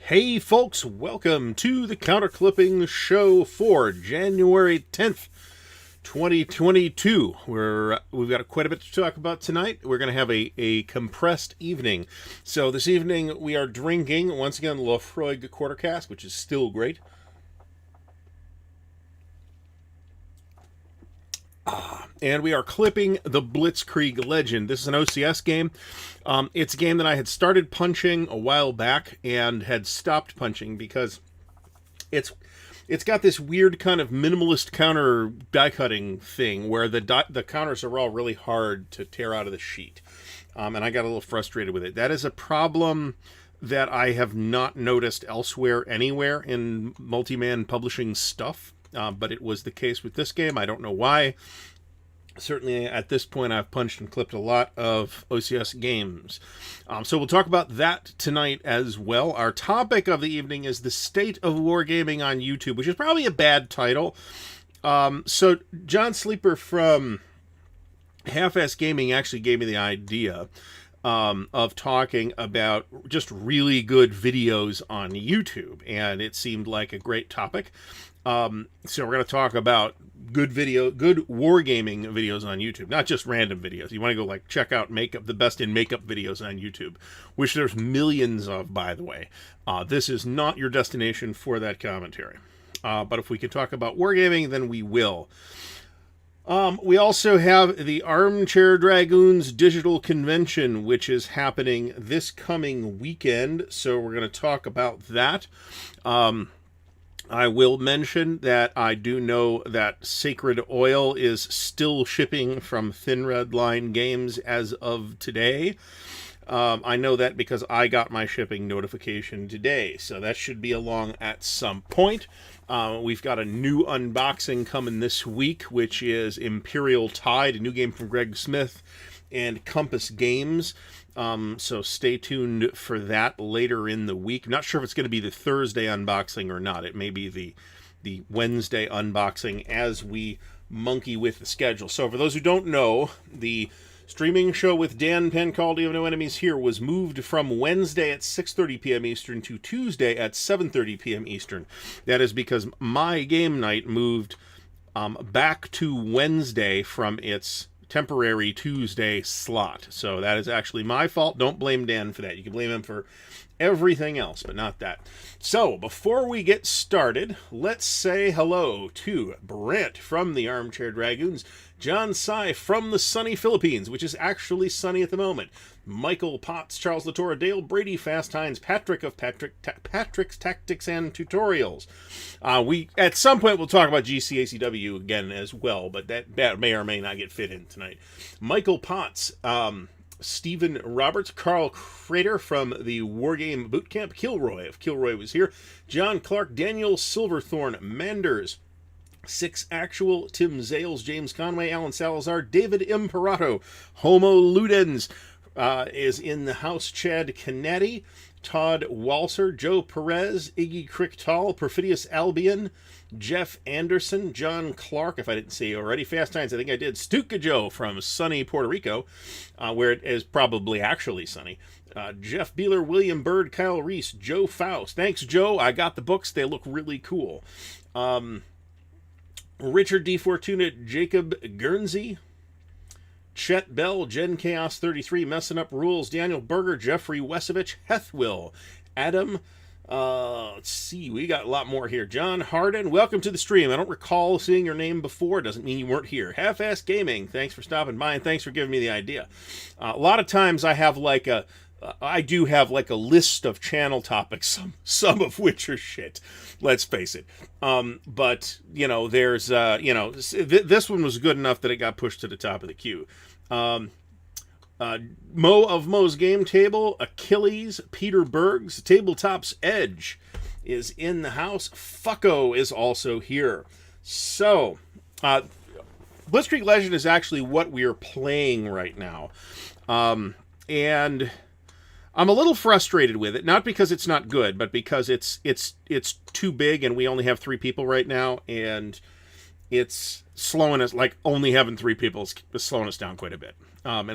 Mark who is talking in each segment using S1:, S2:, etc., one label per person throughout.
S1: Hey folks, welcome to the Counter Clipping Show for January 10th, 2022. We've got quite a bit to talk about tonight. We're going to have a compressed evening. So this evening we are drinking, once again, Laphroaig Quarter Cask, which is still great. And we are clipping the Blitzkrieg Legend. This is an OCS game. It's a game that I had started punching a while back and had stopped punching because it's got this weird kind of minimalist counter die cutting thing where the counters are all really hard to tear out of the sheet. And I got a little frustrated with it. That is a problem that I have not noticed elsewhere anywhere in multi-man publishing stuff. But it was the case with this game. I don't know why. Certainly at this point I've punched and clipped a lot of OCS games. So we'll talk about that tonight as well. Our topic of the evening is the state of wargaming on YouTube, which is probably a bad title. So John Sleeper from Half-Ass Gaming actually gave me the idea of talking about just really good videos on YouTube, and it seemed like a great topic. So we're going to talk about good wargaming videos on YouTube, not just random videos. You want to go check out the best in makeup videos on YouTube, which there's millions of, by the way. This is not your destination for that commentary. But if we can talk about wargaming, then we will. We also have the Armchair Dragoons Digital Convention, which is happening this coming weekend. So we're going to talk about that. I will mention that I do know that Sacred Oil is still shipping from Thin Red Line Games as of today. I know that because I got my shipping notification today, so that should be along at some point. We've got a new unboxing coming this week, which is Imperial Tide, a new game from Greg Smith and Compass Games. So stay tuned for that later in the week. Not sure if it's going to be the Thursday unboxing or not. It may be the Wednesday unboxing as we monkey with the schedule. So for those who don't know, the streaming show with Dan Penn called You Have No Enemies Here was moved from Wednesday at 6:30 p.m. Eastern to Tuesday at 7:30 p.m. Eastern. That is because my game night moved back to Wednesday from its temporary Tuesday slot. So that is actually my fault. Don't blame Dan for that. You can blame him for everything else, but not that. So before we get started, let's say hello to Brent from the Armchair Dragoons, John Sy from the sunny Philippines, which is actually sunny at the moment, Michael Potts, Charles Latorre, Dale Brady, Fast Hines, Patrick of Patrick's Tactics and Tutorials. We at some point we'll talk about GCACW again as well, but that may or may not get fit in tonight. Michael Potts, Stephen Roberts, Carl Crater from the Wargame Bootcamp, Kilroy of Kilroy was here, John Clark, Daniel Silverthorne, Manders, Six Actual, Tim Zales, James Conway, Alan Salazar, David Imperato, Homo Ludens is in the house, Chad Canetti, Todd Walser, Joe Perez, Iggy Cricktal, Perfidious Albion, Jeff Anderson, John Clark, if I didn't say already, Fast Times, I think I did, Stuka Joe from sunny Puerto Rico, where it is probably actually sunny, Jeff Beeler, William Bird, Kyle Reese, Joe Faust. Thanks, Joe. I got the books. They look really cool. Richard D. Fortuna, Jacob Guernsey, Chet Bell, Gen Chaos 33, Messing Up Rules, Daniel Berger, Jeffrey Wesovich, Hethwill, Adam, let's see, we got a lot more here. John Harden, welcome to the stream. I don't recall seeing your name before. Doesn't mean you weren't here. Half-Ass Gaming, thanks for stopping by and thanks for giving me the idea. A lot of times I have I do have a list of channel topics, some of which are shit. Let's face it. But, there's, this one was good enough that it got pushed to the top of the queue. Mo of Mo's Game Table, Achilles, Peter Bergs, Tabletop's Edge is in the house. Fucko is also here. So, Blitzkrieg Legend is actually what we are playing right now. And I'm a little frustrated with it, not because it's not good, but because it's too big and we only have 3 people right now, and it's slowing us, only having 3 people is slowing us down quite a bit. And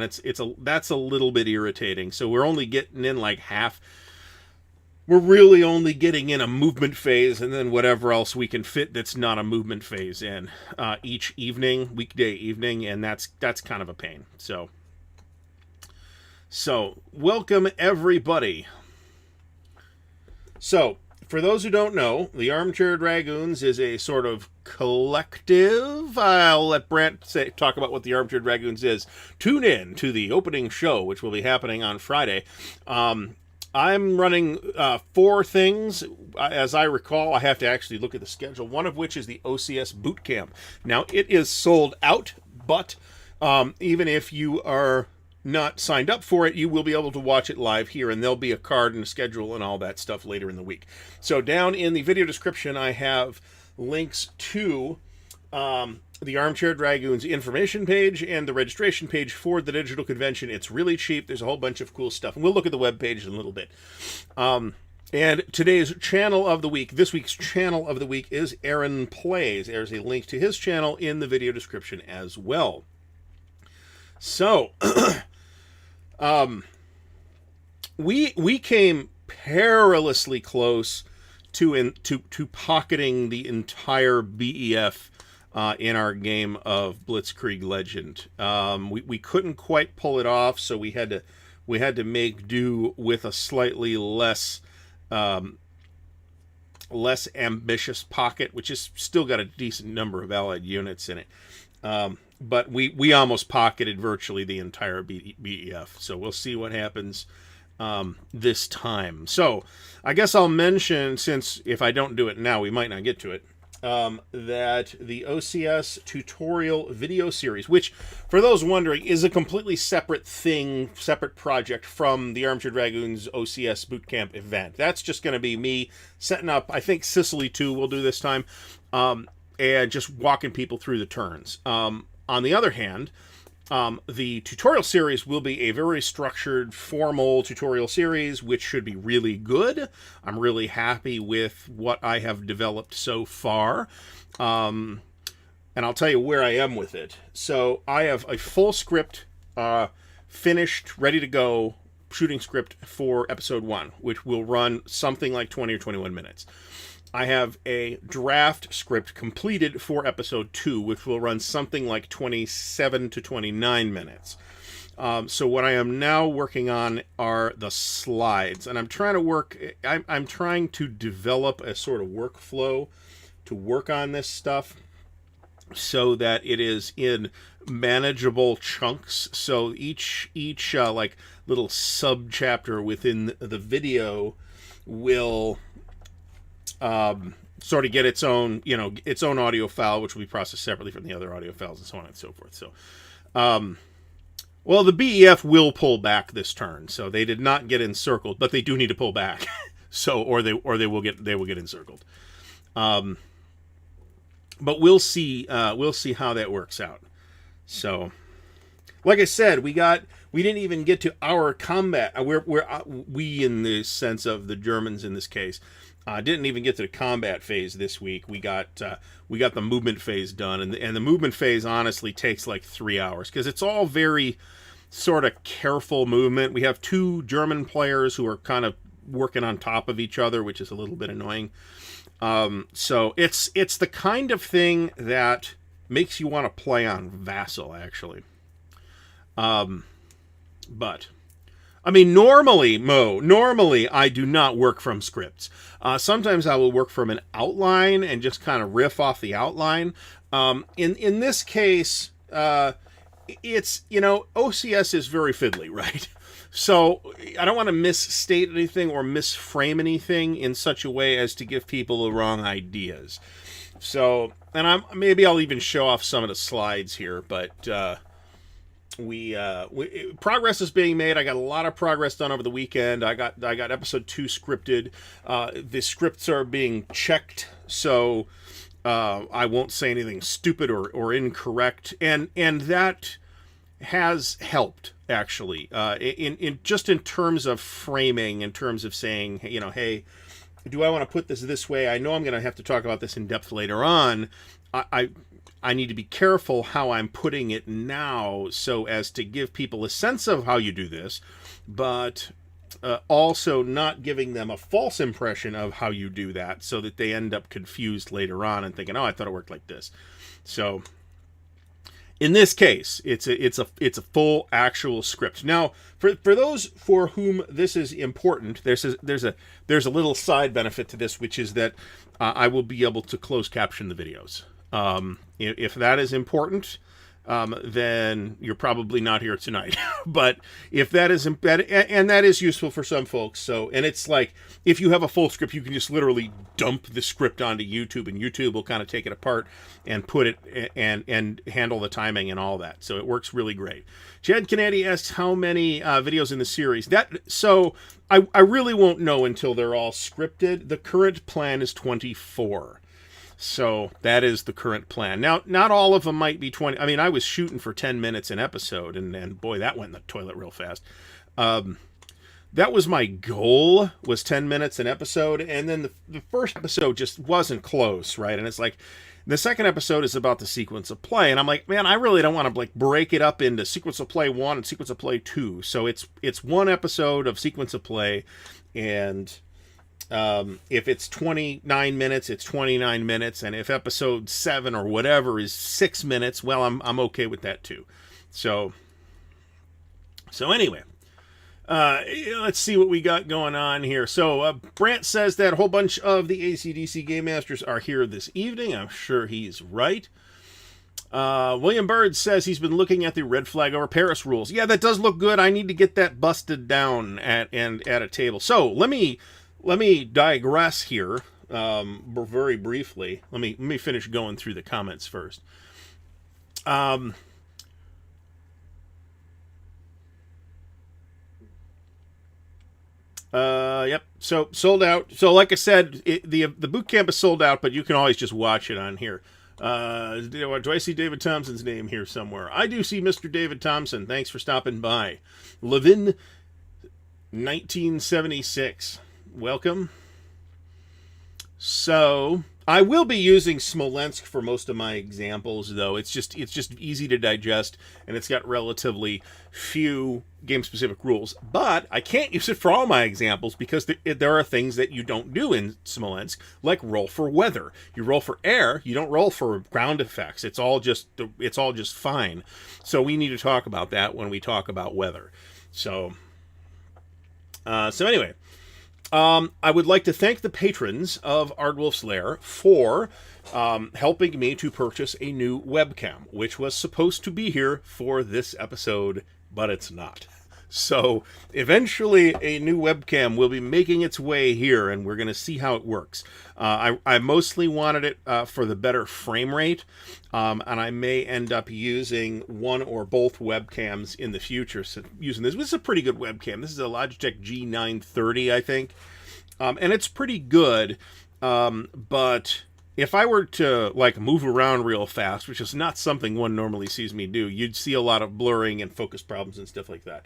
S1: that's a little bit irritating. So we're only getting in half we're really only getting in a movement phase and then whatever else we can fit that's not a movement phase in each evening, weekday evening, and that's kind of a pain. So welcome everybody. So for those who don't know, the Armchair Dragoons is a sort of collective. I'll let Brant talk about what the Armchair Dragoons is. Tune in to the opening show, which will be happening on Friday. I'm running 4 things. As I recall, I have to actually look at the schedule, one of which is the OCS Boot Camp. Now, it is sold out, but even if you are not signed up for it, you will be able to watch it live here, and there'll be a card and a schedule and all that stuff later in the week. So down in the video description, I have links to the Armchair Dragoons information page and the registration page for the digital convention. It's really cheap. There's a whole bunch of cool stuff, and we'll look at the web page in a little bit. And today's channel of the week, this week's channel of the week, is Aaron Plays. There's a link to his channel in the video description as well. So, we came perilously close to pocketing the entire BEF in our game of Blitzkrieg Legend. We couldn't quite pull it off, so we had to make do with a slightly less ambitious pocket, which has still got a decent number of allied units in it. But we almost pocketed virtually the entire BEF, so we'll see what happens this time. So I guess I'll mention, since if I don't do it now, we might not get to it, that the OCS tutorial video series, which, for those wondering, is a completely separate thing, separate project from the Armchair Dragoons OCS Bootcamp event. That's just going to be me setting up, I think Sicily 2 will do this time, and just walking people through the turns. On the other hand, the tutorial series will be a very structured, formal tutorial series, which should be really good. I'm really happy with what I have developed so far. And I'll tell you where I am with it. So I have a full script finished, ready to go, shooting script for episode 1, which will run something like 20 or 21 minutes. I have a draft script completed for episode 2, which will run something like 27 to 29 minutes. So what I am now working on are the slides, and I'm trying to develop a sort of workflow to work on this stuff so that it is in manageable chunks. So each like little sub chapter within the video will sort of get its own audio file, which will be processed separately from the other audio files and so on and so forth. So, well, the BEF will pull back this turn, so they did not get encircled, but they do need to pull back, so or they will get encircled. But we'll see how that works out. So, like I said, we didn't even get to our combat. We in the sense of the Germans in this case. Didn't even get to the combat phase this week. We got the movement phase done, and the movement phase honestly takes like 3 hours because it's all very sort of careful movement. We have 2 German players who are kind of working on top of each other, which is a little bit annoying. So it's the kind of thing that makes you want to play on Vassal, actually. But I mean, normally I do not work from scripts. Sometimes I will work from an outline and just kind of riff off the outline. In this case, it's, OCS is very fiddly, right? So I don't want to misstate anything or misframe anything in such a way as to give people the wrong ideas. So, and maybe I'll even show off some of the slides here, but progress is being made. I got a lot of progress done over the weekend. I got episode 2 scripted. The scripts are being checked, so I won't say anything stupid or incorrect, and that has helped, actually, in terms of framing, in terms of saying, hey, do I want to put this way? I know I'm going to have to talk about this in depth later on. I need to be careful how I'm putting it now so as to give people a sense of how you do this, but also not giving them a false impression of how you do that, so that they end up confused later on and thinking, "Oh, I thought it worked like this." So in this case, it's a full actual script. Now, for those for whom this is important, there's a little side benefit to this, which is that I will be able to close caption the videos. If that is important, then you're probably not here tonight. But if that is, and that is useful for some folks. So, and it's like, if you have a full script, you can just literally dump the script onto YouTube, and YouTube will kind of take it apart and put it and handle the timing and all that. So it works really great. Chad Kennedy asks how many videos in the series. So I really won't know until they're all scripted. The current plan is 24. So that is the current plan. Now, not all of them might be 20. I mean, I was shooting for 10 minutes an episode, and boy, that went in the toilet real fast. That was my goal, was 10 minutes an episode, and then the first episode just wasn't close, right? And it's like, the second episode is about the sequence of play, and I'm like, man, I really don't want to like break it up into sequence of play 1 and sequence of play 2. So it's one episode of sequence of play, and if it's 29 minutes, it's 29 minutes, and if episode 7 or whatever is 6 minutes, well, I'm okay with that too. So anyway, let's see what we got going on here. So Brant says that a whole bunch of the AC/DC Game Masters are here this evening. I'm sure he's right. William Bird says he's been looking at the red flag over Paris rules. Yeah, that does look good. I need to get that busted down at a table. So let me digress here very briefly. Let me finish going through the comments first. Yep. So sold out. So like I said, the boot camp is sold out, but you can always just watch it on here. Do I see David Thompson's name here somewhere? I do see Mr. David Thompson. Thanks for stopping by. Levin 1976. Welcome. So I will be using Smolensk for most of my examples, though. It's just easy to digest, and it's got relatively few game-specific rules. But I can't use it for all my examples because there are things that you don't do in Smolensk, like roll for weather. You roll for air. You don't roll for ground effects. It's all just fine. So we need to talk about that when we talk about weather. So anyway. I would like to thank the patrons of Ardwulf's Lair for helping me to purchase a new webcam, which was supposed to be here for this episode, but it's not. So eventually a new webcam will be making its way here, and we're going to see how it works. I mostly wanted it for the better frame rate, and I may end up using one or both webcams in the future. So using this is a pretty good webcam. This is a Logitech G930, I think, and it's pretty good. But if I were to like move around real fast, which is not something one normally sees me do, you'd see a lot of blurring and focus problems and stuff like that.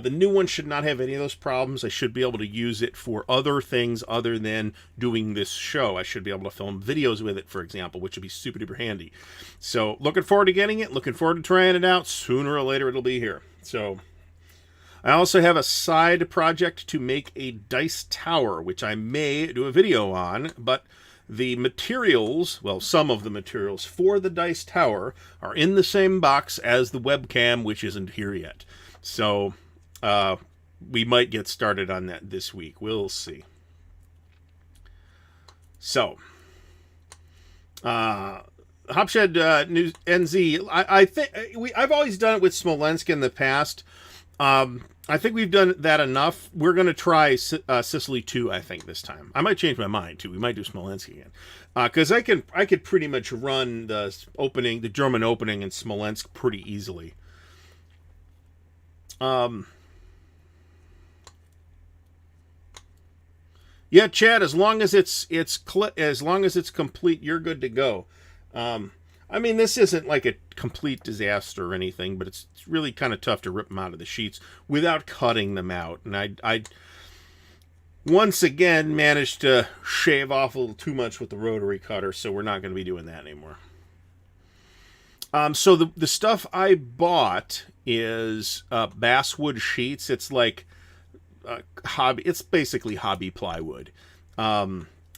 S1: The new one should not have any of those problems. I should be able to use it for other things other than doing this show. I should be able to film videos with it, for example, which would be super duper handy. So looking forward to getting it. Looking forward to trying it out. Sooner or later it'll be here. So I also have a side project to make a dice tower, which I may do a video on, but the materials, well, some of the materials for the dice tower are in the same box as the webcam, which isn't here yet. So we might get started on that this week. We'll see. So, Hopshed News NZ. I think I've always done it with Smolensk in the past. I think we've done that enough. We're going to try Sicily 2, I think, this time. I might change my mind, too. We might do Smolensk again. Because I could pretty much run the German opening in Smolensk pretty easily. Yeah, Chad, as long as it's complete, you're good to go. I mean, this isn't like a complete disaster or anything, but it's really kind of tough to rip them out of the sheets without cutting them out. And I once again managed to shave off a little too much with the rotary cutter, so we're not going to be doing that anymore. So the stuff I bought is basswood sheets. It's like hobby. It's basically hobby plywood.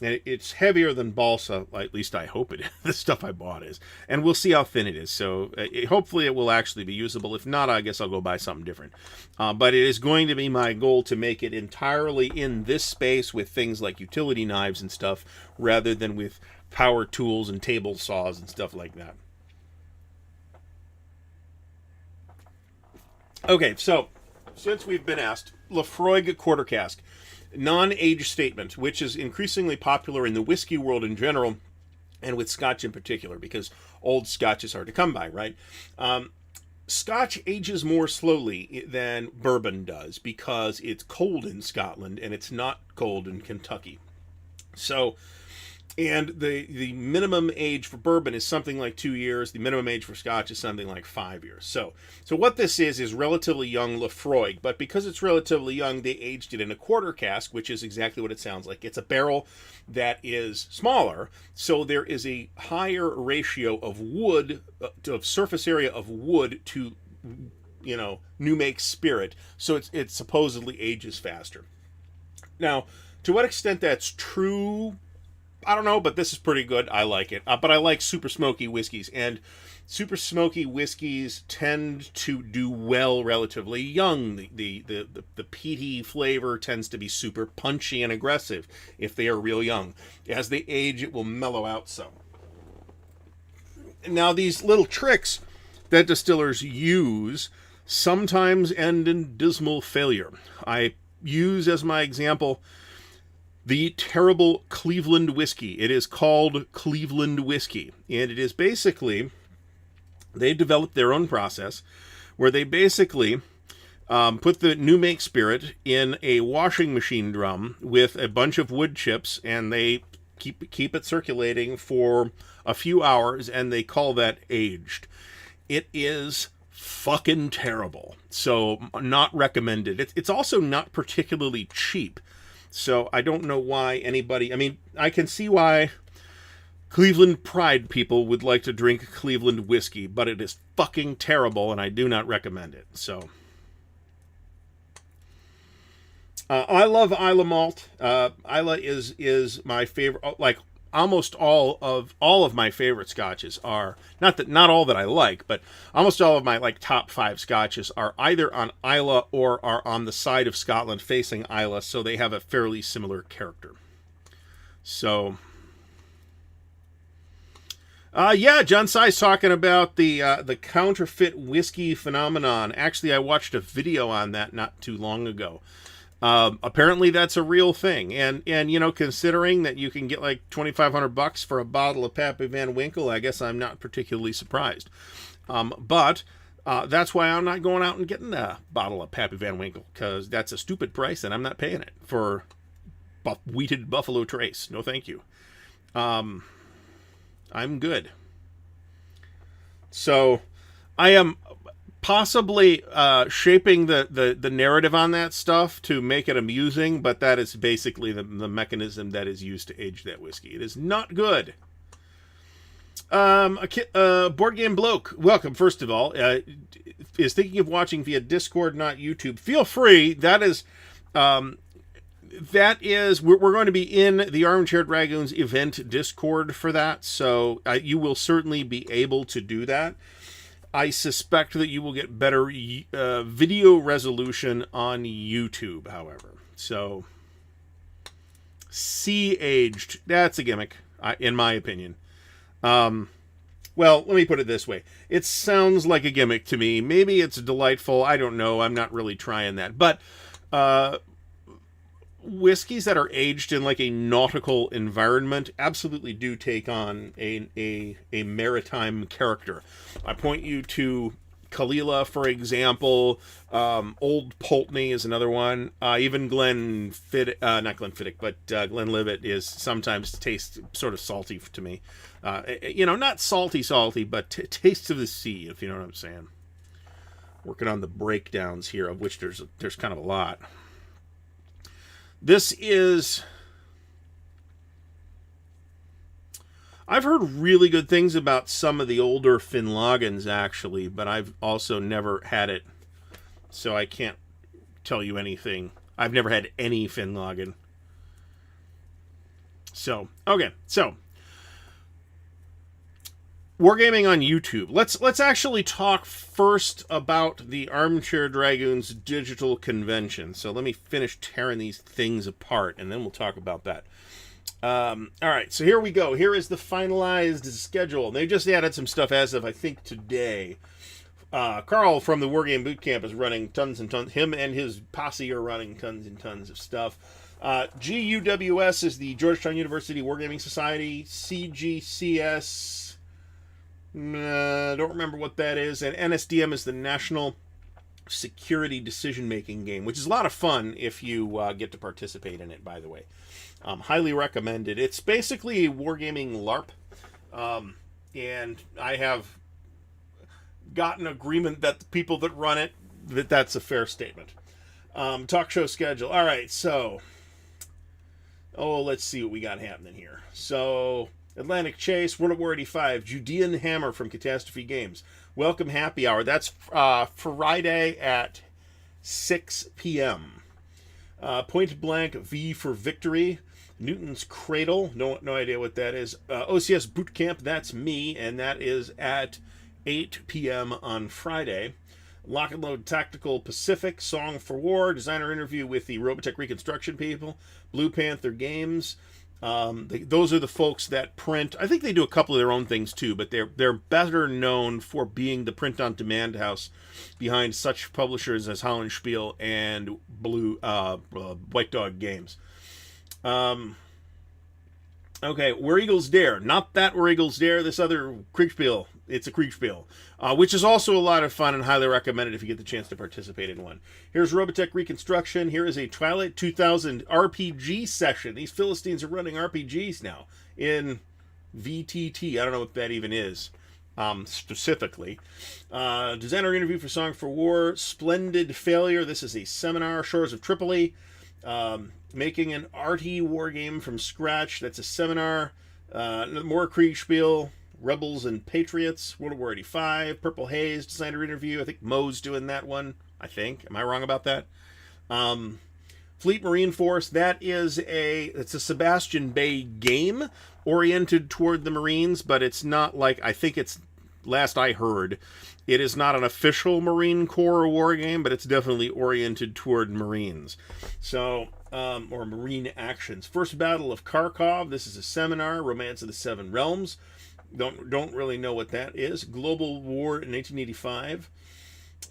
S1: And it's heavier than balsa, at least I hope it is. The stuff I bought is. And we'll see how thin it is. So hopefully it will actually be usable. If not, I guess I'll go buy something different. But it is going to be my goal to make it entirely in this space with things like utility knives and stuff, rather than with power tools and table saws and stuff like that. Okay, so since we've been asked, Laphroaig quarter cask. Non-age statement, which is increasingly popular in the whiskey world in general, and with Scotch in particular, because old Scotch is hard to come by, right? Scotch ages more slowly than bourbon does, because it's cold in Scotland, and it's not cold in Kentucky. So, and the minimum age for bourbon is something like 2 years. The minimum age for Scotch is something like 5 years. So what this is relatively young Laphroaig, but because it's relatively young, they aged it in a quarter cask, which is exactly what it sounds like. It's a barrel that is smaller, so there is a higher ratio of wood, of surface area of wood to, new make spirit. So it supposedly ages faster. Now, to what extent that's true, I don't know, but this is pretty good. I like it. But I like super smoky whiskeys, and super smoky whiskeys tend to do well relatively young. The peaty flavor tends to be super punchy and aggressive if they are real young. As they age, it will mellow out some. Now, these little tricks that distillers use sometimes end in dismal failure. I use as my example the terrible Cleveland whiskey. It is called Cleveland whiskey, and it is basically, they developed their own process where they basically put the new make spirit in a washing machine drum with a bunch of wood chips, and they keep it circulating for a few hours, and they call that aged. It is fucking terrible. So not recommended. It's also not particularly cheap. So I don't know why anybody, I can see why Cleveland Pride people would like to drink Cleveland whiskey, but it is fucking terrible, and I do not recommend it. So I love Islay malt. Islay is my favorite. Like almost all of my favorite scotches are not all that I like, but almost all of my top 5 scotches are either on Islay or are on the side of Scotland facing Islay, so they have a fairly similar character. So John Sai's talking about the counterfeit whiskey phenomenon. Actually, I watched a video on that not too long ago. Apparently that's a real thing, and considering that you can get like $2,500 for a bottle of Pappy Van Winkle, I guess I'm not particularly surprised. But that's why I'm not going out and getting a bottle of Pappy Van Winkle, because that's a stupid price, and I'm not paying it for wheated Buffalo Trace. No, thank you. I'm good. So I am possibly shaping the narrative on that stuff to make it amusing, but that is basically the mechanism that is used to age that whiskey. It is not good. Board Game Bloke, welcome, first of all, is thinking of watching via Discord, not YouTube. Feel free. That is we're going to be in the Armchair Dragons event Discord for that, so you will certainly be able to do that. I suspect that you will get better video resolution on YouTube, however. So, aged, that's a gimmick, in my opinion. Well, let me put it this way. It sounds like a gimmick to me. Maybe it's delightful. I don't know. I'm not really trying that. But whiskeys that are aged in like a nautical environment absolutely do take on a maritime character. I point you to Kalila, for example. Old Pulteney is another one. Even Glenlivet is sometimes tastes sort of salty to me. Not salty, but tastes of the sea, if you know what I'm saying. Working on the breakdowns here, of which there's kind of a lot. This is... I've heard really good things about some of the older Finlagans, actually, but I've also never had it, so I can't tell you anything I've never had any Finn login. So, okay. So, Wargaming on YouTube. Let's actually talk first about the Armchair Dragoons digital convention. So let me finish tearing these things apart, and then we'll talk about that. All right, so here we go. Here is the finalized schedule. They just added some stuff as of, I think, today. Carl from the Wargame Bootcamp is running tons and tons. Him and his posse are running tons and tons of stuff. GUWS is the Georgetown University Wargaming Society. CGCS... don't remember what that is. And NSDM is the National Security Decision-Making Game, which is a lot of fun if you get to participate in it, by the way. Highly recommended. It's basically a Wargaming LARP. And I have gotten agreement that the people that run it, that's a fair statement. Talk show schedule. All right, so... let's see what we got happening here. So... Atlantic Chase, World of War 85, Judean Hammer from Catastrophe Games. Welcome Happy Hour. That's Friday at 6 p.m. Point Blank V for Victory. Newton's Cradle. No idea what that is. OCS Bootcamp, that's me, and that is at 8 p.m. on Friday. Lock and Load Tactical Pacific, Song for War, designer interview with the Robotech Reconstruction people. Blue Panther Games. Those are the folks that print. I think they do a couple of their own things too, but they're better known for being the print-on-demand house behind such publishers as Hollandspiel and White Dog Games. Okay, Where Eagles Dare. Not that Where Eagles Dare, this other Kriegspiel. It's a Kriegspiel, which is also a lot of fun and highly recommended if you get the chance to participate in one. Here's Robotech Reconstruction. Here is a Twilight 2000 RPG session. These Philistines are running RPGs now in VTT. I don't know what that even is specifically. Designer interview for Song for War. Splendid Failure. This is a seminar. Shores of Tripoli. Making an arty war game from scratch. That's a seminar. More Kriegspiel. Rebels and Patriots, World War 85, Purple Haze, designer interview. I think Moe's doing that one. I think. Am I wrong about that? Fleet Marine Force, it's a Sebastian Bay game oriented toward the Marines, but it's not like, I think it's, last I heard, it is not an official Marine Corps war game, but it's definitely oriented toward Marines. So, or Marine actions. First Battle of Kharkov, this is a seminar, Romance of the Seven Realms. Don't really know what that is. Global War in 1885.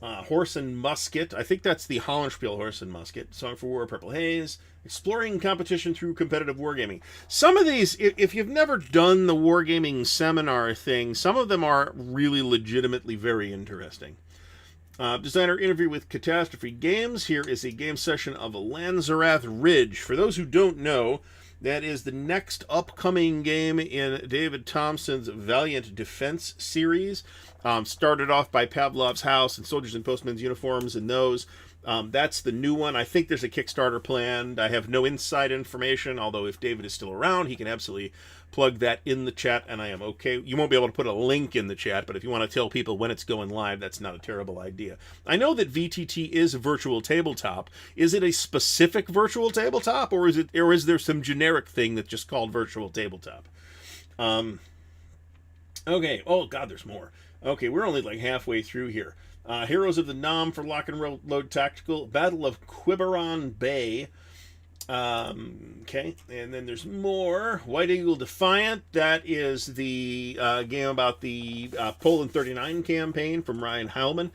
S1: Horse and Musket. I think that's the Hollandspiel Horse and Musket. Song for War, Purple Haze. Exploring competition through competitive wargaming. Some of these, if you've never done the wargaming seminar thing, some of them are really legitimately very interesting. Designer interview with Catastrophe Games. Here is a game session of Lanzarath Ridge. For those who don't know, that is the next upcoming game in David Thompson's Valiant Defense series. Started off by Pavlov's House and Soldiers in Postmen's Uniforms and those. That's the new one. I think there's a Kickstarter planned. I have no inside information, although if David is still around, he can absolutely plug that in the chat, and I am okay. You won't be able to put a link in the chat, but if you want to tell people when it's going live, that's not a terrible idea. I know that VTT is a virtual tabletop. Is it a specific virtual tabletop, or is there some generic thing that's just called virtual tabletop? Okay. Oh God, there's more. Okay, we're only like halfway through here. Heroes of the Nam for Lock and Load Tactical. Battle of Quiberon Bay. Okay, and then there's more. White Eagle Defiant. That is the game about the Poland 39 campaign from Ryan Heilman.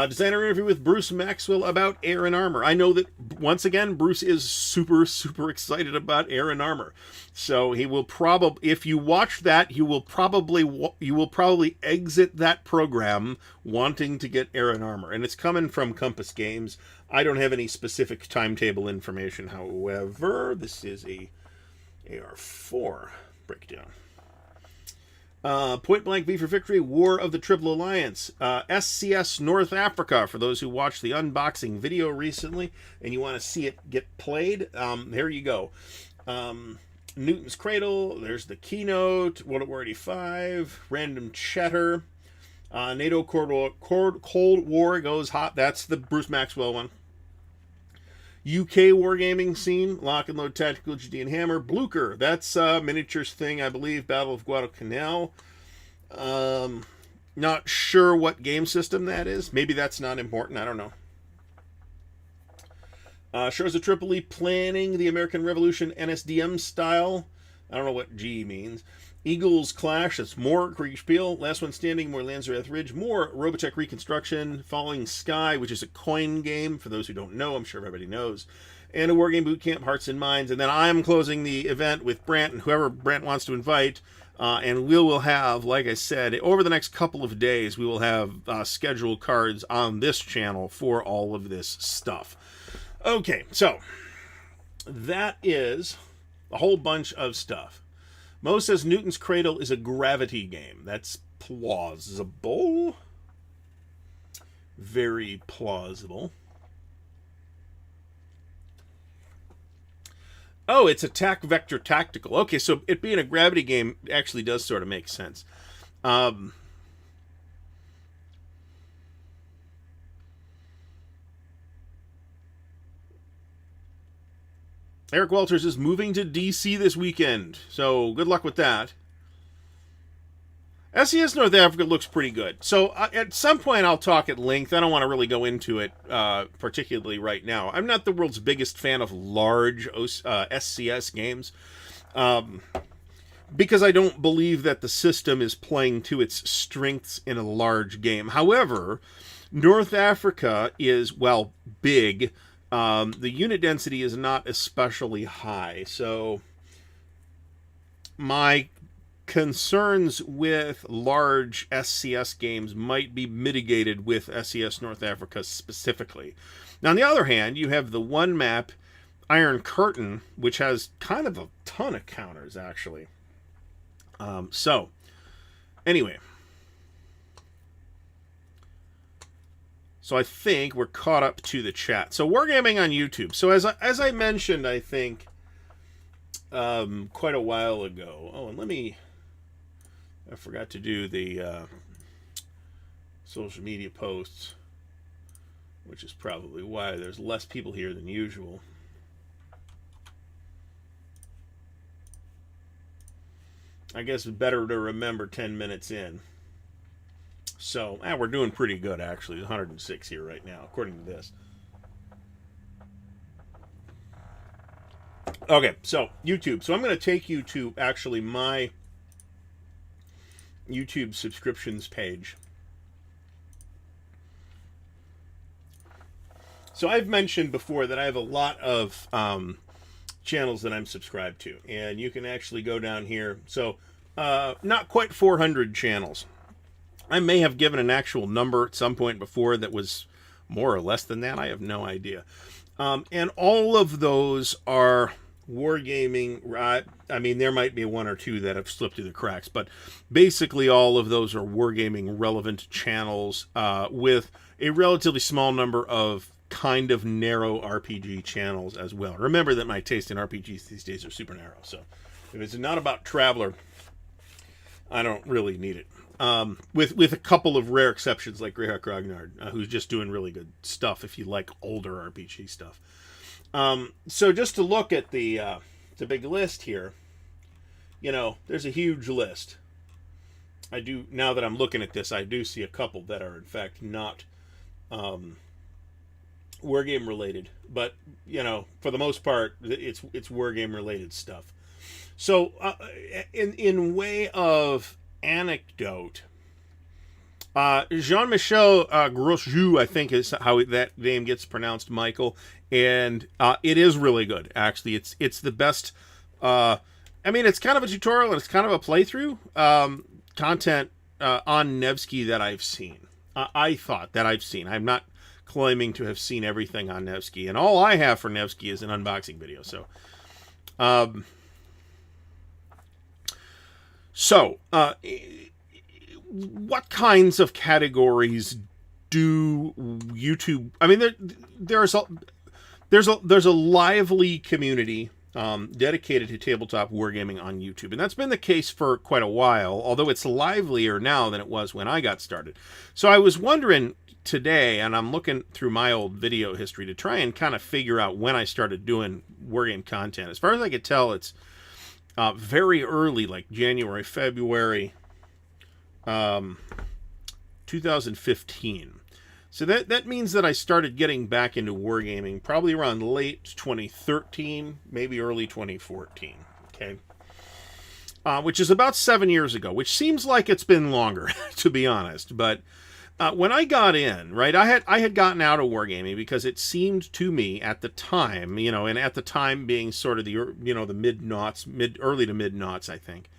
S1: Designer interview with Bruce Maxwell about Air and Armor. I know that, once again, Bruce is super, super excited about Air and Armor. So he will probably, if you watch that, you will probably exit that program wanting to get Air and Armor. And it's coming from Compass Games. I don't have any specific timetable information. However, this is a AR4 breakdown. Point Blank V for Victory, War of the Triple Alliance. SCS North Africa, for those who watched the unboxing video recently and you want to see it get played, there you go. Newton's Cradle, there's the keynote, World War 85, Random Chatter, NATO Cold War goes hot, that's the Bruce Maxwell one. UK wargaming scene, Lock and Load Tactical Judean Hammer. Blucher, that's miniatures thing, I believe, Battle of Guadalcanal. Not sure what game system that is. Maybe that's not important, I don't know. Shores of Tripoli planning the American Revolution NSDM style. I don't know what G means. Eagles Clash, that's more Kriegspiel. Last One Standing, more Lanzareth Ridge, more Robotech Reconstruction, Falling Sky, which is a coin game, for those who don't know, I'm sure everybody knows. And a Wargame Boot Camp, Hearts and Minds. And then I'm closing the event with Brant and whoever Brant wants to invite. And we will have, like I said, over the next couple of days, we will have scheduled cards on this channel for all of this stuff. Okay, so that is a whole bunch of stuff. Mo says Newton's Cradle is a gravity game. That's plausible. Very plausible. Oh, it's Attack Vector Tactical. Okay, so it being a gravity game actually does sort of make sense. Eric Walters is moving to DC this weekend, so good luck with that. SES North Africa looks pretty good. So at some point I'll talk at length. I don't want to really go into it particularly right now. I'm not the world's biggest fan of large SCS games because I don't believe that the system is playing to its strengths in a large game. However, North Africa is, well, big. The unit density is not especially high, so my concerns with large SCS games might be mitigated with SCS North Africa specifically. Now, on the other hand, you have the one map, Iron Curtain, which has kind of a ton of counters, actually. So, anyway. So I think we're caught up to the chat. So Wargaming on YouTube. So as I mentioned, I think quite a while ago. Oh, and I forgot to do the social media posts, which is probably why there's less people here than usual. I guess it's better to remember 10 minutes in. So, we're doing pretty good, actually. 106 here right now, according to this. Okay, so, YouTube. So, I'm going to take you to, actually, my YouTube subscriptions page. So, I've mentioned before that I have a lot of channels that I'm subscribed to. And you can actually go down here. So, not quite 400 channels. I may have given an actual number at some point before that was more or less than that. I have no idea. And all of those are wargaming. I mean, there might be one or two that have slipped through the cracks, but basically all of those are wargaming relevant channels with a relatively small number of kind of narrow RPG channels as well. Remember that my taste in RPGs these days are super narrow. So if it's not about Traveler, I don't really need it. With a couple of rare exceptions like Greyhawk Grognard, who's just doing really good stuff if you like older RPG stuff. So just to look at the big list here, you know, there's a huge list. I do, now that I'm looking at this, I do see a couple that are in fact not wargame related, but you know, for the most part, it's wargame related stuff. So in way of anecdote, Jean-Michel Grosjean, I think is how that name gets pronounced, Michael, and it is really good. Actually, it's the best. I mean, it's kind of a tutorial and it's kind of a playthrough content on Nevsky that I've seen. I thought that I've seen. I'm not claiming to have seen everything on Nevsky, and all I have for Nevsky is an unboxing video. So, what kinds of categories do YouTube? I mean, there's a lively community dedicated to tabletop wargaming on YouTube, and that's been the case for quite a while. Although it's livelier now than it was when I got started. So I was wondering, today, and I'm looking through my old video history to try and kind of figure out when I started doing wargame content. As far as I could tell, it's very early, like January, February 2015. So that means that I started getting back into wargaming probably around late 2013, maybe early 2014. Okay. Which is about 7 years ago, which seems like it's been longer, to be honest. But when I got in, right, I had gotten out of wargaming because it seemed to me at the time, and at the time being sort of the mid-noughts, early to mid-noughts, I think,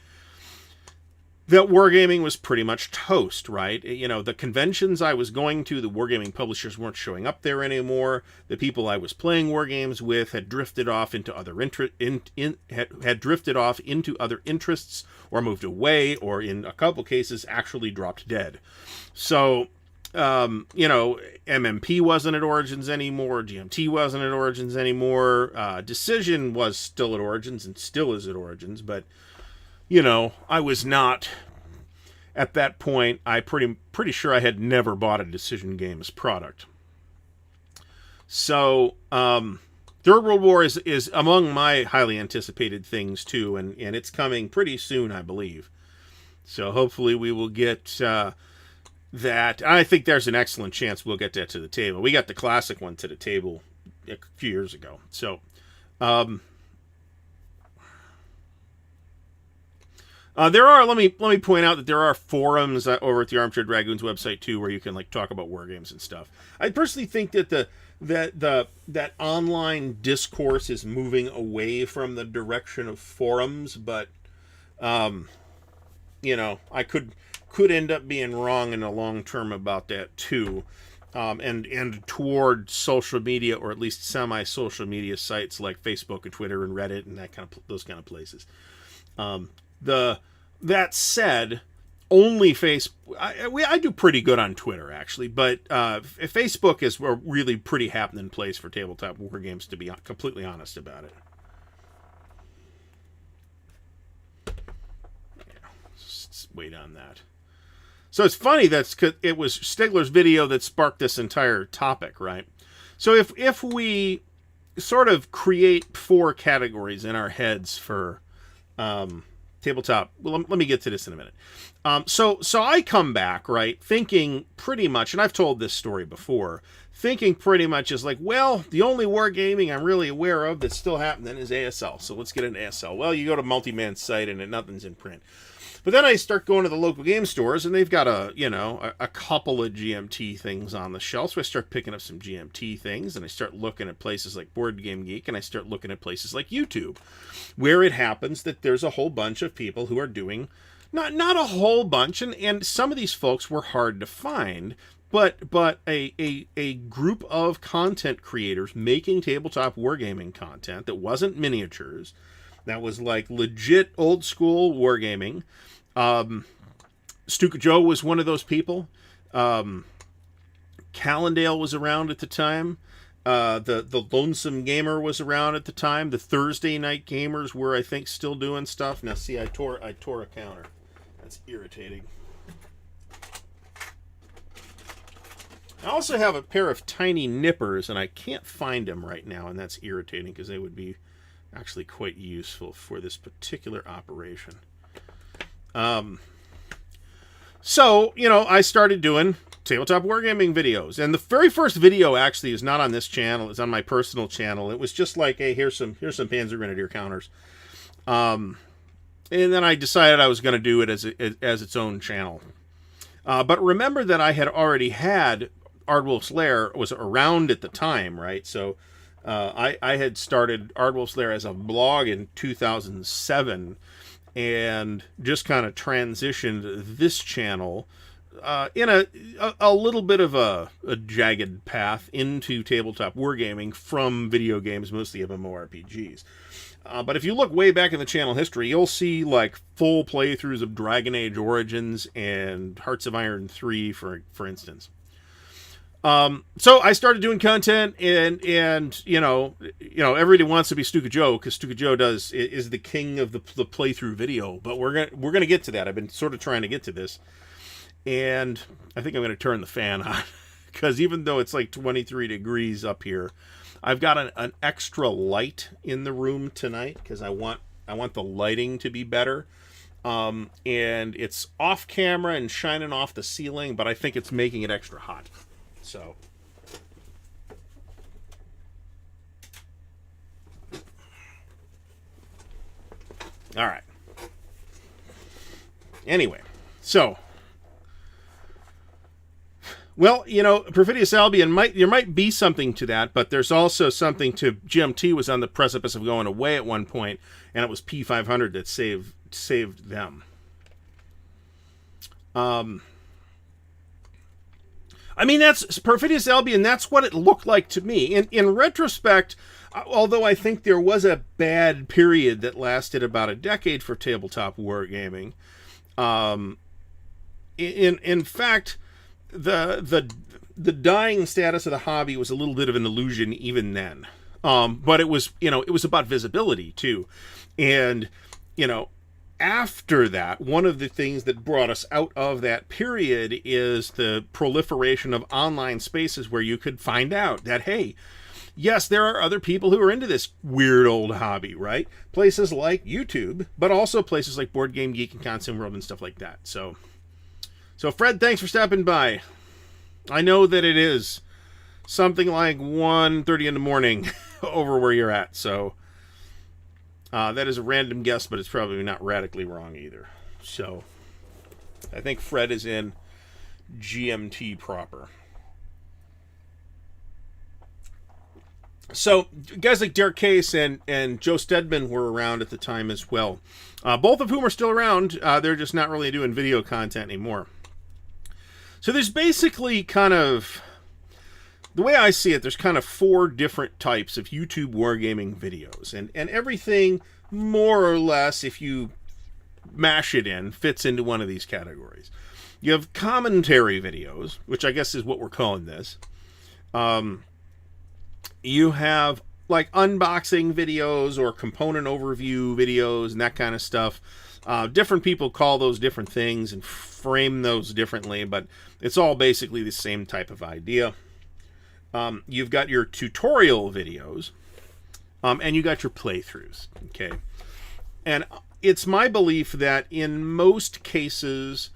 S1: that wargaming was pretty much toast, right? The conventions I was going to, the wargaming publishers weren't showing up there anymore. The people I was playing wargames with had drifted off into other had drifted off into other interests, or moved away, or in a couple cases actually dropped dead. So, MMP wasn't at Origins anymore. GMT wasn't at Origins anymore. Decision was still at Origins and still is at Origins, but I was not, at that point, I pretty sure I had never bought a Decision Games product. So, Third World War is among my highly anticipated things, too, and it's coming pretty soon, I believe. So, hopefully we will get that. I think there's an excellent chance we'll get that to the table. We got the classic one to the table a few years ago. So, let me point out that there are forums over at the Armchair Dragoons website too, where you can talk about war games and stuff. I personally think that that online discourse is moving away from the direction of forums, but I could end up being wrong in the long term about that too, and toward social media, or at least semi-social media sites like Facebook and Twitter and Reddit and those kind of places. That said, only I do pretty good on Twitter, actually, but Facebook is a really pretty happening place for tabletop war games, to be completely honest about it. Yeah, just wait on that. So it's funny it was Stigler's video that sparked this entire topic, right? So if we sort of create 4 categories in our heads for tabletop. Well, let me get to this in a minute. So I come back, right, thinking pretty much, and I've told this story before, thinking pretty much is well, the only wargaming I'm really aware of that's still happening is ASL. So let's get into ASL. Well, you go to Multiman's site and nothing's in print. But then I start going to the local game stores, and they've got a couple of GMT things on the shelf. So I start picking up some GMT things, and I start looking at places like Board Game Geek, and I start looking at places like YouTube, where it happens that there's a whole bunch of people who are doing, not a whole bunch, and some of these folks were hard to find, but a group of content creators making tabletop wargaming content that wasn't miniatures, that was legit old school wargaming. Stuka Joe was one of those people. Callendale was around at the time. The Lonesome Gamer was around at the time. The Thursday Night Gamers were, I think, still doing stuff. Now, see, I tore a counter. That's irritating. I also have a pair of tiny nippers, and I can't find them right now, and that's irritating because they would be actually quite useful for this particular operation. So, I started doing tabletop wargaming videos, and the very first video actually is not on this channel. It's on my personal channel. It was just hey, here's some Panzer Grenadier counters. And then I decided I was going to do it as its own channel. But remember that I had already had Ardwulf's Lair was around at the time, right? So I had started Ardwulf's Lair as a blog in 2007, and just kind of transitioned this channel in a little bit of a jagged path into tabletop wargaming from video games, mostly MMORPGs. But if you look way back in the channel history, you'll see full playthroughs of Dragon Age Origins and Hearts of Iron 3, for instance. So I started doing content, and everybody wants to be Stuka Joe, because Stuka Joe is the king of the playthrough video. But we're gonna get to that. I've been sort of trying to get to this, and I think I'm gonna turn the fan on because even though it's like 23 degrees up here, I've got an extra light in the room tonight because I want the lighting to be better. And it's off camera and shining off the ceiling, but I think it's making it extra hot. So all right. Anyway, so well, you know, Perfidious Albion there might be something to that, but there's also something to GMT was on the precipice of going away at one point, and it was P500 that saved them. I mean, that's Perfidious Albion. That's what it looked like to me. In retrospect, although I think there was a bad period that lasted about a decade for tabletop wargaming, in fact, the dying status of the hobby was a little bit of an illusion even then. But it was about visibility too, and after that, one of the things that brought us out of that period is the proliferation of online spaces where you could find out that, hey, yes, there are other people who are into this weird old hobby, right? Places like YouTube, but also places like Board Game Geek and Console World and stuff like that. So Fred, thanks for stopping by. I know that it is something like 1:30 in the morning over where you're at, so that is a random guess, but it's probably not radically wrong either. So I think Fred is in GMT proper. So guys like Derek Case and Joe Stedman were around at the time as well. Both of whom are still around. They're just not really doing video content anymore. So there's basically kind of, the way I see it, there's kind of 4 different types of YouTube wargaming videos. And everything, more or less, if you mash it in, fits into one of these categories. You have commentary videos, which I guess is what we're calling this. You have like unboxing videos or component overview videos and that kind of stuff. Different people call those different things and frame those differently, but it's all basically the same type of idea. You've got your tutorial videos, and you got your playthroughs. Okay, and it's my belief that in most cases,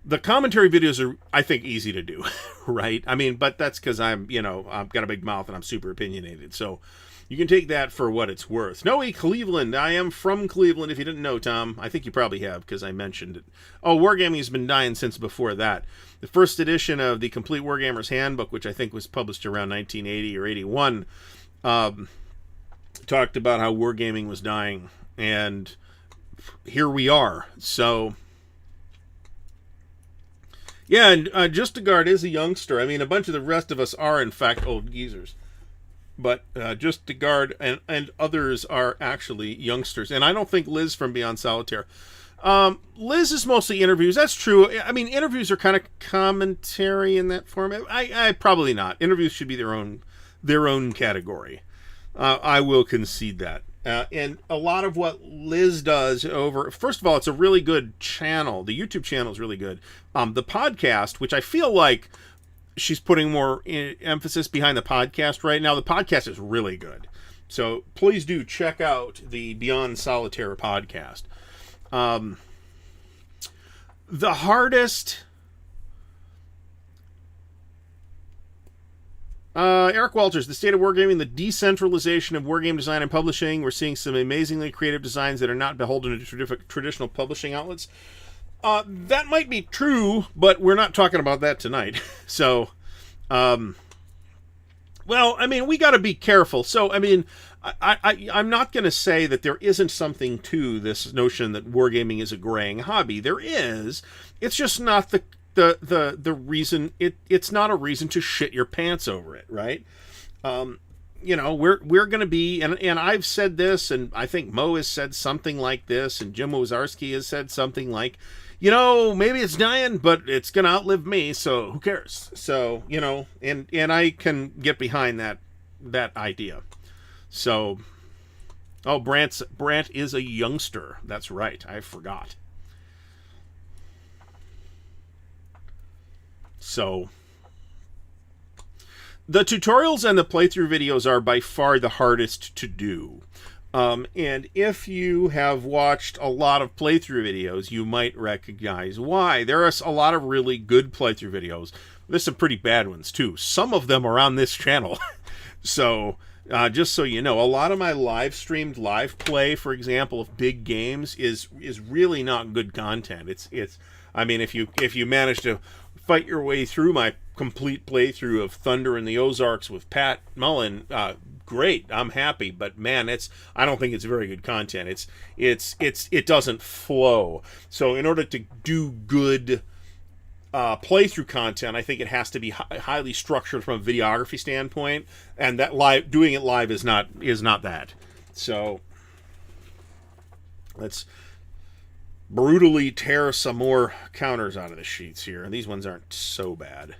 S1: the commentary videos are, I think, easy to do, right? I mean, but that's because I've got a big mouth and I'm super opinionated. So you can take that for what it's worth. Noe Cleveland. I am from Cleveland, if you didn't know, Tom. I think you probably have, because I mentioned it. Oh, Wargaming has been dying since before that. The first edition of the Complete Wargammer's Handbook, which I think was published around 1980 or 81, talked about how Wargaming was dying. And here we are. So yeah, and Justagard is a youngster. I mean, a bunch of the rest of us are, in fact, old geezers. But Justagard and others are actually youngsters. And I don't think Liz from Beyond Solitaire. Liz is mostly interviews. That's true. I mean, interviews are kind of commentary in that format. I probably not. Interviews should be their own category. I will concede that. And a lot of what Liz does first of all, it's a really good channel. The YouTube channel is really good. The podcast, which I feel like she's putting more emphasis behind the podcast right now. The podcast is really good. So please do check out the Beyond Solitaire podcast. The hardest... Eric Walters, the state of wargaming, the decentralization of wargame design and publishing. We're seeing some amazingly creative designs that are not beholden to traditional publishing outlets. That might be true, but we're not talking about that tonight. So, well, I mean, we got to be careful. So, I mean, I'm not going to say that there isn't something to this notion that wargaming is a graying hobby. There is. It's just not the reason. It's not a reason to shit your pants over it, right? We're going to be, and I've said this, and I think Mo has said something like this, and Jim Wozarski has said something like, maybe it's dying, but it's going to outlive me, so who cares? So, and I can get behind that idea. So, Brant is a youngster. That's right. I forgot. So, The tutorials and the playthrough videos are by far the hardest to do. And if you have watched a lot of playthrough videos, you might recognize why. There are a lot of really good playthrough videos. There's some pretty bad ones, too. Some of them are on this channel. So, just so you know, a lot of my live-streamed live play, for example, of big games is really not good content. I mean, if you manage to fight your way through my complete playthrough of Thunder in the Ozarks with Pat Mullen, great, I'm happy, but man, I don't think it's very good content. It doesn't flow. So in order to do good playthrough content, I think it has to be highly structured from a videography standpoint, and that doing it live is not that. So let's brutally tear some more counters out of the sheets here, and these ones aren't so bad.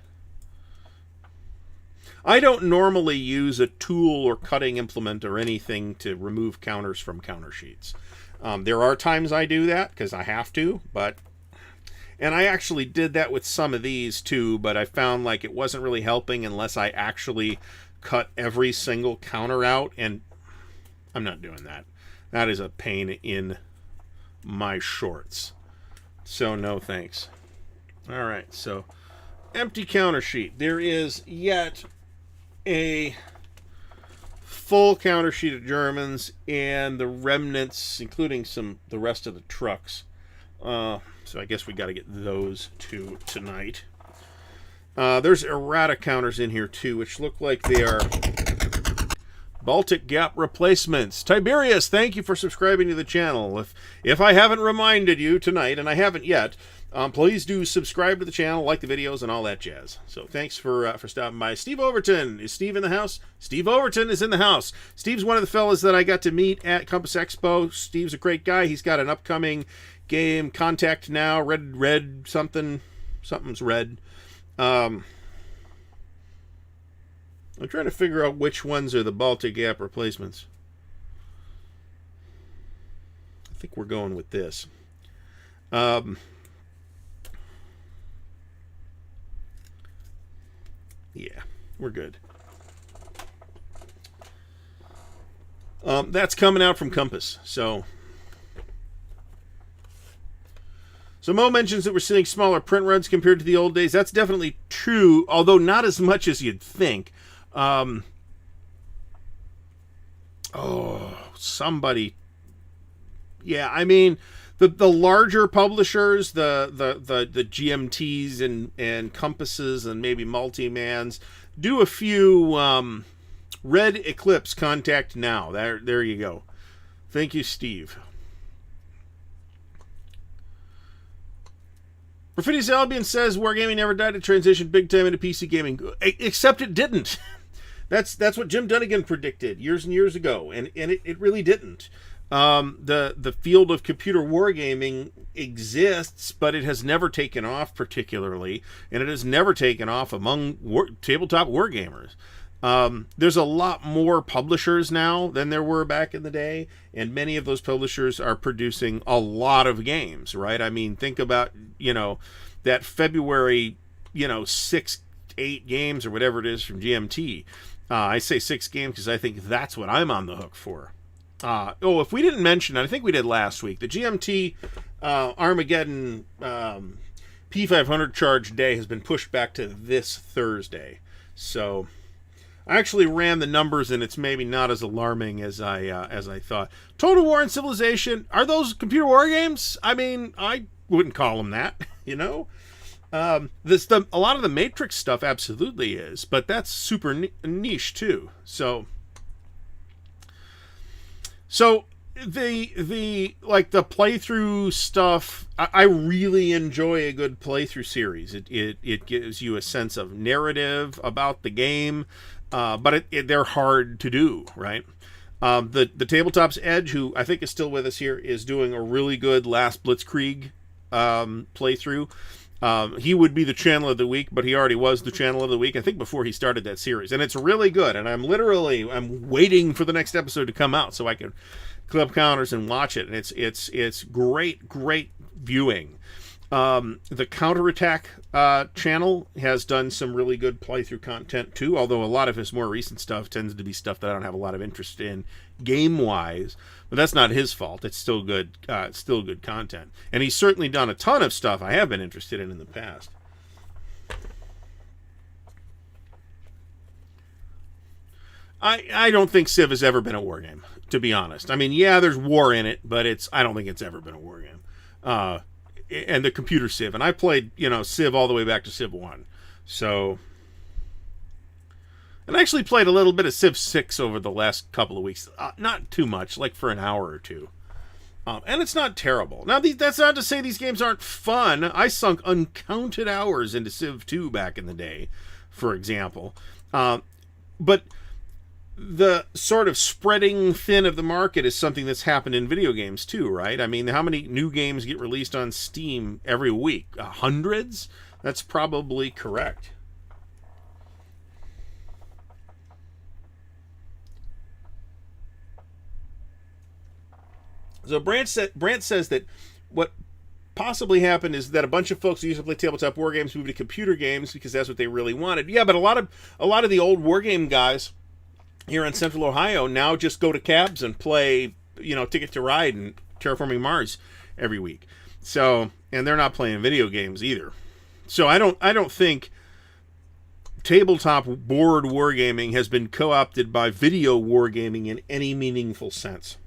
S1: I don't normally use a tool or cutting implement or anything to remove counters from counter sheets. There are times I do that because I have to, and I actually did that with some of these too, but I found like it wasn't really helping unless I actually cut every single counter out, and I'm not doing that. That is a pain in my shorts. So no thanks. All right, so empty counter sheet. There is yet a full counter sheet of Germans and the remnants, including the rest of the trucks. So I guess we got to get those two tonight. There's errata counters in here too, which look like they are Baltic Gap replacements. Tiberius, thank you for subscribing to the channel. If I haven't reminded you tonight, and I haven't yet, please do subscribe to the channel, like the videos, and all that jazz. So thanks for stopping by. Steve Overton. Is Steve in the house? Steve Overton is in the house. Steve's one of the fellas that I got to meet at Compass Expo. Steve's a great guy. He's got an upcoming game, Contact Now, Red something's red. I'm trying to figure out which ones are the Baltic Gap replacements. I think we're going with this. Yeah, we're good. That's coming out from Compass. So Mo mentions that we're seeing smaller print runs compared to the old days. That's definitely true, although not as much as you'd think. Somebody. Yeah, I mean, the larger publishers, the GMTs and Compasses and maybe Multimans do a few Red Eclipse Contact Now. There you go. Thank you, Steve. Graffiti's Albion says Wargaming never died. It transitioned big time into PC gaming, except it didn't. That's what Jim Dunnigan predicted years and years ago, and it really didn't. The field of computer wargaming exists, but it has never taken off particularly, and it has never taken off among tabletop wargamers. There's a lot more publishers now than there were back in the day, and many of those publishers are producing a lot of games, right? I mean, think about, that February, 6, 8 games or whatever it is from GMT. I say 6 games because I think that's what I'm on the hook for. If we didn't mention, I think we did last week, the GMT Armageddon P500 charge day has been pushed back to this Thursday. So I actually ran the numbers, and it's maybe not as alarming as I thought. Total War and Civilization, are those computer war games? I mean, I wouldn't call them that, A lot of the Matrix stuff absolutely is, but that's super niche too. So the playthrough stuff, I really enjoy a good playthrough series. It gives you a sense of narrative about the game, but they're hard to do, right? The Tabletop's Edge, who I think is still with us here, is doing a really good Last Blitzkrieg playthrough. He would be the channel of the week, but he already was the channel of the week, I think, before he started that series. And it's really good, and I'm waiting for the next episode to come out so I can clip counters and watch it. And it's great viewing. The Counterattack channel has done some really good playthrough content too, although a lot of his more recent stuff tends to be stuff that I don't have a lot of interest in game-wise. But that's not his fault. It's still good. It's still good content, and he's certainly done a ton of stuff I have been interested in the past. I don't think Civ has ever been a war game, to be honest. I mean, yeah, there's war in it, but I don't think it's ever been a war game. And the computer Civ, and I played, Civ all the way back to Civ 1. So, and I actually played a little bit of Civ 6 over the last couple of weeks. Not too much, like for an hour or two. And it's not terrible. Now, that's not to say these games aren't fun. I sunk uncounted hours into Civ 2 back in the day, for example. But the sort of spreading thin of the market is something that's happened in video games too, right? I mean, how many new games get released on Steam every week? Hundreds? That's probably correct. So Brant says that what possibly happened is that a bunch of folks who used to play tabletop war games moved to computer games because that's what they really wanted. Yeah, but a lot of the old war game guys here in Central Ohio now just go to cabs and play, Ticket to Ride and Terraforming Mars every week. So, and they're not playing video games either. So I don't think tabletop board wargaming has been co-opted by video wargaming in any meaningful sense.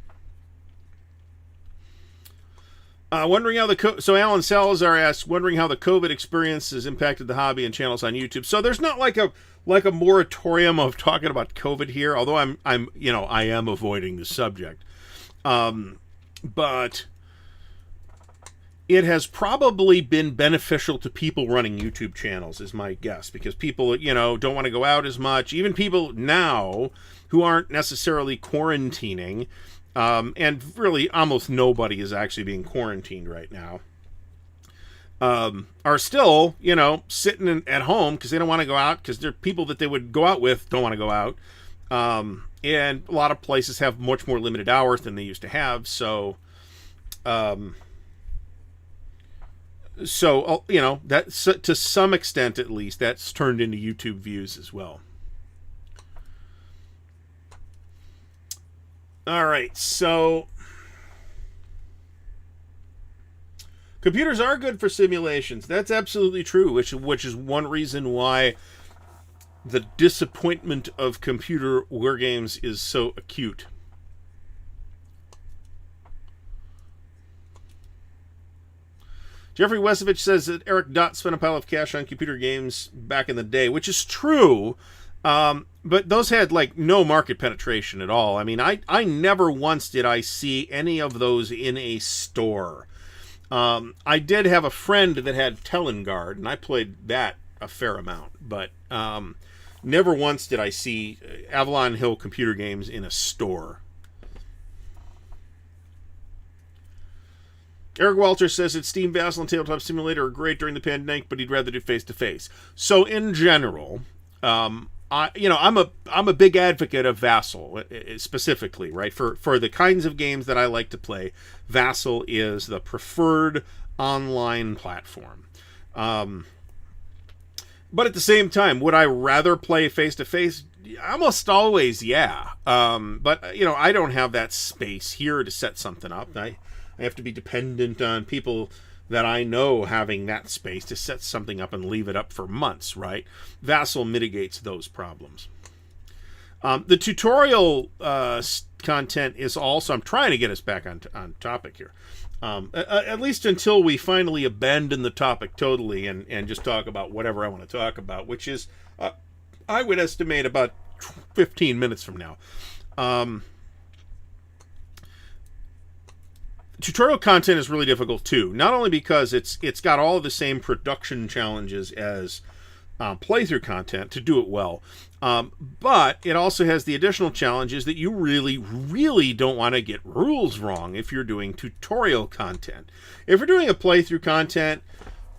S1: Wondering how so Alan Salazar asks, wondering how the COVID experience has impacted the hobby and channels on YouTube. So there's not like a moratorium of talking about COVID here, although I am avoiding the subject. But it has probably been beneficial to people running YouTube channels, is my guess, because people, don't want to go out as much. Even people now who aren't necessarily quarantining, and really almost nobody is actually being quarantined right now, are still, sitting at home because they don't want to go out, because they're people that they would go out with don't want to go out. And a lot of places have much more limited hours than they used to have. So, that to some extent, at least, that's turned into YouTube views as well. All right, so computers are good for simulations. That's absolutely true, which is one reason why the disappointment of computer war games is so acute. Jeffrey Wesovich says that Eric Dott spent a pile of cash on computer games back in the day, which is true. But those had no market penetration at all. I mean, I never once did I see any of those in a store. I did have a friend that had Telengard, and I played that a fair amount, but never once did I see Avalon Hill computer games in a store. Eric Walter says that Steam, Vassal, and Tabletop Simulator are great during the pandemic, but he'd rather do face-to-face. So in general, I'm a big advocate of Vassal specifically, right? For the kinds of games that I like to play, Vassal is the preferred online platform. But at the same time, would I rather play face-to-face? Almost always, yeah. But I don't have that space here to set something up. I have to be dependent on people that I know having that space to set something up and leave it up for months, right? Vassal mitigates those problems. The tutorial content is also, I'm trying to get us back on topic here, at least until we finally abandon the topic totally and just talk about whatever I want to talk about, which is, I would estimate about 15 minutes from now. Tutorial content is really difficult too, not only because it's got all of the same production challenges as playthrough content to do it well, but it also has the additional challenges that you really, really don't want to get rules wrong if you're doing tutorial content. If you're doing a playthrough content,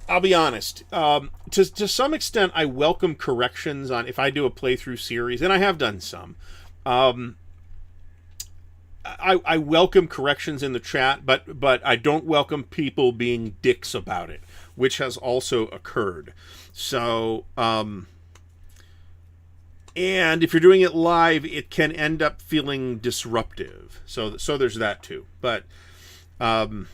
S1: I'll be honest, to some extent I welcome corrections on if I do a playthrough series, and I have done some. I welcome corrections in the chat, but I don't welcome people being dicks about it. which has also occurred. So, and if you're doing it live, it can end up feeling disruptive. So there's that too. But I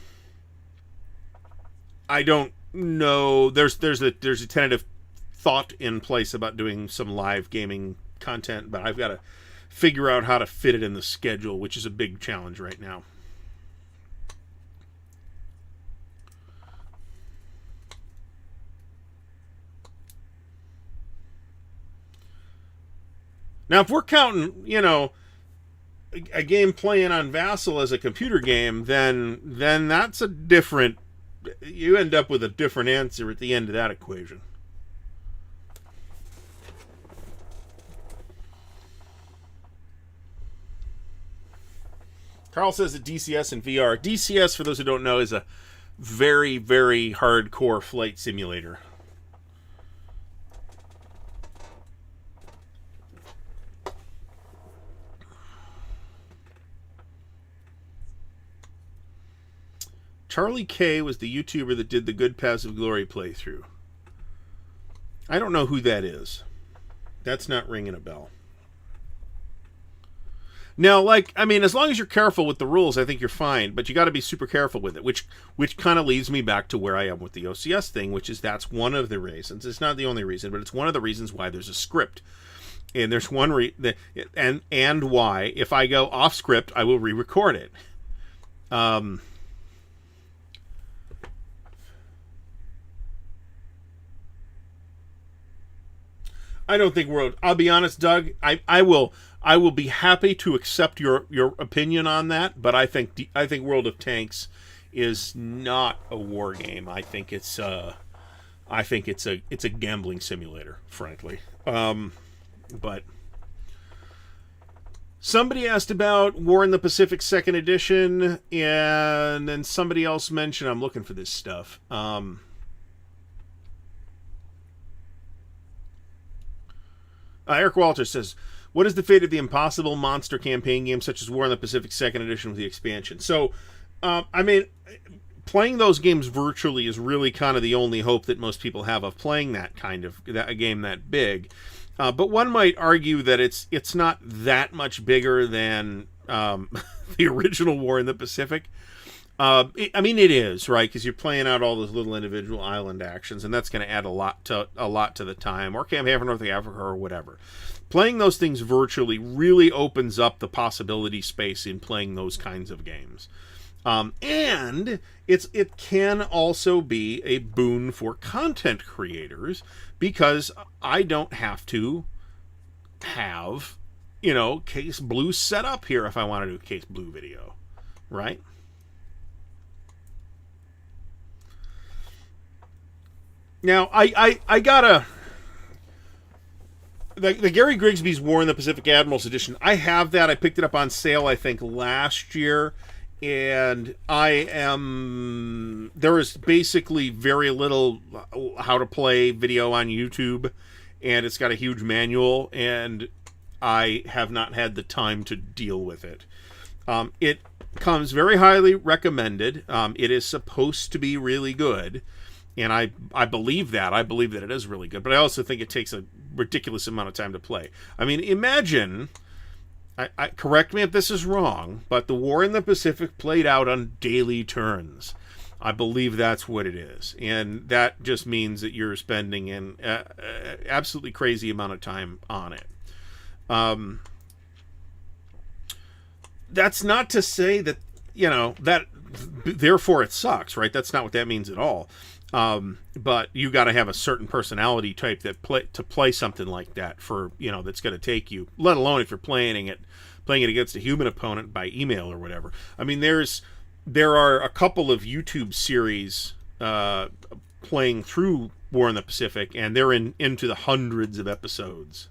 S1: don't know. There's a tentative thought in place about doing some live gaming content, but I've got to figure out how to fit it in the schedule, which is a big challenge right now. Now, if we're counting, you know, a game playing on Vassal as a computer game, then that's a different. You end up with a different answer at the end of that equation. Carl says that DCS and VR. DCS, for those who don't know, is a very, very hardcore flight simulator. Charlie K was the YouTuber that did the Good Passive Glory playthrough. I don't know who that is. That's not ringing a bell. Now, like, I mean, as long as you're careful with the rules, I think you're fine, but you got to be super careful with it, which kind of leads me back to where I am with the OCS thing, which is that's one of the reasons. It's not the only reason, but it's one of the reasons why there's a script. And there's one and why if I go off script, I will re-record it. I don't think I'll be honest, Doug. I will be happy to accept your opinion on that, but I think World of Tanks is not a war game. I think it's a gambling simulator, frankly. But somebody asked about War in the Pacific 2nd Edition, and then somebody else mentioned, I'm looking for this stuff. Eric Walter says, what is the fate of the Impossible Monster campaign games such as War in the Pacific 2nd Edition with the expansion? So, I mean, playing those games virtually is really kind of the only hope that most people have of playing that kind of a game that big. But one might argue that it's not that much bigger than the original War in the Pacific. I mean, it is, right? Because you're playing out all those little individual island actions, and that's going to add a lot to the time, or Camp Half North Africa, or whatever. Playing those things virtually really opens up the possibility space in playing those kinds of games. And it can also be a boon for content creators, because I don't have to have, Case Blue set up here if I want to do a Case Blue video, right? Now, I gotta... The Gary Grigsby's War in the Pacific Admirals Edition, I have that. I picked it up on sale, I think, last year. And there is basically very little how to play video on YouTube. And it's got a huge manual. And I have not had the time to deal with it. It comes very highly recommended. It is supposed to be really good. And I believe that. I believe that it is really good. But I also think it takes a ridiculous amount of time to play. I mean, imagine, correct me if this is wrong, but the War in the Pacific played out on daily turns. I believe that's what it is. And that just means that you're spending an absolutely crazy amount of time on it. That's not to say that, that therefore it sucks, right? That's not what that means at all. But you got to have a certain personality type to play something like that for, that's going to take you, let alone if you're playing it against a human opponent by email or whatever. I mean, there are a couple of YouTube series, playing through War in the Pacific, and they're into the hundreds of episodes.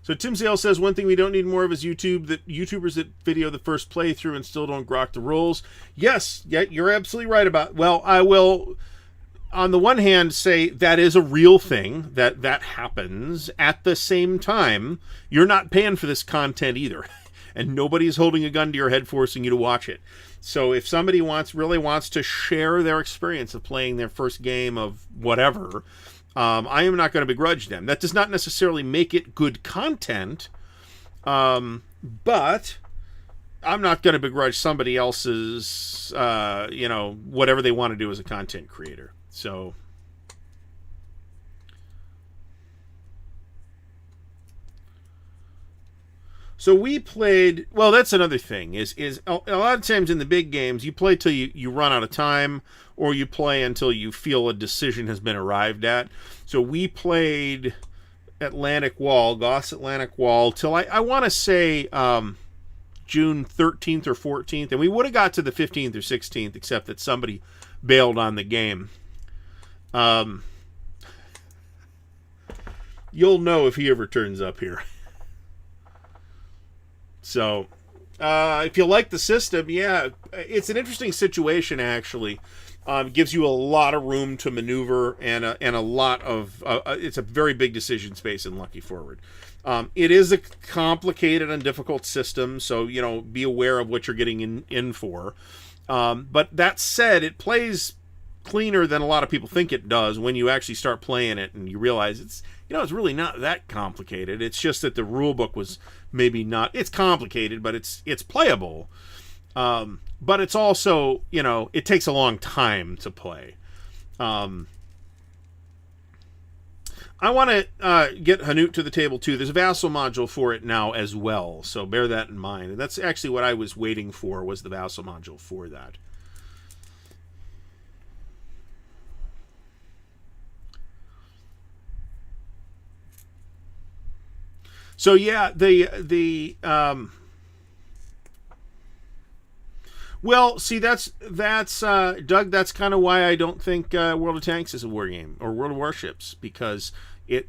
S1: So Tim Sale says, one thing we don't need more of is YouTubers that video the first playthrough and still don't grok the rules. Yes, yeah, you're absolutely right about. Well, I will, on the one hand, say that is a real thing, that happens. At the same time, you're not paying for this content either. and nobody's holding a gun to your head forcing you to watch it. So if somebody really wants to share their experience of playing their first game of whatever, I am not going to begrudge them. That does not necessarily make it good content, but I'm not going to begrudge somebody else's, whatever they want to do as a content creator. So we played. Well, that's another thing. Is a lot of times in the big games, you play till you run out of time, or you play until you feel a decision has been arrived at. So we played Goth's Atlantic Wall, till I want to say June 13th or 14th, and we would have got to the 15th or 16th, except that somebody bailed on the game. You'll know if he ever turns up here. So, if you like the system, yeah, it's an interesting situation, actually. It gives you a lot of room to maneuver and a lot of... it's a very big decision space in Lucky Forward. It is a complicated and difficult system, so, be aware of what you're getting in for. But that said, it plays cleaner than a lot of people think it does when you actually start playing it and you realize it's really not that complicated. It's just that the rule book was maybe not... It's complicated, but it's playable. But it's also, it takes a long time to play. I want to get Hanut to the table, too. There's a vassal module for it now as well, so bear that in mind. And that's actually what I was waiting for, was the vassal module for that. So yeah, well, see, that's Doug. That's kind of why I don't think World of Tanks is a war game, or World of Warships, because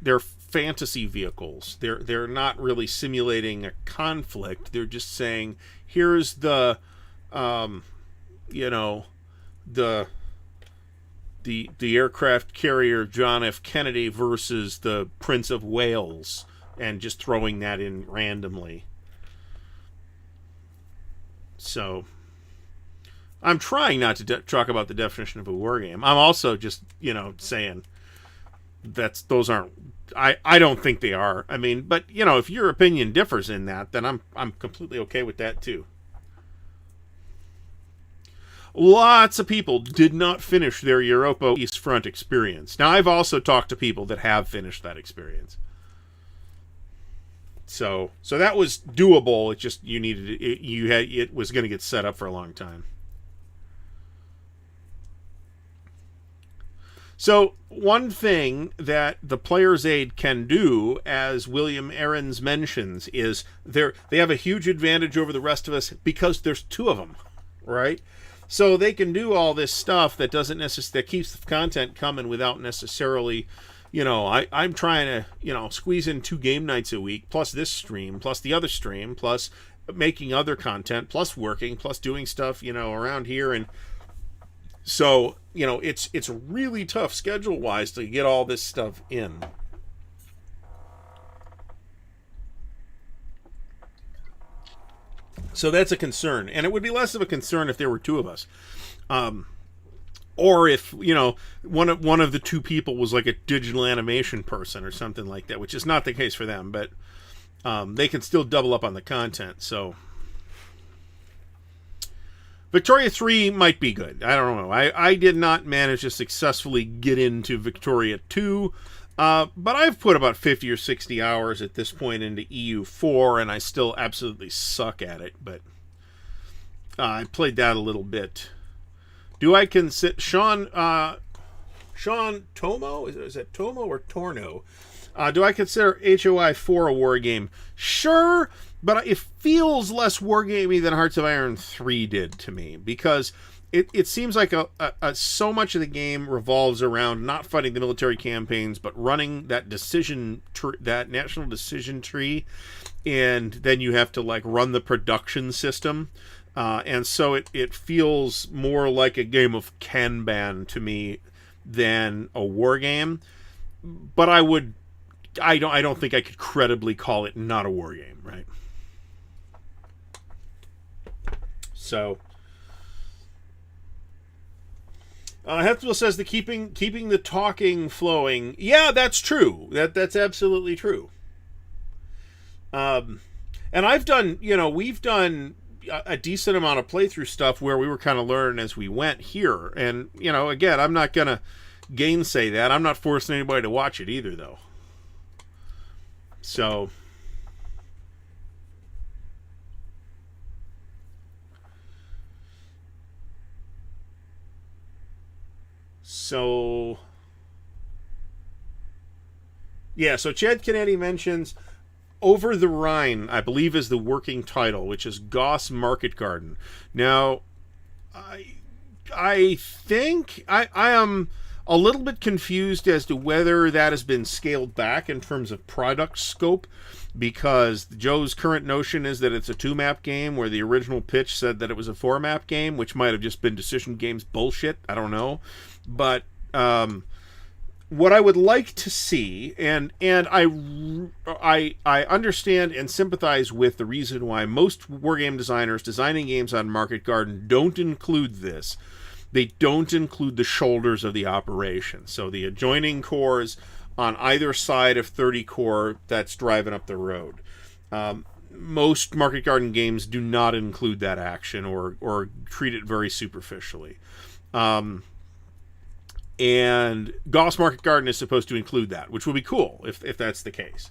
S1: they're fantasy vehicles. They're not really simulating a conflict. They're just saying, here's the aircraft carrier John F. Kennedy versus the Prince of Wales, and just throwing that in randomly. So I'm trying not to talk about the definition of a war game. I'm also just, saying those aren't... I don't think they are. I mean, but, if your opinion differs in that, then I'm completely okay with that too. Lots of people did not finish their Europa East Front experience. Now, I've also talked to people that have finished that experience. So that was doable. It just, it was going to get set up for a long time. So one thing that the player's aid can do, as William Ahrens mentions, is they have a huge advantage over the rest of us because there's two of them, right? So they can do all this stuff that keeps the content coming without necessarily... I'm trying to, squeeze in 2 game nights a week, plus this stream, plus the other stream, plus making other content, plus working, plus doing stuff, around here. And so, it's really tough schedule-wise to get all this stuff in. So that's a concern. And it would be less of a concern if there were 2 of us. Or if, one of the 2 people was like a digital animation person or something like that, which is not the case for them, but they can still double up on the content. So Victoria 3 might be good. I don't know. I did not manage to successfully get into Victoria 2, but I've put about 50 or 60 hours at this point into EU 4, and I still absolutely suck at it, but I played that a little bit. Do I consider Sean Tomo? Is that Tomo or Torno? Do I consider HOI 4 a war game? Sure, but it feels less wargamey than Hearts of Iron 3 did to me, because it seems like so much of the game revolves around not fighting the military campaigns, but running that that national decision tree, and then you have to run the production system. And so it feels more like a game of Kanban to me than a war game. But I don't think I could credibly call it not a war game, right? So, Hethel says the keeping the talking flowing. Yeah, that's true. That's absolutely true. And I've done, we've done a decent amount of playthrough stuff where we were kind of learning as we went here. And, again, I'm not going to gainsay that. I'm not forcing anybody to watch it either, though. So, yeah, so Chad Kennedy mentions Over the Rhine, I believe is the working title, which is Goss Market Garden. Now, I think I am a little bit confused as to whether that has been scaled back in terms of product scope, because Joe's current notion is that it's a 2-map game, where the original pitch said that it was a 4-map game, which might have just been Decision Games bullshit. I don't know. But what I would like to see, and I understand and sympathize with the reason why most wargame designers designing games on Market Garden don't include this. They don't include the shoulders of the operation. So the adjoining cores on either side of 30 core that's driving up the road. Most Market Garden games do not include that action or treat it very superficially. And Goss Market Garden is supposed to include that, which will be cool if that's the case.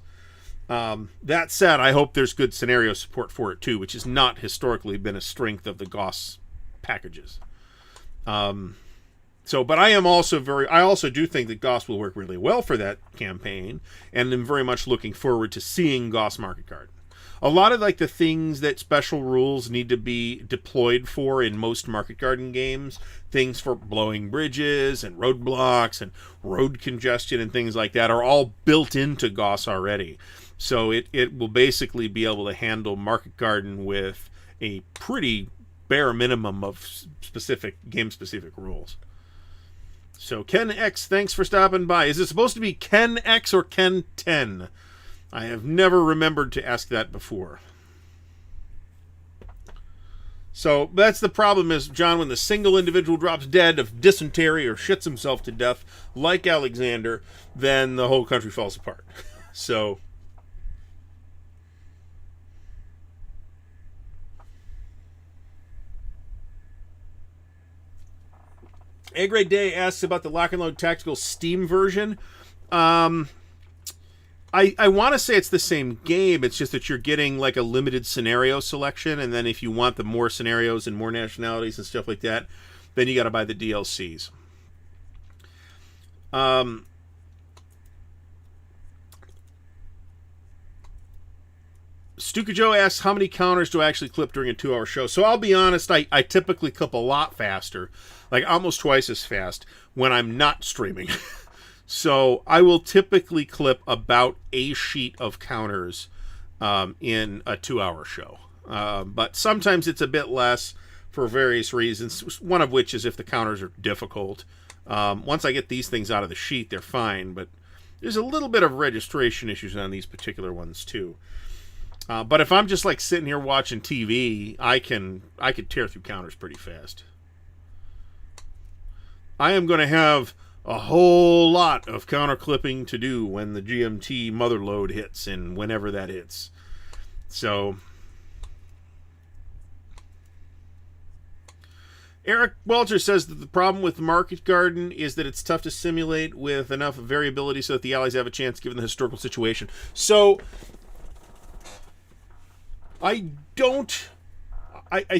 S1: That said, I hope there's good scenario support for it too, which has not historically been a strength of the Goss packages. But I also do think that Goss will work really well for that campaign, and I'm very much looking forward to seeing Goss Market Garden. A lot of the things that special rules need to be deployed for in most Market Garden games, things for blowing bridges and roadblocks and road congestion and things like that, are all built into Goss already. So it will basically be able to handle Market Garden with a pretty bare minimum of game-specific rules. So Ken X, thanks for stopping by. Is it supposed to be Ken X or Ken 10? I have never remembered to ask that before. So that's the problem is, John, when the single individual drops dead of dysentery or shits himself to death, like Alexander, then the whole country falls apart. So... A Great Day asks about the Lock and Load Tactical Steam version. I want to say it's the same game. It's just that you're getting a limited scenario selection, and then if you want the more scenarios and more nationalities and stuff like that, then you got to buy the DLCs. Stuka Joe asks, how many counters do I actually clip during a 2-hour show? So I'll be honest, I typically clip a lot faster, almost twice as fast, when I'm not streaming. So I will typically clip about a sheet of counters in a 2-hour show. But sometimes it's a bit less for various reasons, one of which is if the counters are difficult. Once I get these things out of the sheet, they're fine, but there's a little bit of registration issues on these particular ones too. But if I'm just sitting here watching TV, I could tear through counters pretty fast. I am going to have a whole lot of counter clipping to do when the GMT mother load hits, and whenever that hits. So Eric Welcher says that the problem with the Market Garden is that it's tough to simulate with enough variability so that the Allies have a chance given the historical situation. So I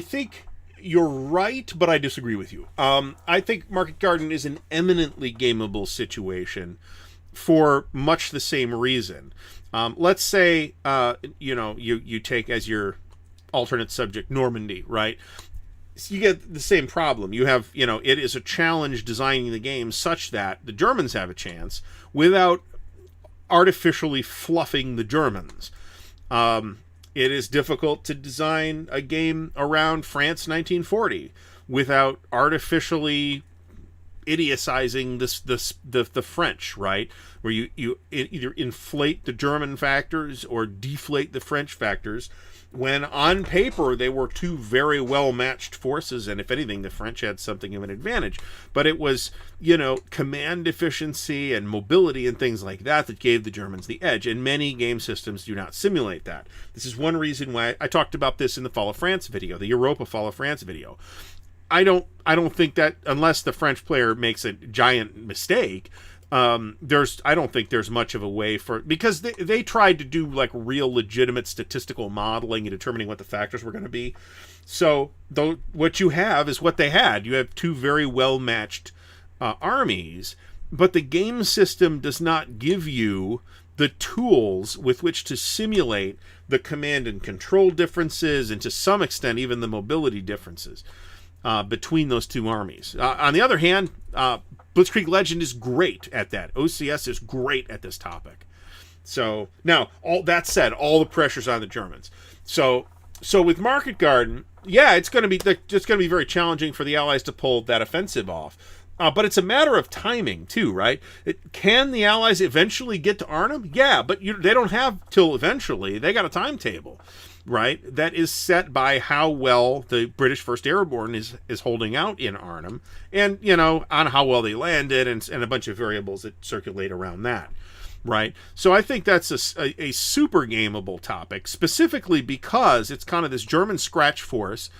S1: think you're right, but I disagree with you. I think Market Garden is an eminently gameable situation for much the same reason. Let's say, you take as your alternate subject Normandy, right? So you get the same problem. You have, it is a challenge designing the game such that the Germans have a chance without artificially fluffing the Germans. It is difficult to design a game around France 1940 without artificially idiocizing the French, right? Where you either inflate the German factors or deflate the French factors when on paper they were two very well matched forces, and if anything, the French had something of an advantage. But it was, command efficiency and mobility and things like that that gave the Germans the edge, and many game systems do not simulate that. This is one reason why I talked about this in the Fall of France video, the Europa Fall of France video. I don't think that, unless the French player makes a giant mistake, I don't think there's much of a way for, because they tried to do like real legitimate statistical modeling and determining what the factors were going to be. So what you have is what they had. You have two very well matched armies, but the game system does not give you the tools with which to simulate the command and control differences, and to some extent even the mobility differences between those two armies. On the other hand, Blitzkrieg Legend is great at that. OCS is great at this topic. So now, all that said, all the pressure's on the Germans. So with Market Garden, yeah, it's going to be very challenging for the Allies to pull that offensive off. But it's a matter of timing too, right? Can the Allies eventually get to Arnhem? Yeah, but they don't have till eventually. They got a timetable, right? That is set by how well the British 1st Airborne is holding out in Arnhem, and on how well they landed, and a bunch of variables that circulate around that, right? So I think that's a super gameable topic, specifically because it's kind of this German scratch force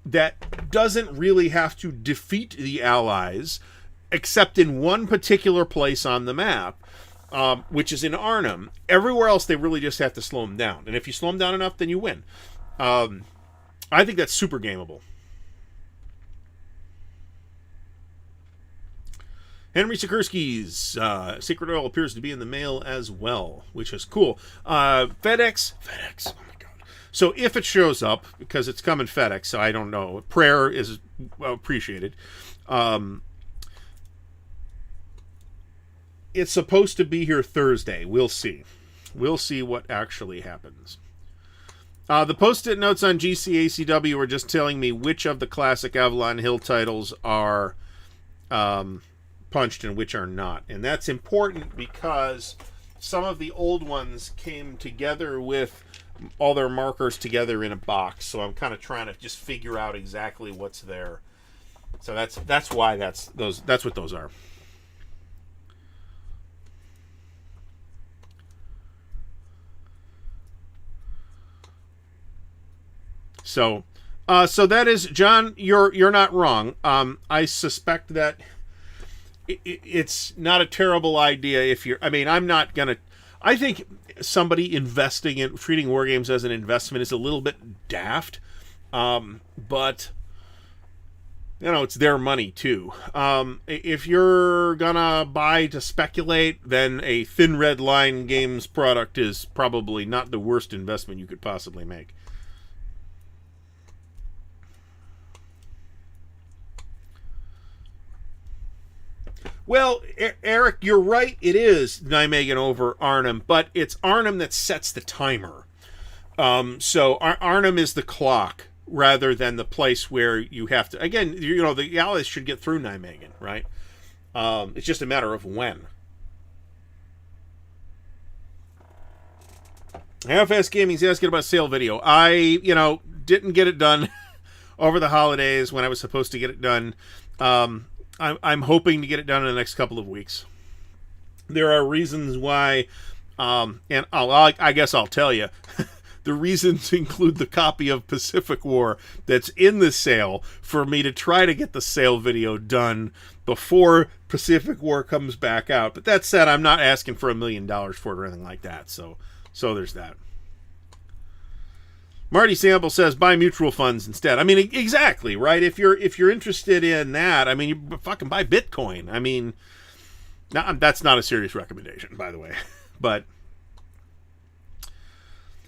S1: that doesn't really have to defeat the Allies except in one particular place on the map, which is in Arnhem. Everywhere else, they really just have to slow them down. And if you slow them down enough, then you win. I think that's super gameable. Henry Sikorsky's Secret Oil appears to be in the mail as well, which is cool. FedEx. Oh my God. So if it shows up, because it's coming FedEx, so I don't know. Prayer is appreciated. It's supposed to be here Thursday. We'll see. We'll see what actually happens. The post-it notes on GCACW were just telling me which of the classic Avalon Hill titles are punched and which are not. And that's important because some of the old ones came together with all their markers together in a box. So I'm kind of trying to just figure out exactly what's there. So that's why that's what those are. So that is, John, you're not wrong. I suspect that it's not a terrible idea if you're, I think somebody investing in, treating war games as an investment is a little bit daft. But it's their money too. If you're gonna buy to speculate, then a Thin Red Line Games product is probably not the worst investment you could possibly make. Well, Eric, you're right. It is Nijmegen over Arnhem, but it's Arnhem that sets the timer. So Arnhem is the clock rather than the place where you have to. Again, the Allies should get through Nijmegen, right? It's just a matter of when. Half-Ass Gaming's asking about sale video. I, didn't get it done over the holidays when I was supposed to get it done. I'm hoping to get it done in the next couple of weeks. There are reasons why, and I guess I'll tell you. The reasons include the copy of Pacific War that's in the sale for me to try to get the sale video done before Pacific War comes back out. But that said, I'm not asking for $1 million for it or anything like that. So there's that. Marty Sample says buy mutual funds instead. I mean, exactly, right? If you're interested in that, you fucking buy Bitcoin. That's not a serious recommendation, by the way. But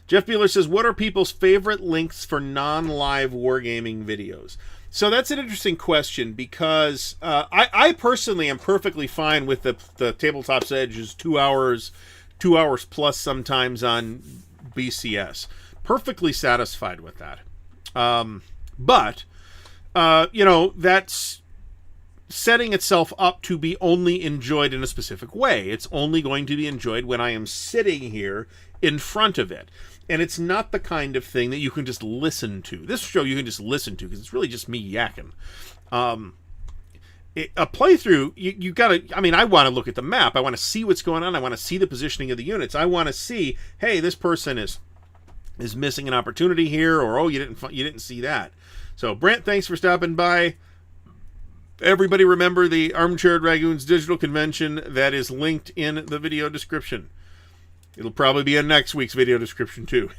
S1: Jeff Beeler says, what are people's favorite links for non-live wargaming videos? So that's an interesting question because I personally am perfectly fine with the Tabletop's Edge is 2 hours plus sometimes on BCS. Perfectly satisfied with that. But that's setting itself up to be only enjoyed in a specific way. It's only going to be enjoyed when I am sitting here in front of it. And it's not the kind of thing that you can just listen to. This show you can just listen to because it's really just me yakking. A playthrough, you gotta, I mean, I want to look at the map. I want to see what's going on. I want to see the positioning of the units. I want to see, hey, this person is missing an opportunity here, or oh, you didn't see that. So Brant, thanks for stopping by. Everybody remember the Armchair Dragoons digital convention that is linked in the video description. It'll probably be in next week's video description too.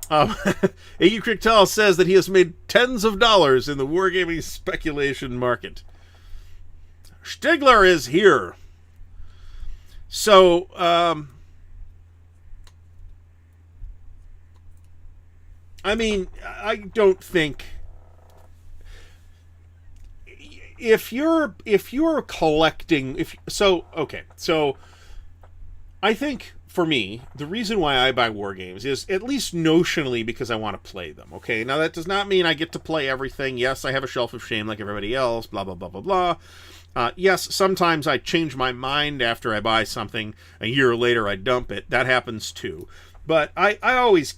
S1: A.U. Crichtel says that he has made tens of dollars in the wargaming speculation market. Stigler is here. So, I mean, I don't think if you're collecting, so I think for me, the reason why I buy war games is at least notionally because I want to play them. Okay, now that does not mean I get to play everything. Yes, I have a shelf of shame like everybody else. Blah blah blah blah blah. Yes, sometimes I change my mind after I buy something. A year later, I dump it. That happens too. But I always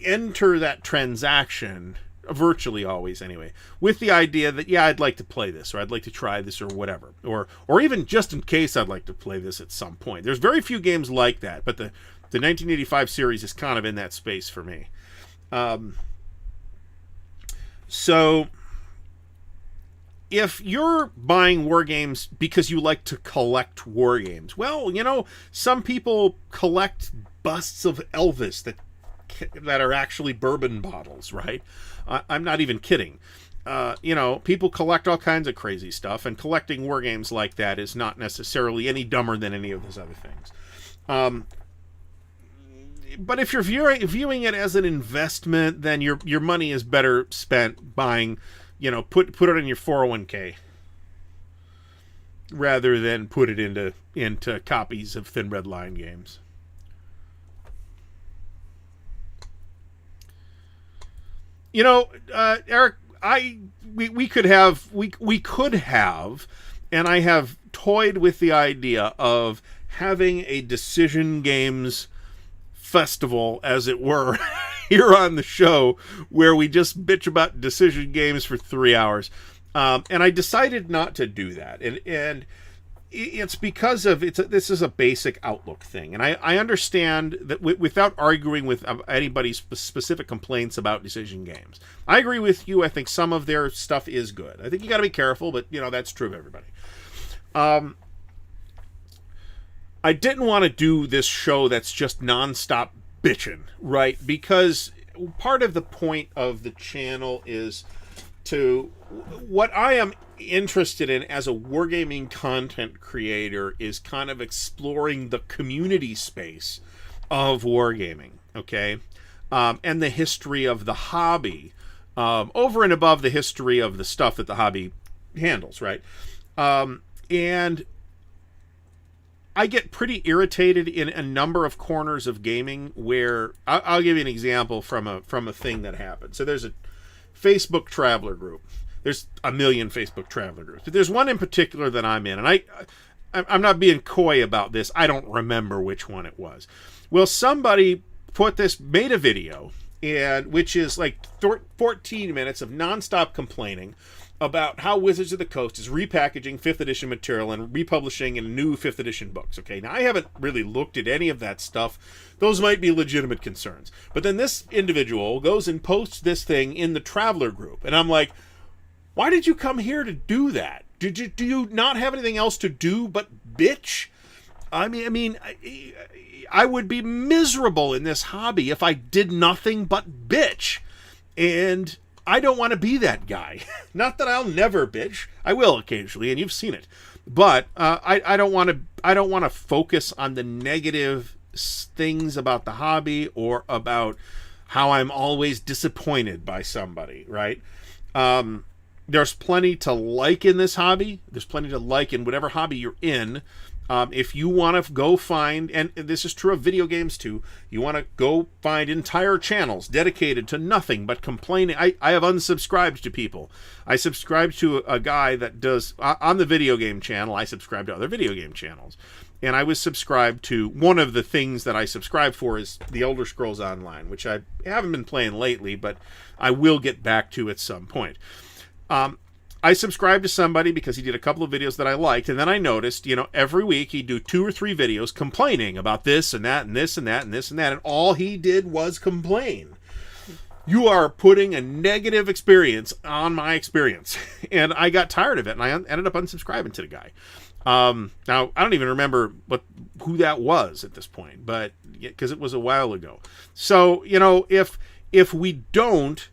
S1: enter that transaction, virtually always anyway, with the idea that, yeah, I'd like to play this, or I'd like to try this, or whatever. Or even just in case I'd like to play this at some point. There's very few games like that, but the 1985 series is kind of in that space for me. So if you're buying war games because you like to collect war games, well, you know, some people collect busts of Elvis that are actually bourbon bottles, right? I'm not even kidding. You know, people collect all kinds of crazy stuff, and collecting war games like that is not necessarily any dumber than any of those other things. But if you're viewing it as an investment, then your money is better spent buying, you know, put it in your 401k rather than put it into copies of Thin Red Line games. You know, Eric, we could have, and I have toyed with the idea of having a decision games festival, as it were, here on the show, where we just bitch about decision games for 3 hours. And I decided not to do that. And it's because this is a basic outlook thing. And I understand that without arguing with anybody's specific complaints about decision games. I agree with you. I think some of their stuff is good. I think you got to be careful, but, you know, that's true of everybody. I didn't want to do this show that's just nonstop bitching, right? Because part of the point of the channel is what I am interested in as a wargaming content creator is kind of exploring the community space of wargaming, okay? And the history of the hobby, over and above the history of the stuff that the hobby handles, right? And I get pretty irritated in a number of corners of gaming where I'll give you an example from a thing that happened. So there's a Facebook Traveler group. There's a million Facebook Traveler groups, but there's one in particular that I'm in, and I'm not being coy about this. I don't remember which one it was. Well, somebody made a video, and which is like 14 minutes of nonstop complaining about how Wizards of the Coast is repackaging 5th edition material and republishing in new 5th edition books. Okay, now I haven't really looked at any of that stuff. Those might be legitimate concerns. But then this individual goes and posts this thing in the Traveler group, and I'm like, why did you come here to do that? Do you not have anything else to do but bitch? I mean, I would be miserable in this hobby if I did nothing but bitch. And I don't want to be that guy. Not that I'll never bitch. I will occasionally, and you've seen it. But I don't want to focus on the negative things about the hobby or about how I'm always disappointed by somebody, right? There's plenty to like in this hobby. There's plenty to like in whatever hobby you're in. If you want to go find, and this is true of video games too, you want to go find entire channels dedicated to nothing but complaining. I have unsubscribed to people. I subscribe to a guy that does, on the video game channel, I subscribe to other video game channels. and I was subscribed to, one of the things that I subscribe for is the Elder Scrolls Online, which I haven't been playing lately, but I will get back to at some point. I subscribed to somebody because he did a couple of videos that I liked, and then I noticed, every week he'd do 2 or 3 videos complaining about this and that and this and that and this and that, and all he did was complain. You are putting a negative experience on my experience. And I got tired of it, and I ended up unsubscribing to the guy. Now, I don't even remember who that was at this point, but because it was a while ago. So, if we don't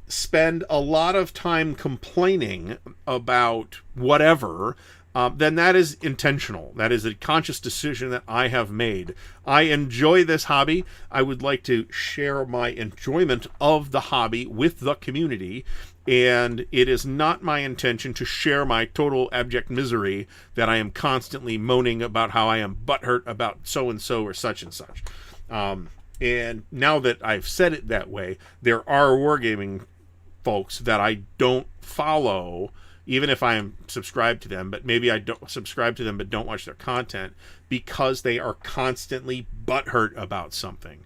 S1: spend a lot of time complaining about whatever, then that is intentional. That is a conscious decision that I have made. I enjoy this hobby. I would like to share my enjoyment of the hobby with the community, and it is not my intention to share my total abject misery that I am constantly moaning about how I am butthurt about so-and-so or such and such. And now that I've said it that way, there are Wargaming folks that I don't follow, even if I am subscribed to them, but maybe I don't subscribe to them but don't watch their content because they are constantly butthurt about something.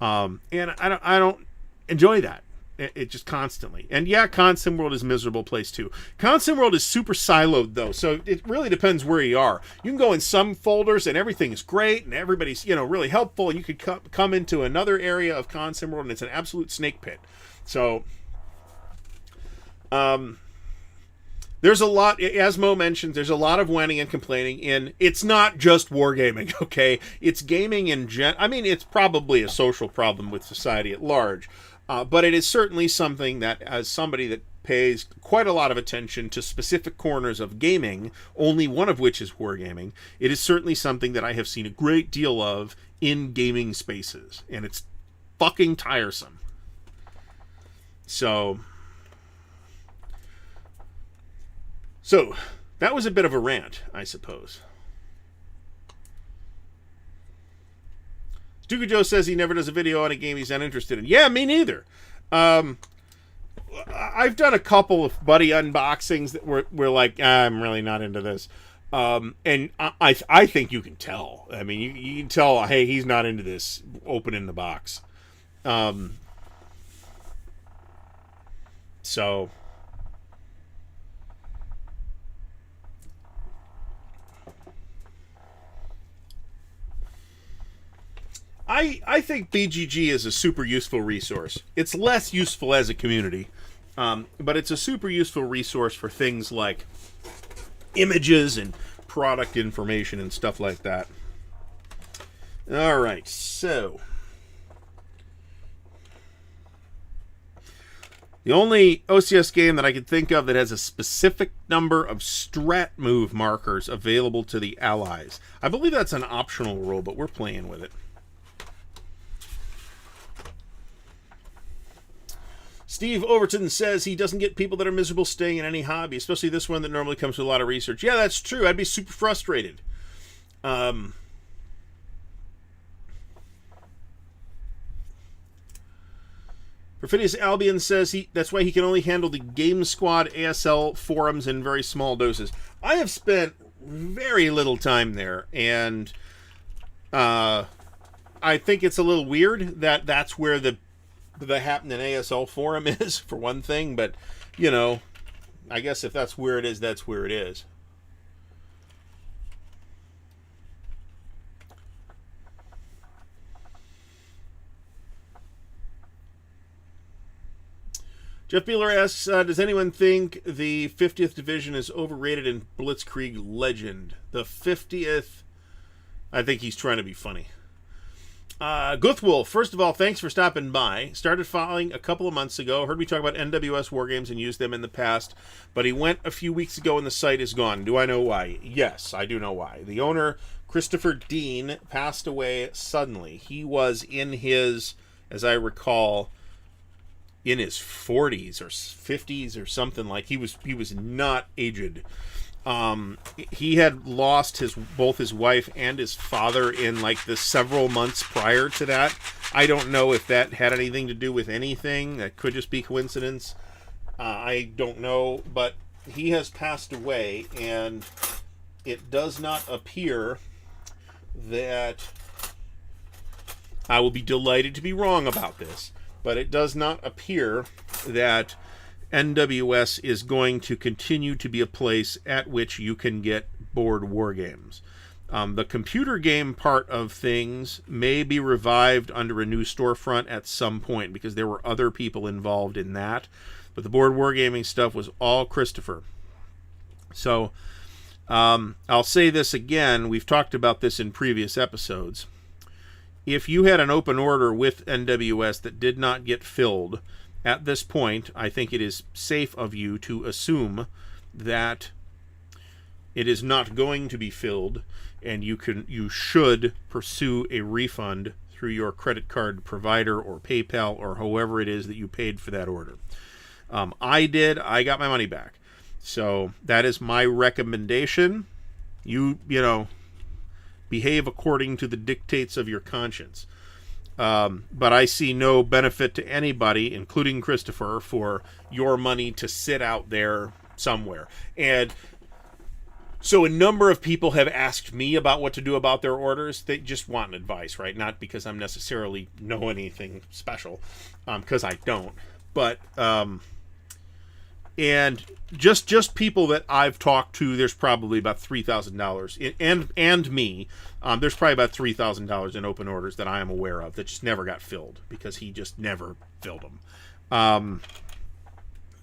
S1: And I don't enjoy that. It just constantly. And yeah, Constant World is a miserable place too. Constant World is super siloed though, so it really depends where you are. You can go in some folders and everything is great and everybody's really helpful, and you could come into another area of Constant World and it's an absolute snake pit. So there's a lot, as Mo mentioned, there's a lot of whining and complaining, and it's not just wargaming, okay? It's gaming in it's probably a social problem with society at large, but it is certainly something that, as somebody that pays quite a lot of attention to specific corners of gaming, only one of which is wargaming, it is certainly something that I have seen a great deal of in gaming spaces, and it's fucking tiresome. So that was a bit of a rant, I suppose. Stuka Joe says he never does a video on a game he's not interested in. Yeah, me neither. I've done a couple of buddy unboxings that were like, I'm really not into this. And I think you can tell. I mean, you can tell, hey, he's not into this opening the box. So I think BGG is a super useful resource. It's less useful as a community, but it's a super useful resource for things like images and product information and stuff like that. All right, so the only OCS game that I could think of that has a specific number of strat move markers available to the allies. I believe that's an optional rule, but we're playing with it. Steve Overton says he doesn't get people that are miserable staying in any hobby, especially this one that normally comes with a lot of research. Yeah, that's true. I'd be super frustrated. Perfidious Albion says that's why he can only handle the Game Squad ASL forums in very small doses. I have spent very little time there, and I think it's a little weird that that's where the Happening ASL forum is, for one thing, but, I guess if that's where it is, that's where it is. Jeff Beeler asks, does anyone think the 50th Division is overrated in Blitzkrieg Legend? The 50th, I think he's trying to be funny. Guthwolf, first of all, thanks for stopping by. Started following a couple of months ago. Heard me talk about NWS Wargames and used them in the past, but he went a few weeks ago and the site is gone. Do I know why? Yes, I do know why. The owner, Christopher Dean, passed away suddenly. He was in his, as I recall, in his 40s or 50s or something like. He was not aged. He had lost both his wife and his father in like the several months prior to that. I don't know if that had anything to do with anything. That could just be coincidence. I don't know, but he has passed away, and it does not appear that I will be delighted to be wrong about this, but it does not appear that NWS is going to continue to be a place at which you can get board war games. The computer game part of things may be revived under a new storefront at some point because there were other people involved in that, but the board wargaming stuff was all Christopher. So I'll say this again, we've talked about this in previous episodes. If you had an open order with NWS that did not get filled, at this point, I think it is safe of you to assume that it is not going to be filled, and you should pursue a refund through your credit card provider or PayPal or however it is that you paid for that order. I got my money back. So that is my recommendation. You behave according to the dictates of your conscience. But I see no benefit to anybody, including Christopher, for your money to sit out there somewhere. And so a number of people have asked me about what to do about their orders. They just want advice, right? Not because I'm necessarily know anything special, because I don't. But and just people that I've talked to, there's probably about $3,000 and me. There's probably about $3,000 in open orders that I am aware of that just never got filled because he just never filled them.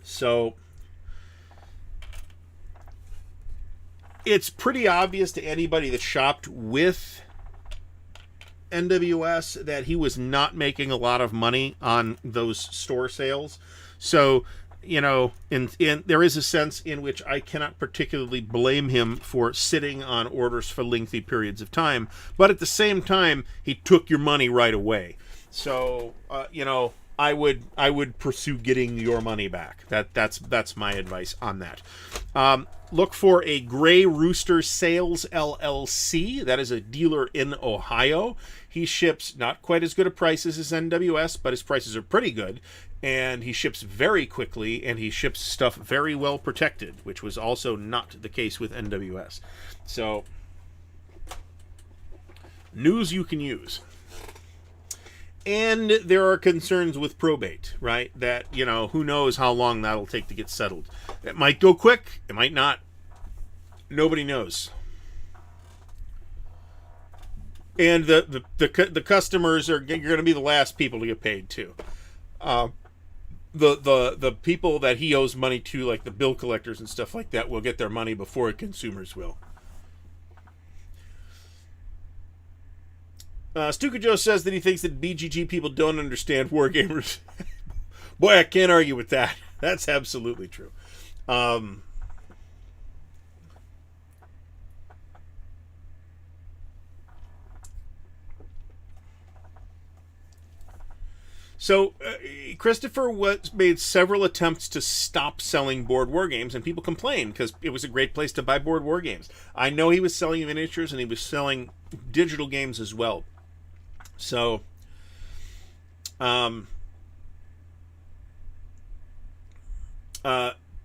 S1: So it's pretty obvious to anybody that shopped with NWS that he was not making a lot of money on those store sales. So, there is a sense in which I cannot particularly blame him for sitting on orders for lengthy periods of time. But at the same time, he took your money right away. So, I would pursue getting your money back. That's my advice on that. Look for a Gray Rooster Sales LLC. That is a dealer in Ohio. He ships not quite as good a prices as NWS, but his prices are pretty good. And he ships very quickly, and he ships stuff very well protected, which was also not the case with NWS. So, news you can use. And there are concerns with probate, right? That, who knows how long that'll take to get settled. It might go quick. It might not. Nobody knows. And the customers you're going to be the last people to get paid too. The people that he owes money to, like the bill collectors and stuff like that, will get their money before consumers will. Stuka Joe says that he thinks that BGG people don't understand wargamers. Boy, I can't argue with that. That's absolutely true. So, Christopher made several attempts to stop selling board war games, and people complained because it was a great place to buy board war games. I know he was selling miniatures, and he was selling digital games as well. So, a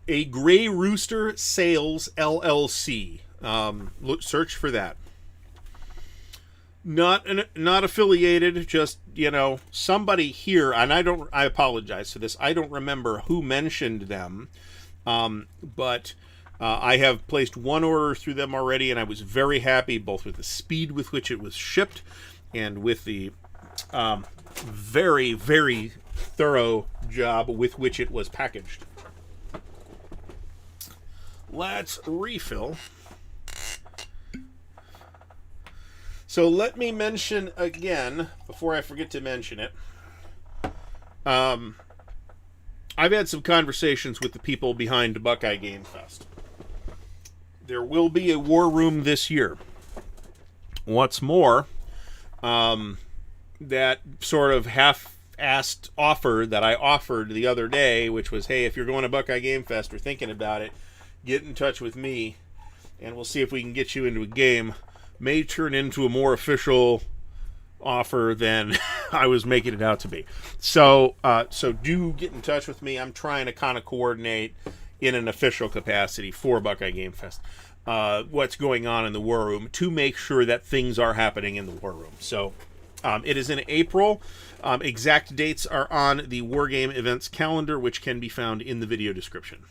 S1: Gray Rooster Sales LLC. Search for that. Not affiliated, just, somebody here, and I apologize for this. I don't remember who mentioned them, but I have placed one order through them already, and I was very happy both with the speed with which it was shipped and with the very, very thorough job with which it was packaged. Let's refill. So let me mention again, before I forget to mention it, I've had some conversations with the people behind Buckeye Game Fest. There will be a war room this year. What's more, that sort of half-assed offer that I offered the other day, which was, hey, if you're going to Buckeye Game Fest or thinking about it, get in touch with me, and we'll see if we can get you into a game, may turn into a more official offer than I was making it out to be. So do get in touch with me. I'm trying to kind of coordinate in an official capacity for Buckeye Game Fest. what's going on in the war room to make sure that things are happening in the war room. So it is in April. Exact dates are on the Wargame events calendar, which can be found in the video description.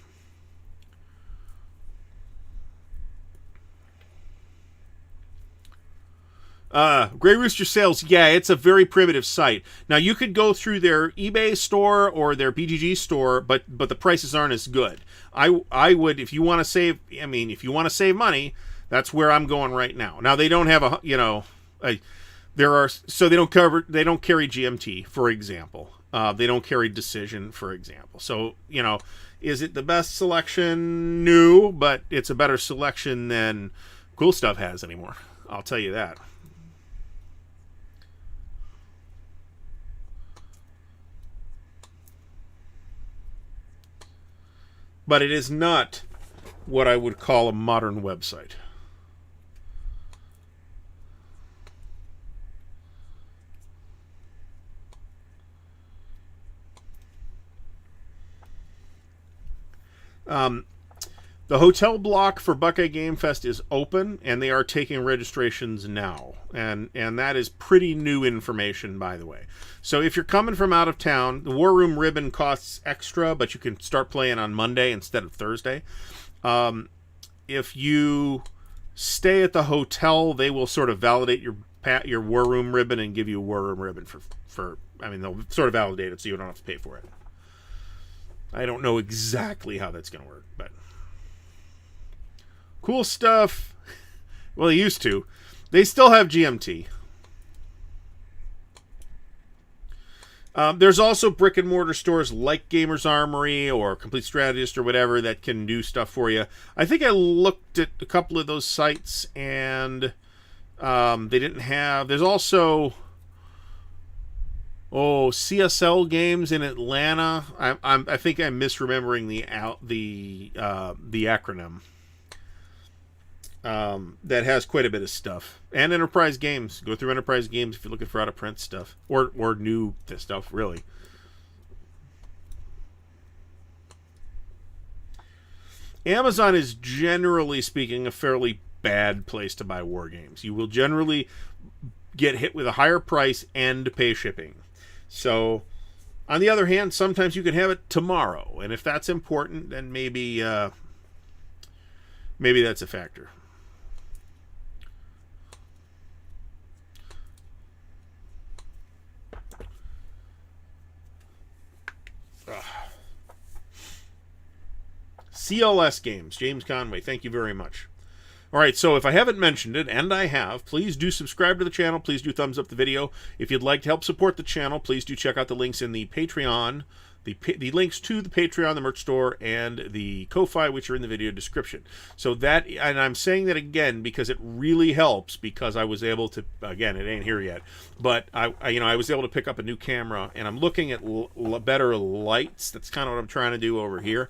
S1: Grey Rooster Sales, yeah, it's a very primitive site. Now you could go through their eBay store or their BGG store, but the prices aren't as good. I would, if you want to save, I mean, if you want to save money, that's where I'm going right now. Now they don't have so they don't carry GMT, for example. They don't carry Decision, for example. So, is it the best selection? No, but it's a better selection than Cool Stuff has anymore. I'll tell you that. But it is not what I would call a modern website. The hotel block for Buckeye Game Fest is open, and they are taking registrations now. And that is pretty new information, by the way. So if you're coming from out of town, the War Room ribbon costs extra, but you can start playing on Monday instead of Thursday. If you stay at the hotel, they will sort of validate your War Room ribbon and give you a War Room ribbon they'll sort of validate it so you don't have to pay for it. I don't know exactly how that's going to work, but Cool Stuff. Well, they used to. They still have GMT. There's also brick and mortar stores like Gamers Armory or Complete Strategist or whatever that can do stuff for you. I think I looked at a couple of those sites and they didn't have. There's also CSL Games in Atlanta. I think I'm misremembering the acronym. That has quite a bit of stuff. And Enterprise Games. Go through Enterprise Games if you're looking for out of print stuff. Or new stuff, really. Amazon is, generally speaking, a fairly bad place to buy war games. You will generally get hit with a higher price and pay shipping. So, on the other hand, sometimes you can have it tomorrow. And if that's important, then maybe that's a factor. CLS Games, James Conway, thank you very much. All right, so if I haven't mentioned it, and I have, please do subscribe to the channel. Please do thumbs up the video. If you'd like to help support the channel, please do check out the links in the Patreon, the links to the Patreon, the merch store, and the Ko-Fi, which are in the video description. So that, and I'm saying that again because it really helps, because I was able to, again, it ain't here yet, but I was able to pick up a new camera, and I'm looking at better lights. That's kind of what I'm trying to do over here.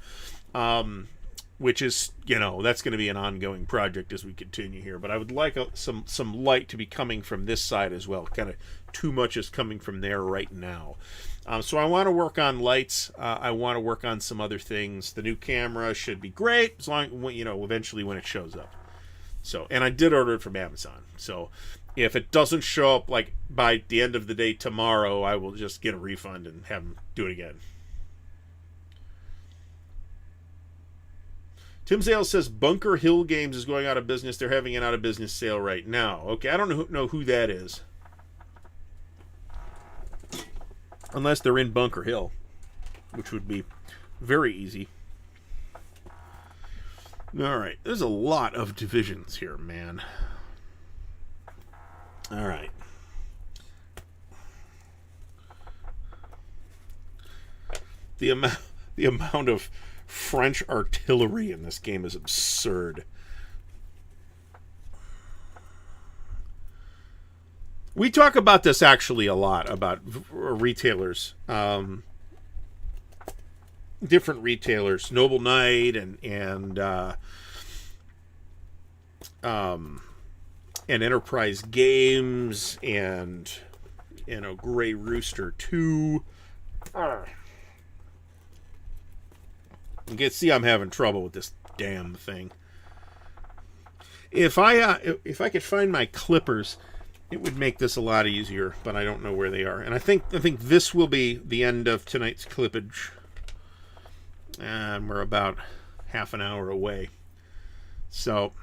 S1: Which is, that's going to be an ongoing project as we continue here. But I would like some light to be coming from this side as well. Kind of too much is coming from there right now. So I want to work on lights. I want to work on some other things. The new camera should be great, as long, eventually when it shows up. So, and I did order it from Amazon. So if it doesn't show up like by the end of the day tomorrow, I will just get a refund and have them do it again. Tim Zales says Bunker Hill Games is going out of business. They're having an out-of-business sale right now. Okay, I don't know who that is. Unless they're in Bunker Hill, which would be very easy. All right, there's a lot of divisions here, man. All right. The amount of French artillery in this game is absurd. We talk about this actually a lot, about retailers, different retailers, Noble Knight and Enterprise Games and Grey Rooster 2. You can see I'm having trouble with this damn thing. If I could find my clippers, it would make this a lot easier, but I don't know where they are. And I think this will be the end of tonight's clippage. And we're about half an hour away. So,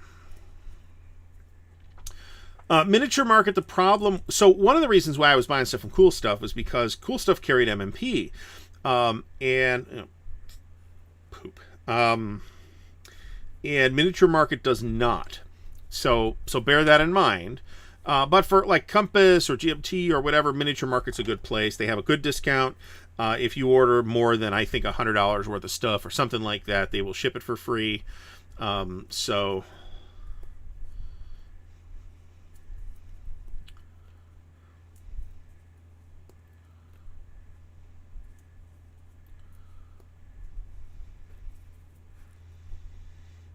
S1: miniature market, the problem... So, one of the reasons why I was buying stuff from Cool Stuff was because Cool Stuff carried MMP. And miniature market does not. So bear that in mind. But for like Compass or GMT or whatever, miniature market's a good place. They have a good discount. If you order more than, I think, $100 worth of stuff or something like that, they will ship it for free. So...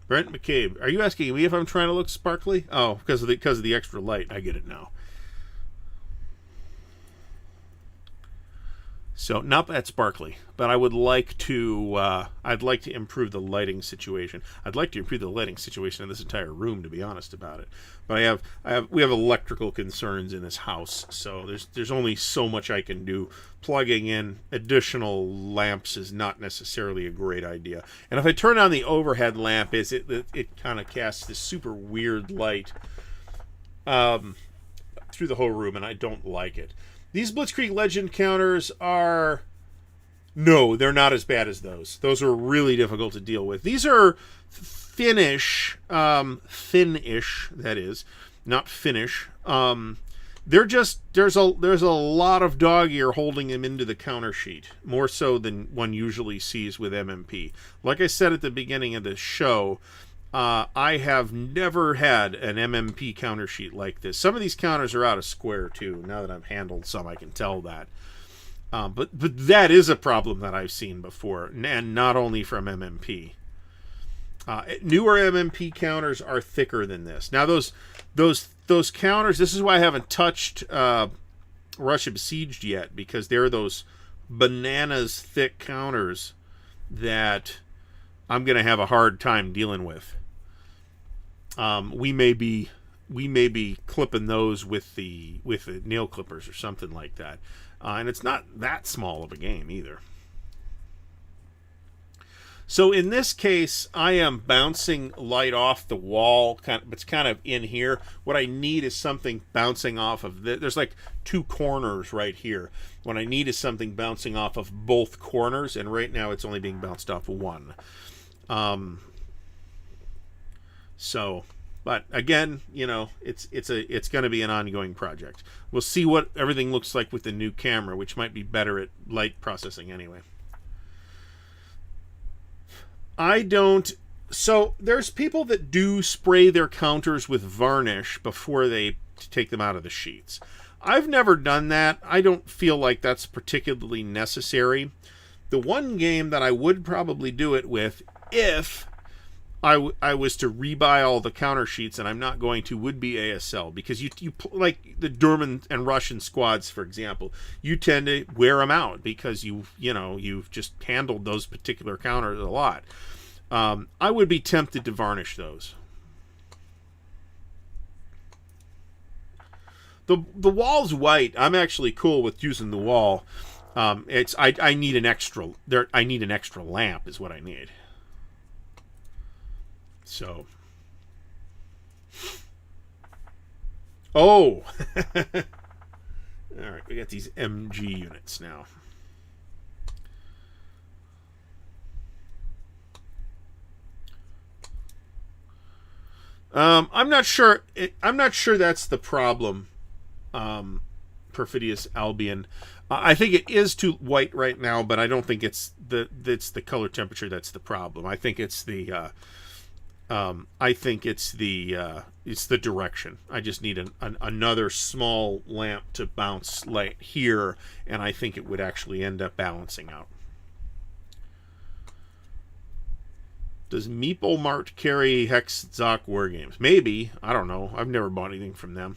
S1: Brent McCabe, are you asking me if I'm trying to look sparkly? Oh, because of the extra light. I get it now. So not that sparkly, but I would like to. I'd like to improve the lighting situation. I'd like to improve the lighting situation in this entire room, to be honest about it. But we have electrical concerns in this house, so there's only so much I can do. Plugging in additional lamps is not necessarily a great idea. And if I turn on the overhead lamp, it kind of casts this super weird light through the whole room, and I don't like it. These Blitzkrieg Legend counters are... No, they're not as bad as those. Those are really difficult to deal with. These are thin-ish, that is, not finish. They're just... There's a lot of dog ear holding them into the counter sheet, more so than one usually sees with MMP. Like I said at the beginning of the show... I have never had an MMP counter sheet like this. Some of these counters are out of square, too. Now that I've handled some, I can tell that. But that is a problem that I've seen before, and not only from MMP. Newer MMP counters are thicker than this. Now, those counters, this is why I haven't touched Russia Besieged yet, because they're those bananas thick counters that I'm going to have a hard time dealing with. We may be clipping those with the nail clippers or something like that, and it's not that small of a game either. So in this case, I am bouncing light off the wall. It's kind of in here. What I need is something bouncing off of there's like two corners right here. What I need is something bouncing off of both corners, and right now it's only being bounced off one. But again, it's going to be an ongoing project. We'll see what everything looks like with the new camera, which might be better at light processing anyway. So there's people that do spray their counters with varnish before they take them out of the sheets. I've never done that. I don't feel like that's particularly necessary. The one game that I would probably do it with, if I was to rebuy all the counter sheets, and I'm not going to, would be ASL, because you like the German and Russian squads, for example, you tend to wear them out because you've just handled those particular counters a lot. I would be tempted to varnish those. The wall's white. I'm actually cool with using the wall. I need an extra lamp is what I need. So. Oh. All right, we got these MG units now. I'm not sure that's the problem. Perfidious Albion. I think it is too white right now, but I don't think it's the color temperature that's the problem. I think it's the direction. I just need another small lamp to bounce light here, and I think it would actually end up balancing out. Does Meeple Mart carry Hex Zoc Wargames? Maybe. I don't know. I've never bought anything from them.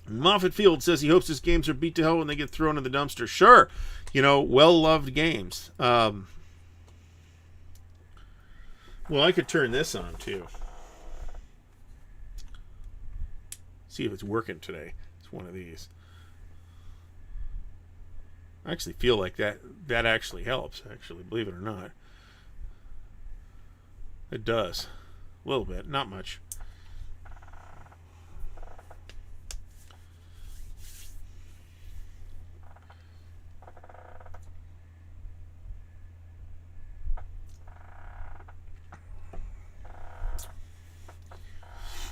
S1: Moffat Field says he hopes his games are beat to hell when they get thrown in the dumpster. Sure. Well-loved games. Well, I could turn this on too. See if it's working today. It's one of these. I actually feel like that actually helps, actually, believe it or not. It does. A little bit, not much.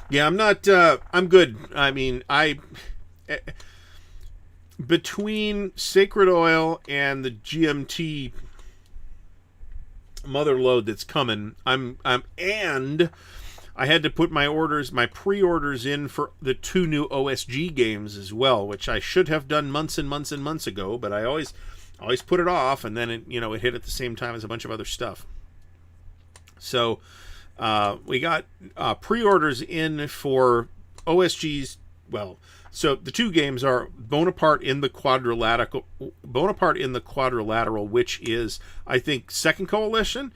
S1: Yeah, I'm not, I'm good. I mean, between Sacred Oil and the GMT mother load that's coming, and I had to put my pre-orders in for the 2 new OSG games as well, which I should have done months and months and months ago, but I always put it off, and then it hit at the same time as a bunch of other stuff. So we got pre-orders in for OSG's. Well, so the 2 games are Bonaparte in the Quadrilateral, which is, I think, Second Coalition.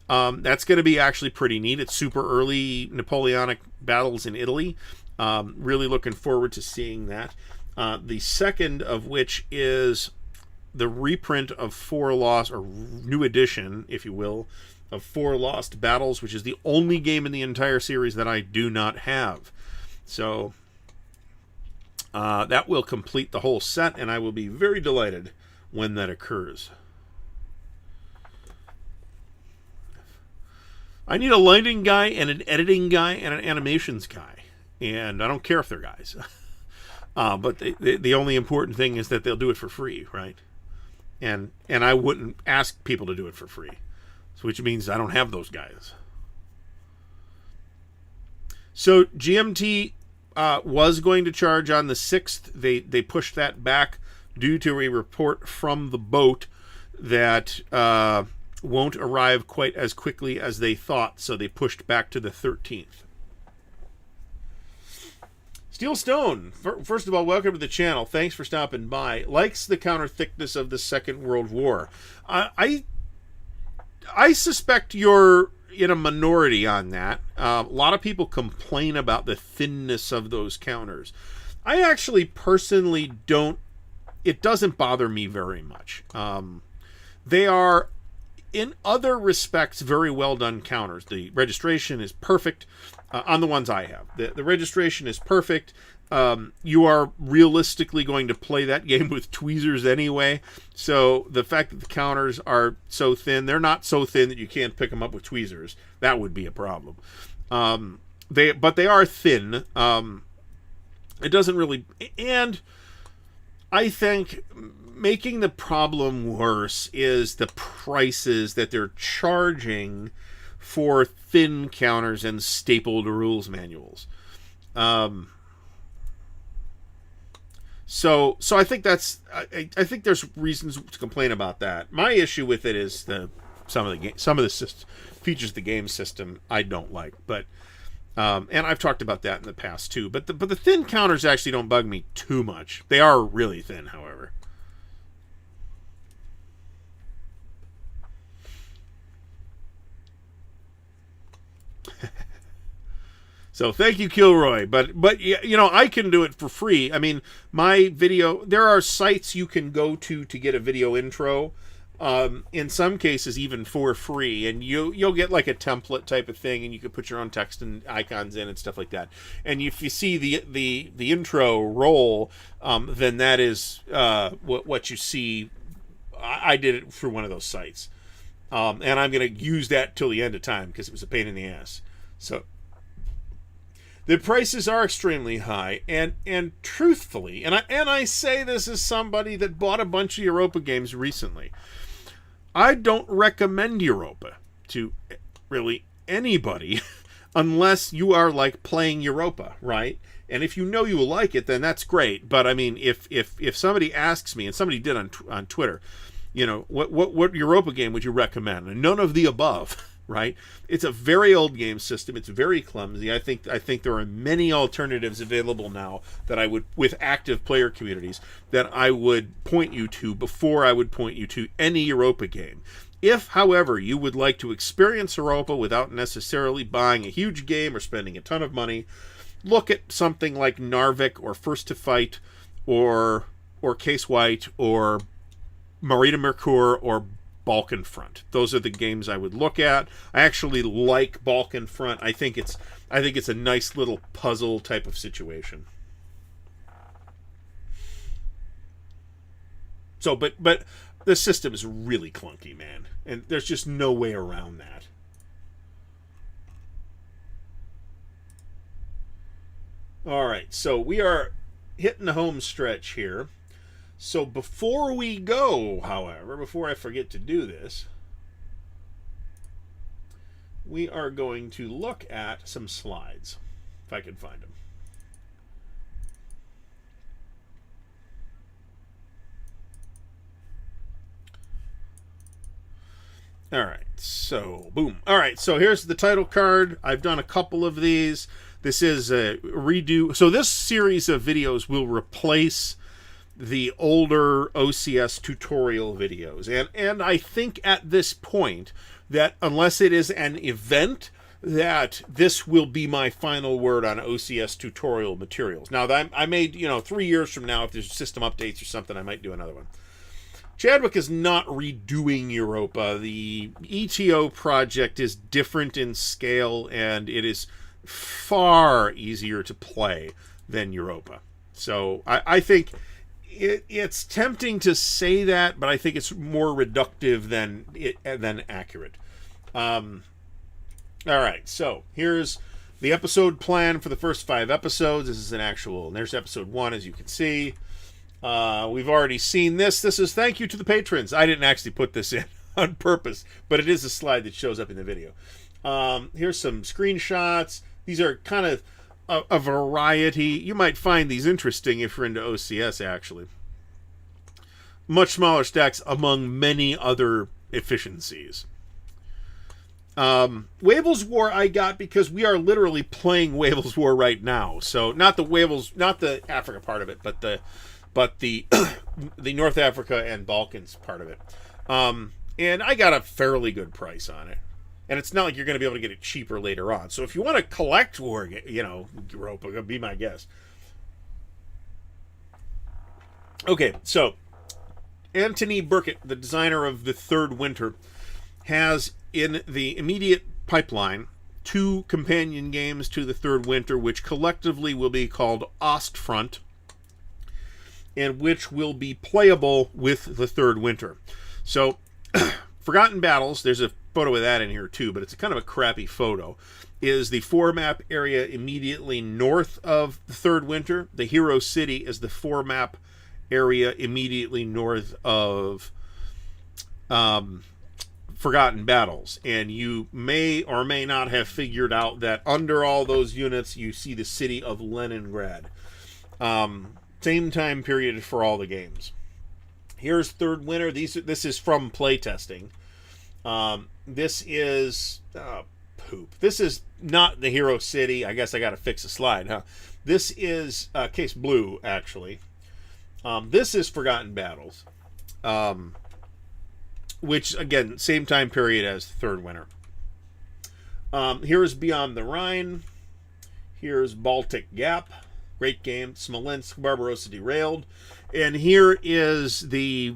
S1: That's going to be actually pretty neat. It's super early Napoleonic battles in Italy. Really looking forward to seeing that. The second of which is the reprint of 4 Lost, or new edition, if you will, of 4 Lost Battles, which is the only game in the entire series that I do not have. So that will complete the whole set, and I will be very delighted when that occurs. I need a lighting guy and an editing guy and an animations guy, and I don't care if they're guys. But the only important thing is that they'll do it for free, right? And I wouldn't ask people to do it for free, so which means I don't have those guys. So GMT was going to charge on the 6th. They pushed that back due to a report from the boat that won't arrive quite as quickly as they thought, so they pushed back to the 13th. Steel Stone, first of all, welcome to the channel. Thanks for stopping by. Likes the counter thickness of the Second World War. I suspect you're in a minority on that. A lot of people complain about the thinness of those counters. I actually personally don't. It doesn't bother me very much. They are, in other respects, very well done counters. The registration is perfect on the ones I have. The registration is perfect. You are realistically going to play that game with tweezers anyway. So the fact that the counters are so thin, they're not so thin that you can't pick them up with tweezers. That would be a problem. But they are thin. It doesn't really, and I think making the problem worse is the prices that they're charging for thin counters and stapled rules manuals. So I think I think there's reasons to complain about that. My issue with it is some of the features of the game system I don't like, but and I've talked about that in the past too. But the thin counters actually don't bug me too much. They are really thin, however. So thank you, Kilroy. But I can do it for free. I mean, my video. There are sites you can go to get a video intro. In some cases, even for free, and you'll get like a template type of thing, and you can put your own text and icons in and stuff like that. And if you see the intro roll, then that is what you see. I did it through one of those sites, and I'm going to use that till the end of time because it was a pain in the ass. So. The prices are extremely high, and truthfully, and I say this as somebody that bought a bunch of Europa games recently, I don't recommend Europa to really anybody unless you are like playing Europa, right? And if you know you like it, then that's great. But I mean, if somebody asks me, and somebody did on Twitter, what Europa game would you recommend? And none of the above. right? It's a very old game system. It's very clumsy. I think there are many alternatives available now that I would, with active player communities, that I would point you to before I would point you to any Europa game. If, however, you would like to experience Europa without necessarily buying a huge game or spending a ton of money, look at something like Narvik or First to Fight or Case White or Marina Mercure or Balkan Front. Those are the games I would look at. I actually like Balkan Front. I think it's a nice little puzzle type of situation. So, but the system is really clunky, man, and there's just no way around that. All right, so we are hitting the home stretch here. So before we go, however, before I forget to do this, we are going to look at some slides, if I can find them. All right, so boom. All right, so here's the title card. I've done a couple of these. This is a redo. So this series of videos will replace the older OCS tutorial videos. And I think at this point that unless it is an event, that this will be my final word on OCS tutorial materials. Now, I made, 3 years from now, if there's system updates or something, I might do another one. Chadwick is not redoing Europa. The ETO project is different in scale, and it is far easier to play than Europa. So I think it's tempting to say that, but I think it's more reductive than accurate. All right, so here's the episode plan for the first 5 episodes. This is an actual, and there's episode 1, as you can see. We've already seen this. This is thank you to the patrons. I didn't actually put this in on purpose, but it is a slide that shows up in the video. Here's some screenshots. These are kind of a variety. You might find these interesting if you're into OCS, actually. Much smaller stacks among many other efficiencies. Wavell's War I got because we are literally playing Wavell's War right now. So not the Africa part of it, but the the North Africa and Balkans part of it. And I got a fairly good price on it. And it's not like you're going to be able to get it cheaper later on. So if you want to collect war, Europa, be my guest. Okay, so Anthony Burkett, the designer of the Third Winter, has in the immediate pipeline 2 companion games to the Third Winter, which collectively will be called Ostfront, and which will be playable with the Third Winter. So, Forgotten Battles, there's a photo of that in here too, but it's kind of a crappy photo, is the 4-map area immediately north of the Third Winter. The Hero City is the 4-map area immediately north of Forgotten Battles. And you may or may not have figured out that under all those units, you see the city of Leningrad. Same time period for all the games. Here's Third Winter. This is from playtesting. This is poop. This is not the Hero City. I guess I got to fix the slide, huh? This is Case Blue, actually. This is Forgotten Battles, which, again, same time period as Third Winter. Here's Beyond the Rhine. Here's Baltic Gap. Great game. Smolensk, Barbarossa Derailed. And here is the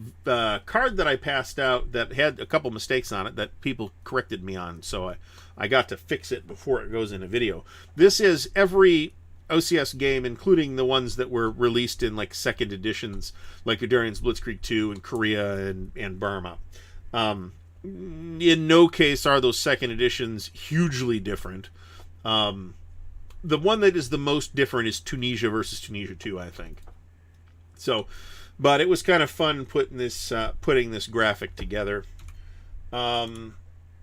S1: card that I passed out that had a couple mistakes on it that people corrected me on, so I got to fix it before it goes in a video. This is every OCS game, including the ones that were released in like second editions, like Guderian's Blitzkrieg 2 and Korea and Burma. In no case are those second editions hugely different. The one that is the most different is Tunisia versus Tunisia 2, I think. So, but it was kind of fun putting this graphic together, and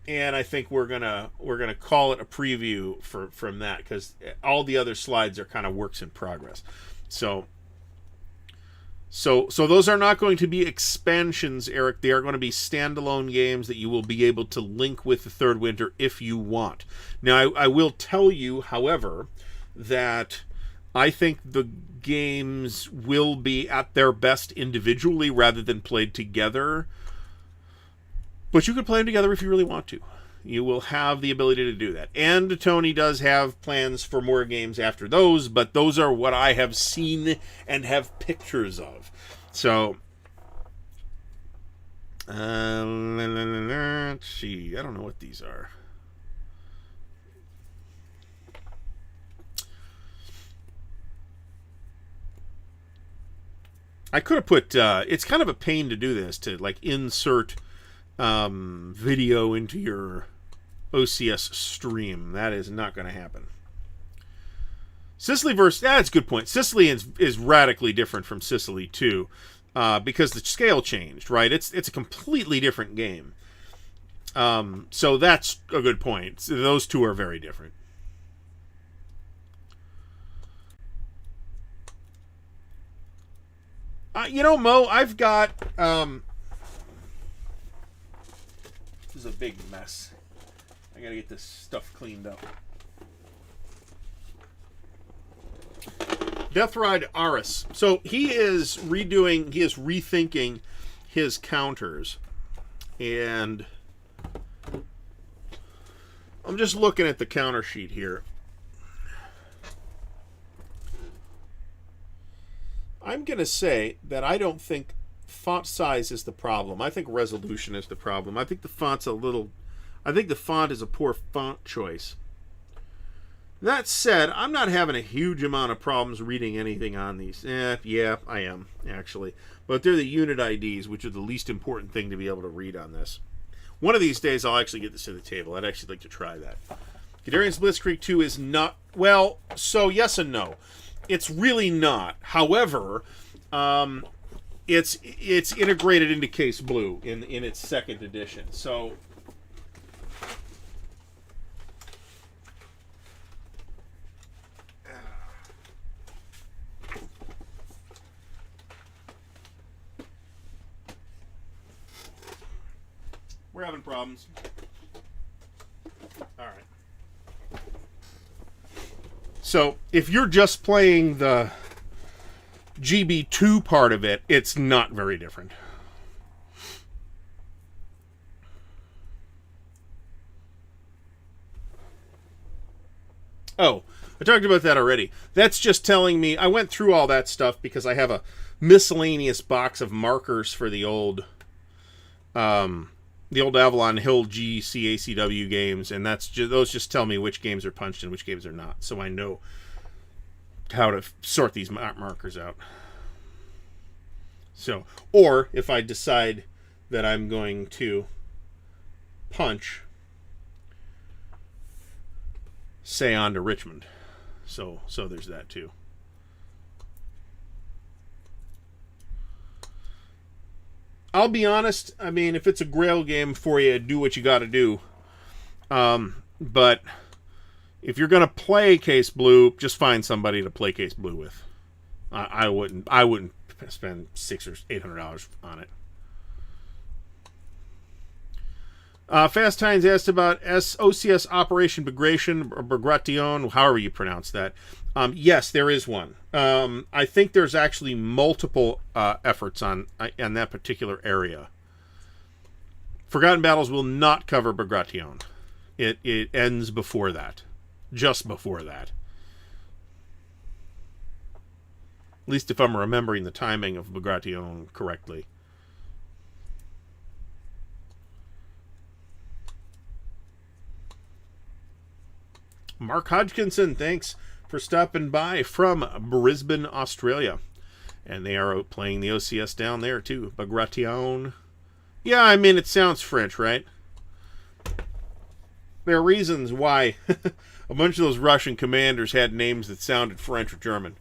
S1: I think we're gonna call it a preview from that, because all the other slides are kind of works in progress. So So those are not going to be expansions, Eric. They are going to be standalone games that you will be able to link with the Third Winter if you want. Now, I will tell you, however, that I think the games will be at their best individually rather than played together. But you can play them together if you really want to. You will have the ability to do that. And Tony does have plans for more games after those, but those are what I have seen and have pictures of. So, let's see. I don't know what these are. I could have put, it's kind of a pain to do this, to like insert video into your OCS stream. That is not going to happen. Sicily versus... that's a good point. Sicily is radically different from Sicily 2 because the scale changed, right? It's a completely different game. So that's a good point. Those two are very different. You know, Mo, I've got... this is a big mess. I gotta get this stuff cleaned up. Deathride Aris. So he is rethinking his counters. And I'm just looking at the counter sheet here. I'm going to say that I don't think font size is the problem. I think resolution is the problem. I think the font's I think the font is a poor font choice. That said, I'm not having a huge amount of problems reading anything on these. Yeah, I am, actually. But they're the unit IDs, which are the least important thing to be able to read on this. One of these days, I'll actually get this to the table. I'd actually like to try that. Gadarian's Blitzkrieg 2 is not... well, so yes and no. It's really not. However, it's integrated into Case Blue in its second edition. So... we're having problems. All right. So, if you're just playing the GB2 part of it, it's not very different. Oh, I talked about that already. That's just telling me... I went through all that stuff because I have a miscellaneous box of markers for the old Avalon Hill GCACW games, and those just tell me which games are punched and which games are not, so I know how to sort these markers out. So, or if I decide that I'm going to punch, say, on to Richmond. So there's that too. I'll be honest, I mean, if it's a Grail game for you, do what you got to do. But if you're going to play Case Blue, just find somebody to play Case Blue with. I wouldn't spend $600 or $800 on it. Fast Times asked about OCS Operation Bagration, however you pronounce that. Yes, there is one. I think there's actually multiple efforts on that particular area. Forgotten Battles will not cover Bagration. It ends before that. Just before that. At least if I'm remembering the timing of Bagration correctly. Mark Hodgkinson, thanks for stopping by from Brisbane, Australia. And they are out playing the OCS down there too. Bagration. Yeah, I mean, it sounds French, right? There are reasons why a bunch of those Russian commanders had names that sounded French or German.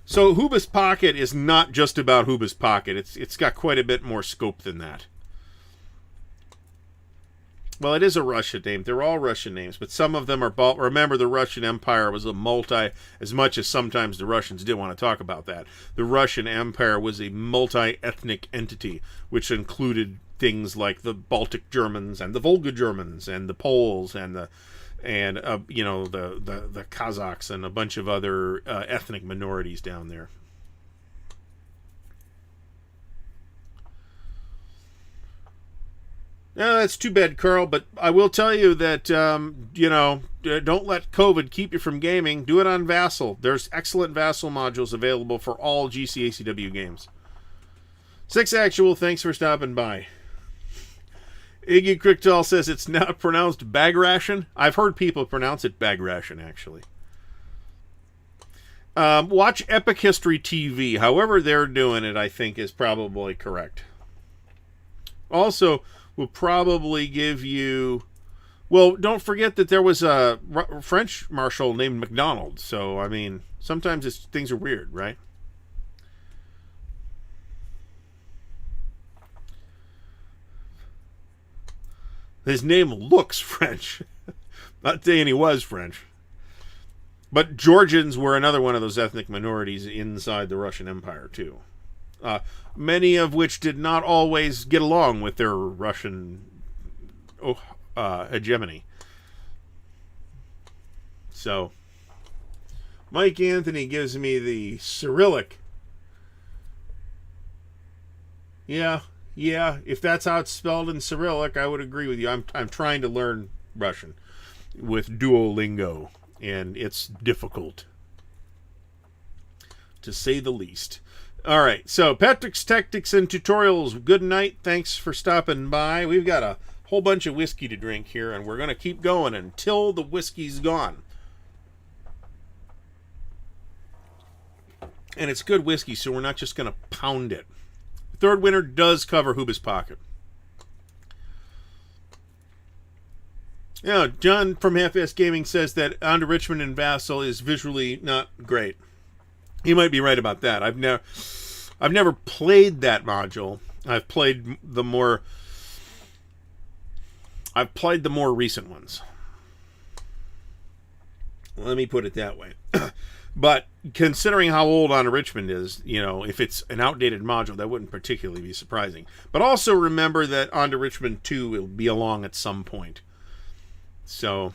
S1: So Hubis Pocket is not just about Hubis Pocket. It's got quite a bit more scope than that. Well, it is a Russian name. They're all Russian names, but some of them are... Remember, the Russian Empire was a multi... As much as sometimes the Russians didn't want to talk about that, the Russian Empire was a multi-ethnic entity, which included things like the Baltic Germans and the Volga Germans and the Poles and the Kazakhs and a bunch of other ethnic minorities down there. Yeah, that's too bad, Carl, but I will tell you that, don't let COVID keep you from gaming. Do it on Vassal. There's excellent Vassal modules available for all GCACW games. 6 Actual, thanks for stopping by. Iggy Cricktal says it's not pronounced bag ration. I've heard people pronounce it bag ration, actually. Watch Epic History TV. However they're doing it, I think, is probably correct. Also, we'll probably give you... Well, don't forget that there was a French marshal named MacDonald. So, I mean, sometimes things are weird, right? His name looks French. Not saying he was French. But Georgians were another one of those ethnic minorities inside the Russian Empire, too. Many of which did not always get along with their Russian hegemony. So, Mike Anthony gives me the Cyrillic. Yeah, if that's how it's spelled in Cyrillic, I would agree with you. I'm trying to learn Russian with Duolingo, and it's difficult, to say the least. All right, so Patrick's Tactics and Tutorials, good night. Thanks for stopping by. We've got a whole bunch of whiskey to drink here, and we're going to keep going until the whiskey's gone. And it's good whiskey, so we're not just going to pound it. Third winner does cover Hubis Pocket. Yeah, John from Half-Ass Gaming says that On to Richmond and Vassal is visually not great. He might be right about that. I've never played that module. I've played the more recent ones. Let me put it that way. But considering how old On to Richmond is, if it's an outdated module, that wouldn't particularly be surprising. But also remember that On to Richmond 2 will be along at some point. So,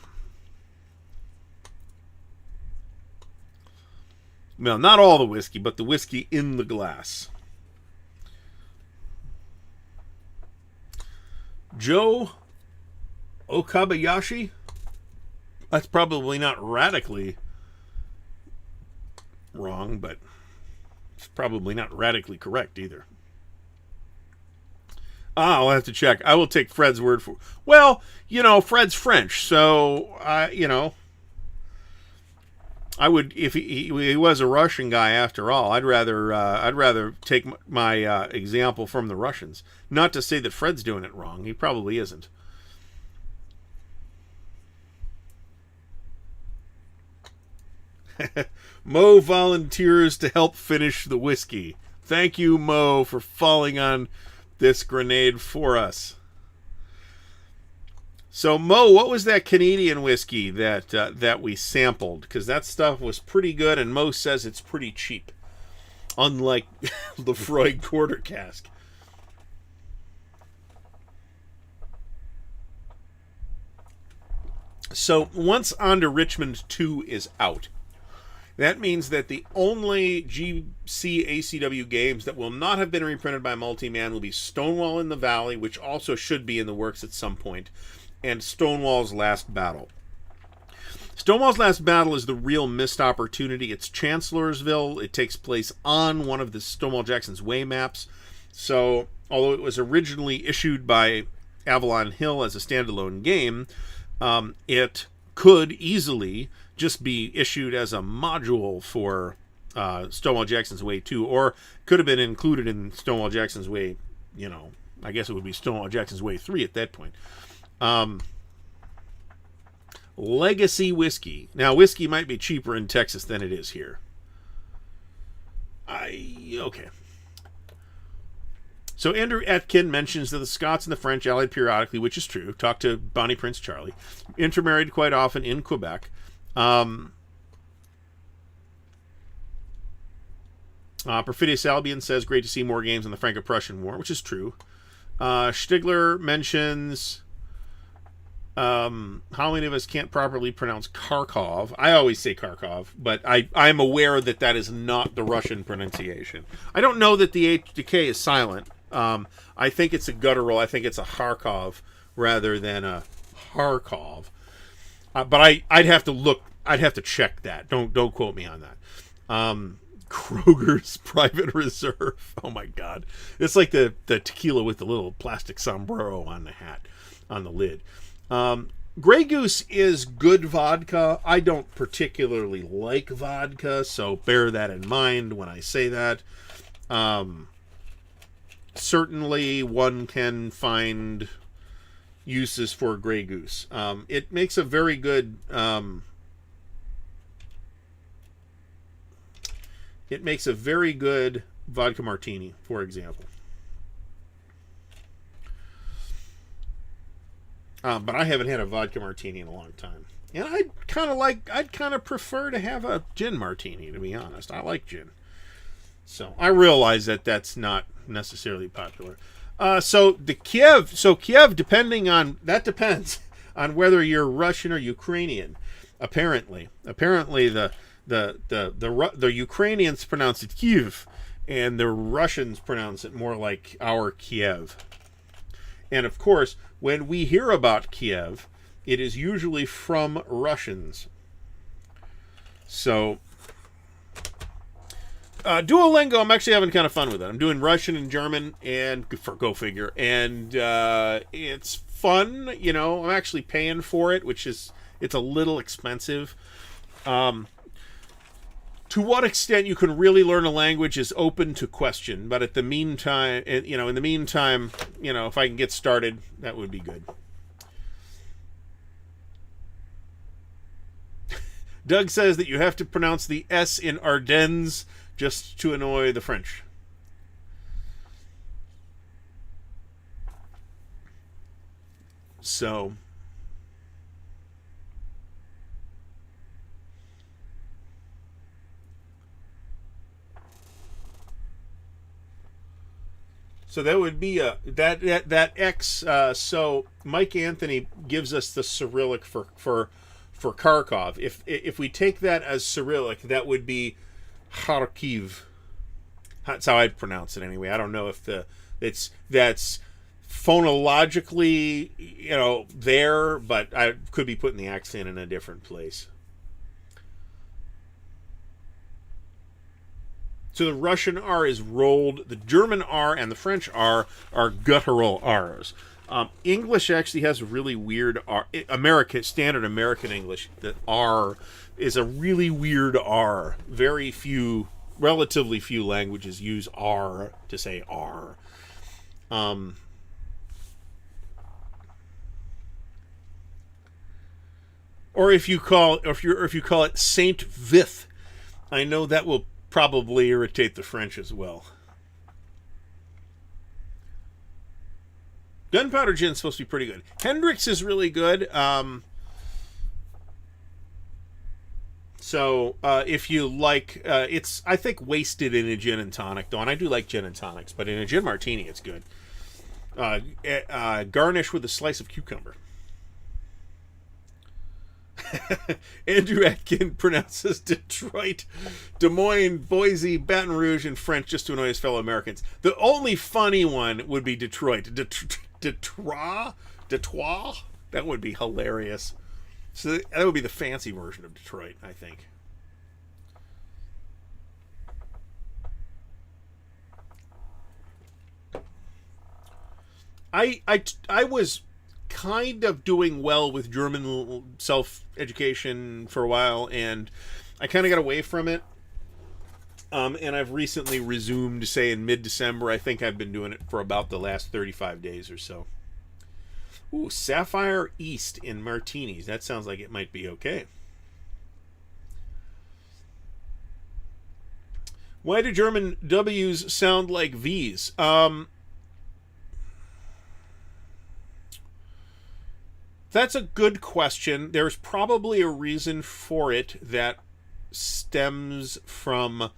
S1: well, not all the whiskey, but the whiskey in the glass. Joe Okabayashi? That's probably not radically wrong, but it's probably not radically correct either. I'll have to check. I will take Fred's word for... Well, Fred's French, so, I would, if he was a Russian guy after all, I'd rather take my example from the Russians. Not to say that Fred's doing it wrong. He probably isn't. Mo volunteers to help finish the whiskey. Thank you, Mo, for falling on this grenade for us. So, Mo, what was that Canadian whiskey that we sampled? Because that stuff was pretty good, and Mo says it's pretty cheap. Unlike Lefroy Quarter Cask. So, once On to Richmond 2 is out, that means that the only GCACW games that will not have been reprinted by Multiman will be Stonewall in the Valley, which also should be in the works at some point, and Stonewall's Last Battle. Stonewall's Last Battle is the real missed opportunity. It's Chancellorsville. It takes place on one of the Stonewall Jackson's Way maps. So, although it was originally issued by Avalon Hill as a standalone game, it could easily just be issued as a module for Stonewall Jackson's Way 2, or could have been included in Stonewall Jackson's Way, I guess it would be Stonewall Jackson's Way 3 at that point. Legacy whiskey. Now, whiskey might be cheaper in Texas than it is here. Okay. So Andrew Etkin mentions that the Scots and the French allied periodically, which is true. Talk to Bonnie Prince Charlie. Intermarried quite often in Quebec. Perfidious Albion says, great to see more games on the Franco-Prussian War, which is true. Stigler mentions how many of us can't properly pronounce Kharkov. I always say Kharkov, but I'm aware that that is not the Russian pronunciation. I don't know that the H to K is silent. I think it's a guttural. I think it's a Kharkov rather than a Kharkov. But I'd have to look. I'd have to check that. Don't quote me on that. Kroger's Private Reserve. Oh my God, it's like the tequila with the little plastic sombrero on the hat, on the lid. Grey Goose is good vodka. I don't particularly like vodka, so bear that in mind when I say that. Certainly one can find uses for Grey Goose. It makes a very good vodka martini, for example. But I haven't had a vodka martini in a long time. And I'd kind of prefer to have a gin martini, to be honest. I like gin. So I realize that that's not necessarily popular. So Kiev, depends on whether you're Russian or Ukrainian. Apparently the Ukrainians pronounce it Kiev, and the Russians pronounce it more like our Kiev. And of course, when we hear about Kiev, it is usually from Russians. So, Duolingo, I'm actually having kind of fun with it. I'm doing Russian and German, and go figure. And it's fun, you know. I'm actually paying for it, it's a little expensive. To what extent you can really learn a language is open to question, but in the meantime, if I can get started, that would be good. Doug says that you have to pronounce the S in Ardennes just to annoy the French. So that would be that X. So Mike Anthony gives us the Cyrillic for Kharkov. If we take that as Cyrillic, that would be Kharkiv. That's how I'd pronounce it anyway. I don't know if that's phonologically there, but I could be putting the accent in a different place. So the Russian R is rolled. The German R and the French R are guttural R's. English actually has a really weird R. Standard American English, the R is a really weird R. Relatively few languages use R to say R. Or if you call it Saint Vith, I know that will probably irritate the French as well. Gunpowder Gin's supposed to be pretty good. Hendrix is really good. So if you like, it's, I think, wasted in a gin and tonic, though, and I do like gin and tonics, but in a gin martini, it's good. Garnish with a slice of cucumber. Andrew Atkin pronounces Detroit, Des Moines, Boise, Baton Rouge in French just to annoy his fellow Americans. The only funny one would be Detroit. Detroit? That would be hilarious. So that would be the fancy version of Detroit, I think. I was kind of doing well with German self-education for a while, and I kind of got away from it. And I've recently resumed, say, in mid-December. I think I've been doing it for about the last 35 days or so. Ooh, Sapphire East in martinis. That sounds like it might be okay. Why do German W's sound like V's? That's a good question. There's probably a reason for it that stems from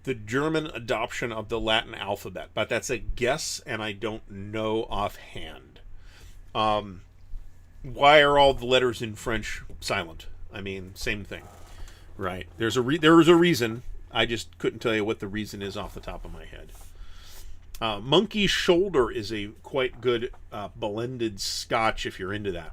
S1: the German adoption of the Latin alphabet, but that's a guess, and I don't know offhand. Why are all the letters in French silent? I mean, same thing, right? There is a reason. I just couldn't tell you what the reason is off the top of my head. Monkey Shoulder is a quite good blended scotch if you're into that.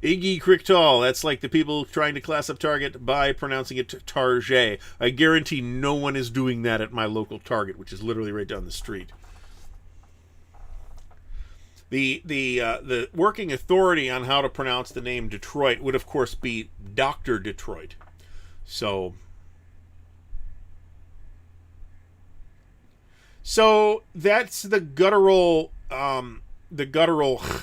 S1: Iggy Crichtal, that's like the people trying to class up Target by pronouncing it Target. I guarantee no one is doing that at my local Target, which is literally right down the street. The working authority on how to pronounce the name Detroit would, of course, be Dr. Detroit. So that's the guttural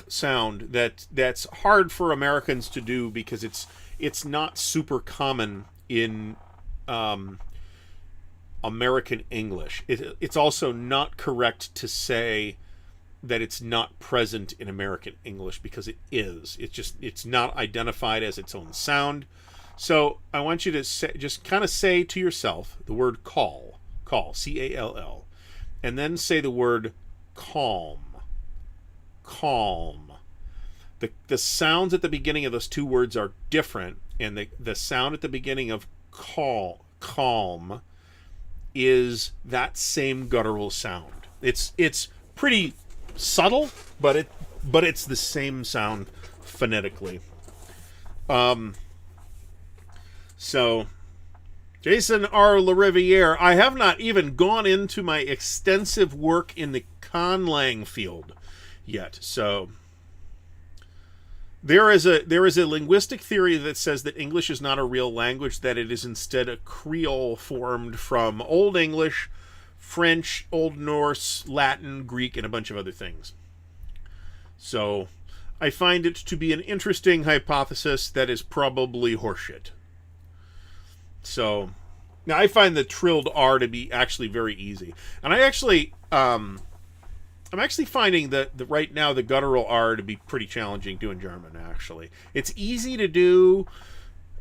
S1: sound that's hard for Americans to do because it's not super common in American English. It's also not correct to say that it's not present in American English because it is. It's not identified as its own sound. So I want you to just kind of say to yourself the word call, C-A-L-L, and then say the word calm. The sounds at the beginning of those two words are different, and the sound at the beginning of calm is that same guttural sound. It's pretty subtle, but it's the same sound phonetically. So Jason R. LaRiviere, I have not even gone into my extensive work in the conlang field yet. So there is a linguistic theory that says that English is not a real language, that it is instead a creole formed from Old English, French, Old Norse, Latin, Greek, and a bunch of other things. So I find it to be an interesting hypothesis that is probably horseshit. So now I find the trilled R to be actually very easy. And I'm actually finding that right now the guttural R to be pretty challenging doing German, actually. It's easy to do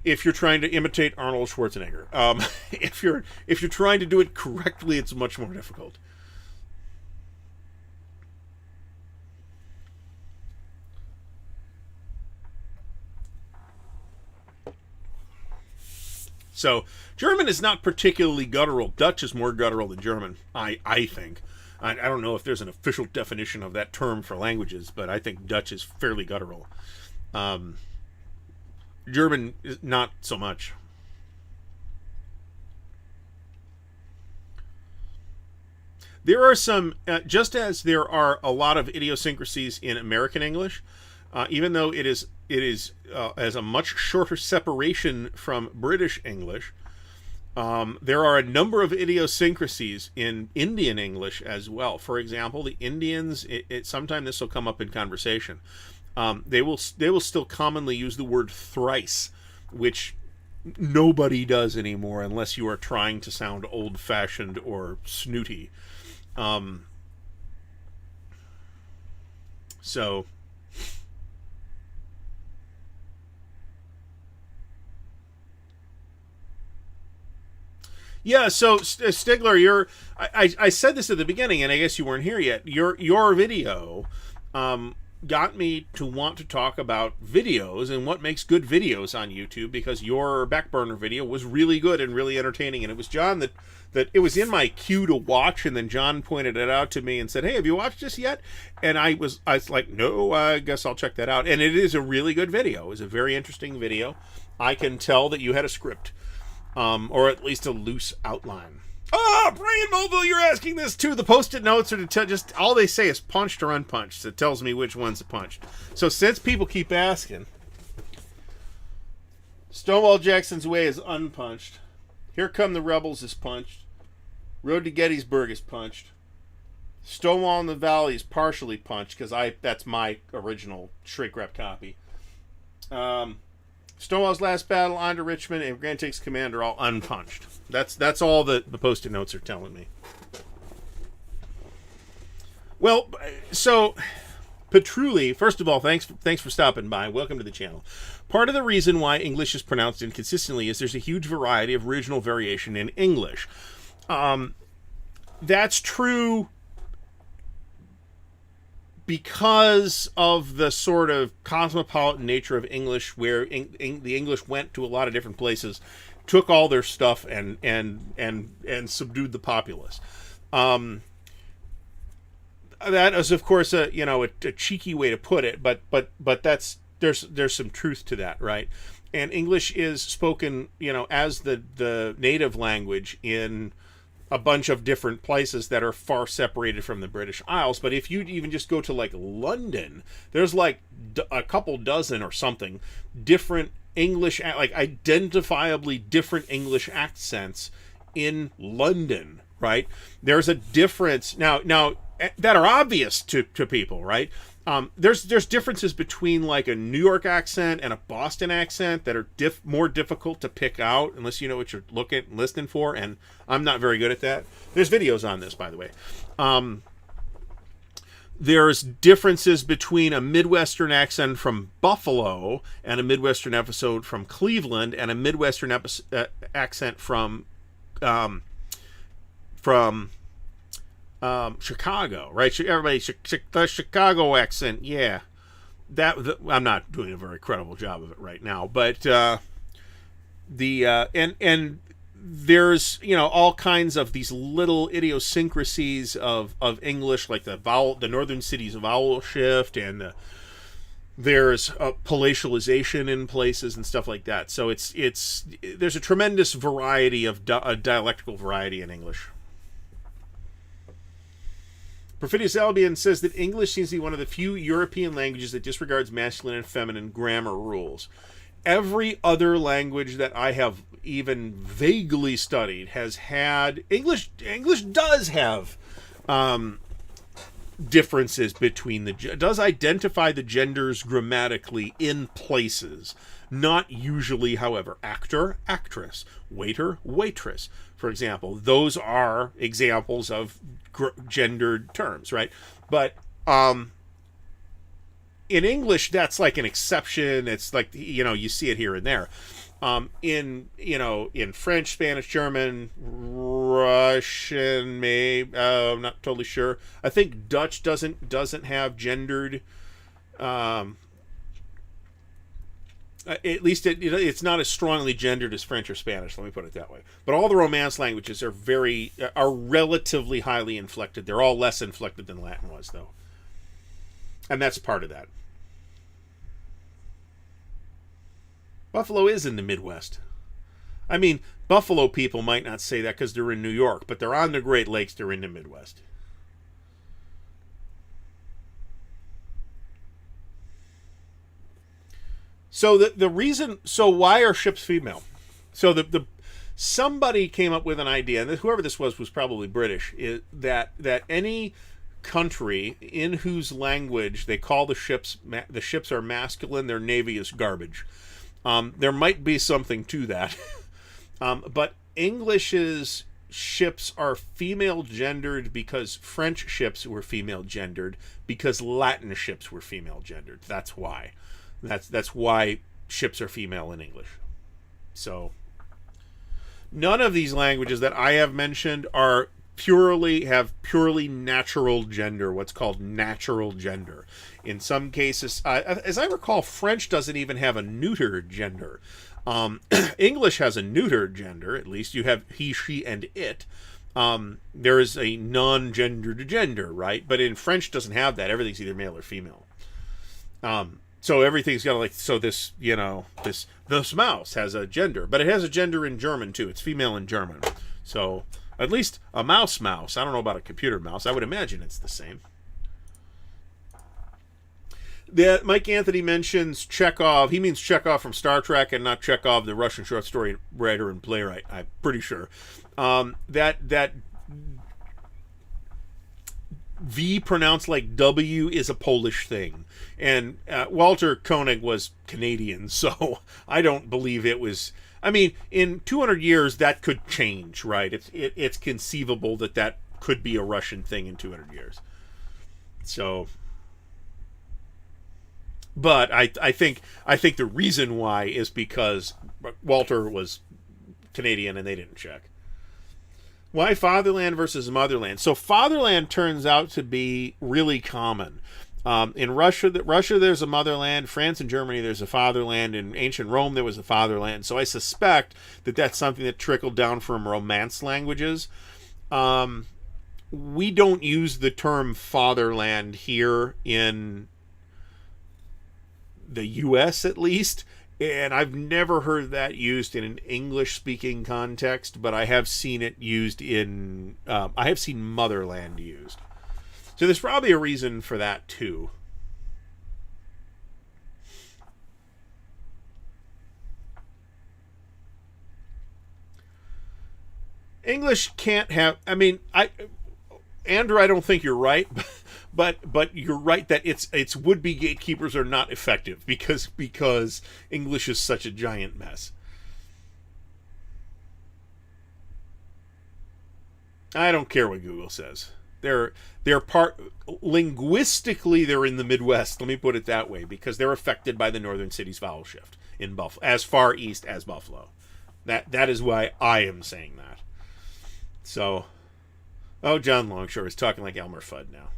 S1: if you're trying to imitate Arnold Schwarzenegger. If you're trying to do it correctly, it's much more difficult. So German is not particularly guttural. Dutch is more guttural than German, I think. I don't know if there's an official definition of that term for languages, but I think Dutch is fairly guttural. German is not so much. There are some, just as there are a lot of idiosyncrasies in American English, even though it is as a much shorter separation from British English, there are a number of idiosyncrasies in Indian English as well. For example, the Indians, sometimes this will come up in conversation. They will still commonly use the word thrice, which nobody does anymore unless you are trying to sound old-fashioned or snooty. So yeah, so Stigler, I said this at the beginning, and I guess you weren't here yet. Your video got me to want to talk about videos and what makes good videos on YouTube, because your back burner video was really good and really entertaining, and it was John that it was in my queue to watch, and then John pointed it out to me and said, "Hey, have you watched this yet?" And I was like, "No, I guess I'll check that out." And it is a really good video. It was a very interesting video. I can tell that you had a script. Or at least a loose outline. Oh, Brian Mulville, you're asking this too. The post-it notes are to tell, just all they say is punched or unpunched. So it tells me which one's punched. So since people keep asking, Stonewall Jackson's Way is unpunched. Here Come the Rebels is punched. Road to Gettysburg is punched. Stonewall in the Valley is partially punched because that's my original shrink wrap copy. Stonewall's Last Battle, On to Richmond, and Grant Takes Command are all unpunched. That's all the post-it notes are telling me. Well, so Petrulli, first of all, thanks for stopping by. Welcome to the channel. Part of the reason why English is pronounced inconsistently is there's a huge variety of regional variation in English. That's true because of the sort of cosmopolitan nature of English, where the English went to a lot of different places, took all their stuff, and subdued the populace. That is, of course, a cheeky way to put it, but that's there's some truth to that, right? And English is spoken, as the native language in a bunch of different places that are far separated from the British Isles. But if you even just go to like London, there's like a couple dozen or something different English, like identifiably different English accents in London, right? There's a difference now that are obvious to people, right? There's differences between like a New York accent and a Boston accent that are more difficult to pick out unless you know what you're listening for, and I'm not very good at that. There's videos on this, by the way. There's differences between a Midwestern accent from Buffalo and a Midwestern episode from Cleveland and a Midwestern accent from Chicago, right? Everybody, the Chicago accent, yeah. I'm not doing a very credible job of it right now, but and there's all kinds of these little idiosyncrasies of English, like the northern cities vowel shift, and there's a palatialization in places and stuff like that. So there's a tremendous variety of dialectical variety in English. Perfidious Albion says that English seems to be one of the few European languages that disregards masculine and feminine grammar rules. Every other language that I have even vaguely studied has had English does have differences between does identify the genders grammatically in places. Not usually, however. Actor, actress, waiter, waitress, for example. Those are examples of gendered terms, right? But in English, that's like an exception. It's like, you see it here and there. In French, Spanish, German, Russian, maybe, I'm not totally sure. I think Dutch doesn't have gendered. At least it's not as strongly gendered as French or Spanish. Let me put it that way. But all the Romance languages are relatively highly inflected. They're all less inflected than Latin was, though, and that's part of that. Buffalo is in the Midwest. I mean, Buffalo people might not say that because they're in New York, but they're on the Great Lakes. They're in the Midwest. So the reason, so why are ships female? So somebody came up with an idea, and whoever this was probably British, is that any country in whose language they call the ships are masculine, their navy is garbage. There might be something to that, but English's ships are female gendered because French ships were female gendered, because Latin ships were female gendered. That's why. That's why ships are female in English. So none of these languages that I have mentioned have purely natural gender, what's called natural gender. In some cases, as I recall, French doesn't even have a neuter gender. English has a neuter gender. At least you have he, she, and it. There is a non-gendered gender, right? But in French doesn't have that. Everything's either male or female. So everything's got this mouse has a gender, but it has a gender in German too. It's female in German. So at least a mouse. I don't know about a computer mouse. I would imagine it's the same. Mike Anthony mentions Chekhov. He means Chekhov from Star Trek and not Chekhov, the Russian short story writer and playwright. I'm pretty sure. That V pronounced like W is a Polish thing. And Walter Koenig was Canadian, so I don't believe it was. I mean, in 200 years, that could change, right? It's conceivable that could be a Russian thing in 200 years. So, but I think the reason why is because Walter was Canadian and they didn't check. Why fatherland versus motherland? So fatherland turns out to be really common. In Russia, there's a motherland. France and Germany, there's a fatherland. In ancient Rome, there was a fatherland. So I suspect that that's something that trickled down from Romance languages. We don't use the term fatherland here in the U.S. at least. And I've never heard that used in an English-speaking context, but I have seen it used in... I have seen motherland used. So there's probably a reason for that, too. English can't have... I mean, Andrew, I don't think you're right, but you're right that its would-be gatekeepers are not effective because English is such a giant mess. I don't care what Google says. They're part linguistically they're in the Midwest. Let me put it that way because they're affected by the northern cities vowel shift in Buffalo, as far east as Buffalo. That is why I am saying that. So, oh, John Longshore is talking like Elmer Fudd now.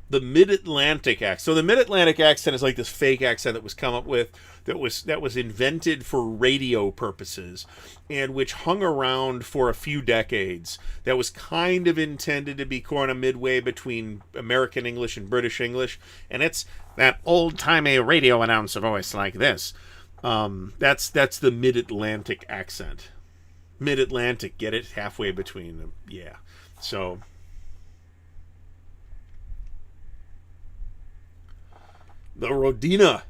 S1: The Mid-Atlantic accent. So the Mid-Atlantic accent is like this fake accent that was come up with, that was invented for radio purposes, and which hung around for a few decades. That was kind of intended to be kind of midway between American English and British English, and it's that old-timey radio announcer voice like this. That's the Mid-Atlantic accent. Mid-Atlantic, get it? Halfway between them. Yeah. So... the Rodina.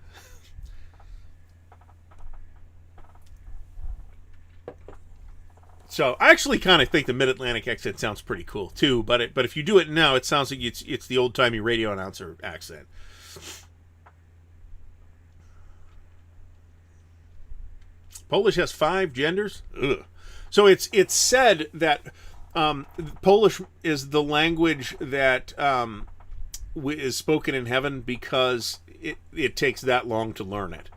S1: So I actually kind of think the Mid-Atlantic accent sounds pretty cool too. But if you do it now, it sounds like it's the old timey radio announcer accent. Polish has 5 genders. Ugh. So it's said that Polish is the language that is spoken in heaven because it takes that long to learn it.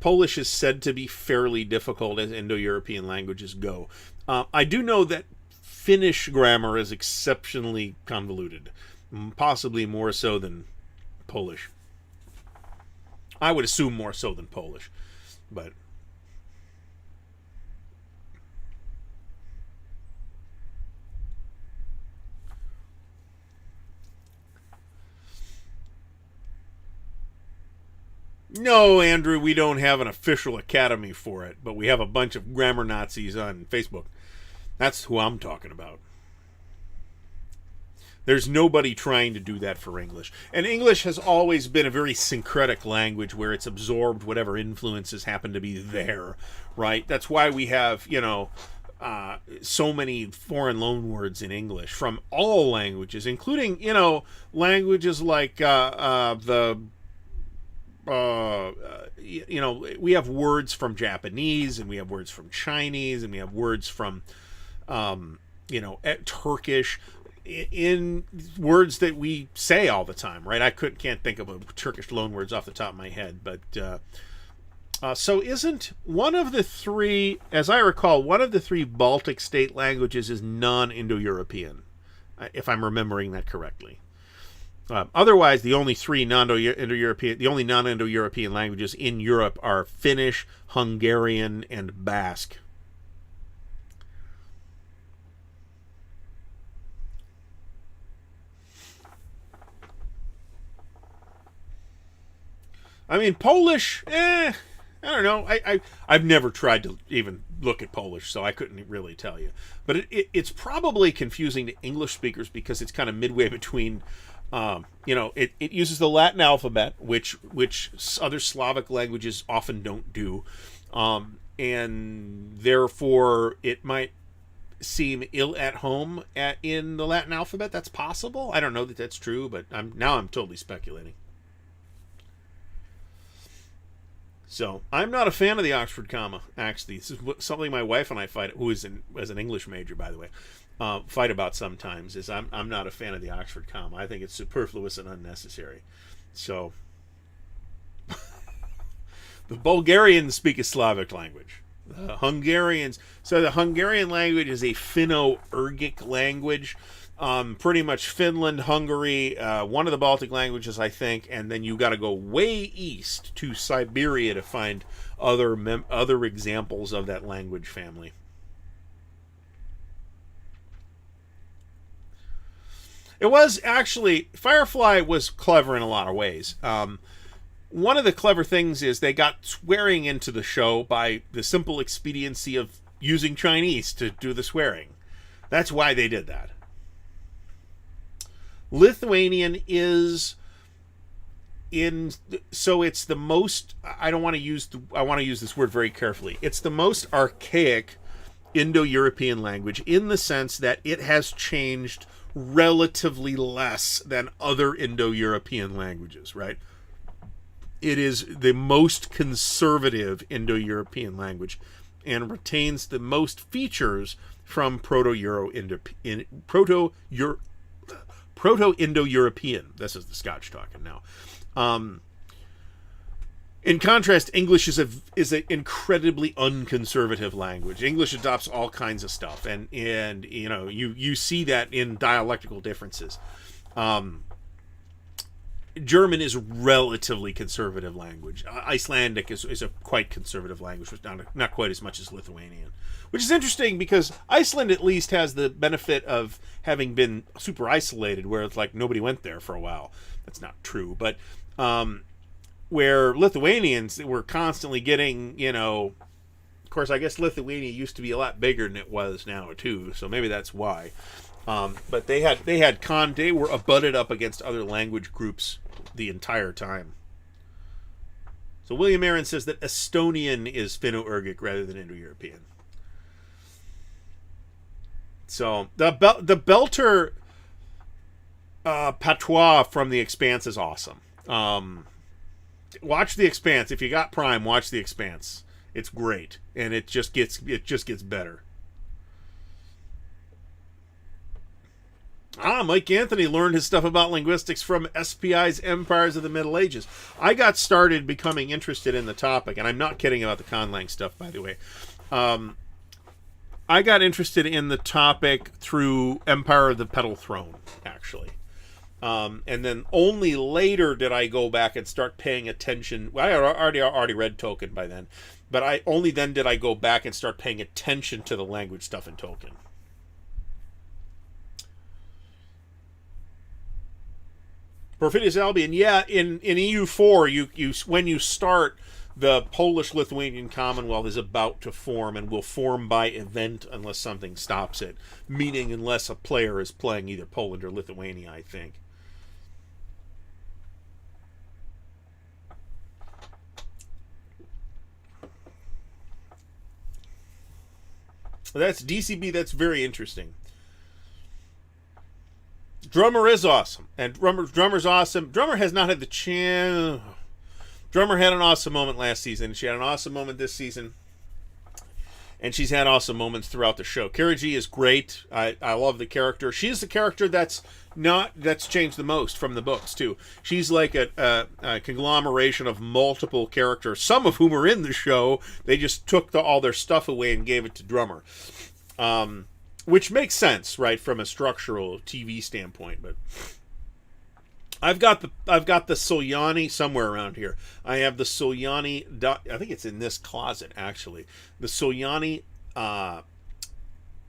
S1: Polish is said to be fairly difficult as Indo-European languages go. I do know that Finnish grammar is exceptionally convoluted, possibly more so than Polish. I would assume more so than Polish, but... No, Andrew, we don't have an official academy for it, but we have a bunch of grammar Nazis on Facebook. That's who I'm talking about. There's nobody trying to do that for English. And English has always been a very syncretic language where it's absorbed whatever influences happen to be there, right? That's why we have, so many foreign loan words in English from all languages, including, languages like we have words from Japanese, and we have words from Chinese, and we have words from, Turkish, in words that we say all the time, right? I can't think of a Turkish loanwords off the top of my head, but so isn't one of the 3, as I recall, one of the 3 Baltic state languages is non-Indo-European, if I'm remembering that correctly. Otherwise, the only 3 non-Indo-European languages in Europe are Finnish, Hungarian, and Basque. I mean, Polish, I don't know. I've never tried to even look at Polish, so I couldn't really tell you. But it's probably confusing to English speakers because it's kind of midway between... it uses the Latin alphabet, which other Slavic languages often don't do, and therefore it might seem ill at home in the Latin alphabet. That's possible. I don't know that that's true, but I'm totally speculating. So I'm not a fan of the Oxford comma. Actually, this is something my wife and I fight. Who is as an English major, by the way, fight about sometimes. Is I'm not a fan of the Oxford comma. I think it's superfluous and unnecessary. So the Bulgarians speak a Slavic language. The Hungarians. So the Hungarian language is a Finno-Ugric language. Pretty much Finland, Hungary, one of the Baltic languages, I think, and then you got to go way east to Siberia to find other examples of that language family. It was actually, Firefly was clever in a lot of ways. One of the clever things is they got swearing into the show by the simple expediency of using Chinese to do the swearing. That's why they did that. Lithuanian is so it's the most, I want to use this word very carefully. It's the most archaic Indo-European language in the sense that it has changed relatively less than other Indo-European languages, right? It is the most conservative Indo-European language and retains the most features from Proto-Indo-European. This is the Scotch talking now. In contrast, English is an incredibly unconservative language. English adopts all kinds of stuff, and you know you see that in dialectical differences. German is a relatively conservative language. Icelandic is a quite conservative language, but not quite as much as Lithuanian. Which is interesting because Iceland at least has the benefit of having been super isolated, where it's like nobody went there for a while. That's not true, but where Lithuanians were constantly getting, you know, of course, I guess Lithuania used to be a lot bigger than it was now too, so maybe that's why. But they were abutted up against other language groups the entire time. So William Aaron says that Estonian is Finno-Ugric rather than Indo-European. So the Belter patois from The Expanse is awesome. Watch The Expanse. If you got Prime, watch The Expanse. It's great, and it just gets better. Mike Anthony learned his stuff about linguistics from SPI's Empires of the Middle Ages. I got started becoming interested in the topic, and I'm not kidding about the conlang stuff, by the way. I got interested in the topic through Empire of the Petal Throne, actually. And then only later did I go back and start paying attention. Well, I had already read Tolkien by then, but only then did I go back and start paying attention to the language stuff in Tolkien. Perfidious Albion, yeah, in EU4, you when you start, the Polish-Lithuanian Commonwealth is about to form and will form by event unless something stops it, meaning unless a player is playing either Poland or Lithuania, I think. That's DCB, that's very interesting. Drummer is awesome, and Drummer's awesome. Drummer has not had the chance. Drummer had an awesome moment last season. She had an awesome moment this season, and she's had awesome moments throughout the show. Kara G is great. I love the character. She's the character that's changed the most from the books too. She's like a conglomeration of multiple characters, some of whom are in the show. They just took all their stuff away and gave it to Drummer. Which makes sense, right, from a structural TV standpoint. But I've got the Solyani somewhere around here. I have the Solyani. I think it's in this closet, actually. The Solyani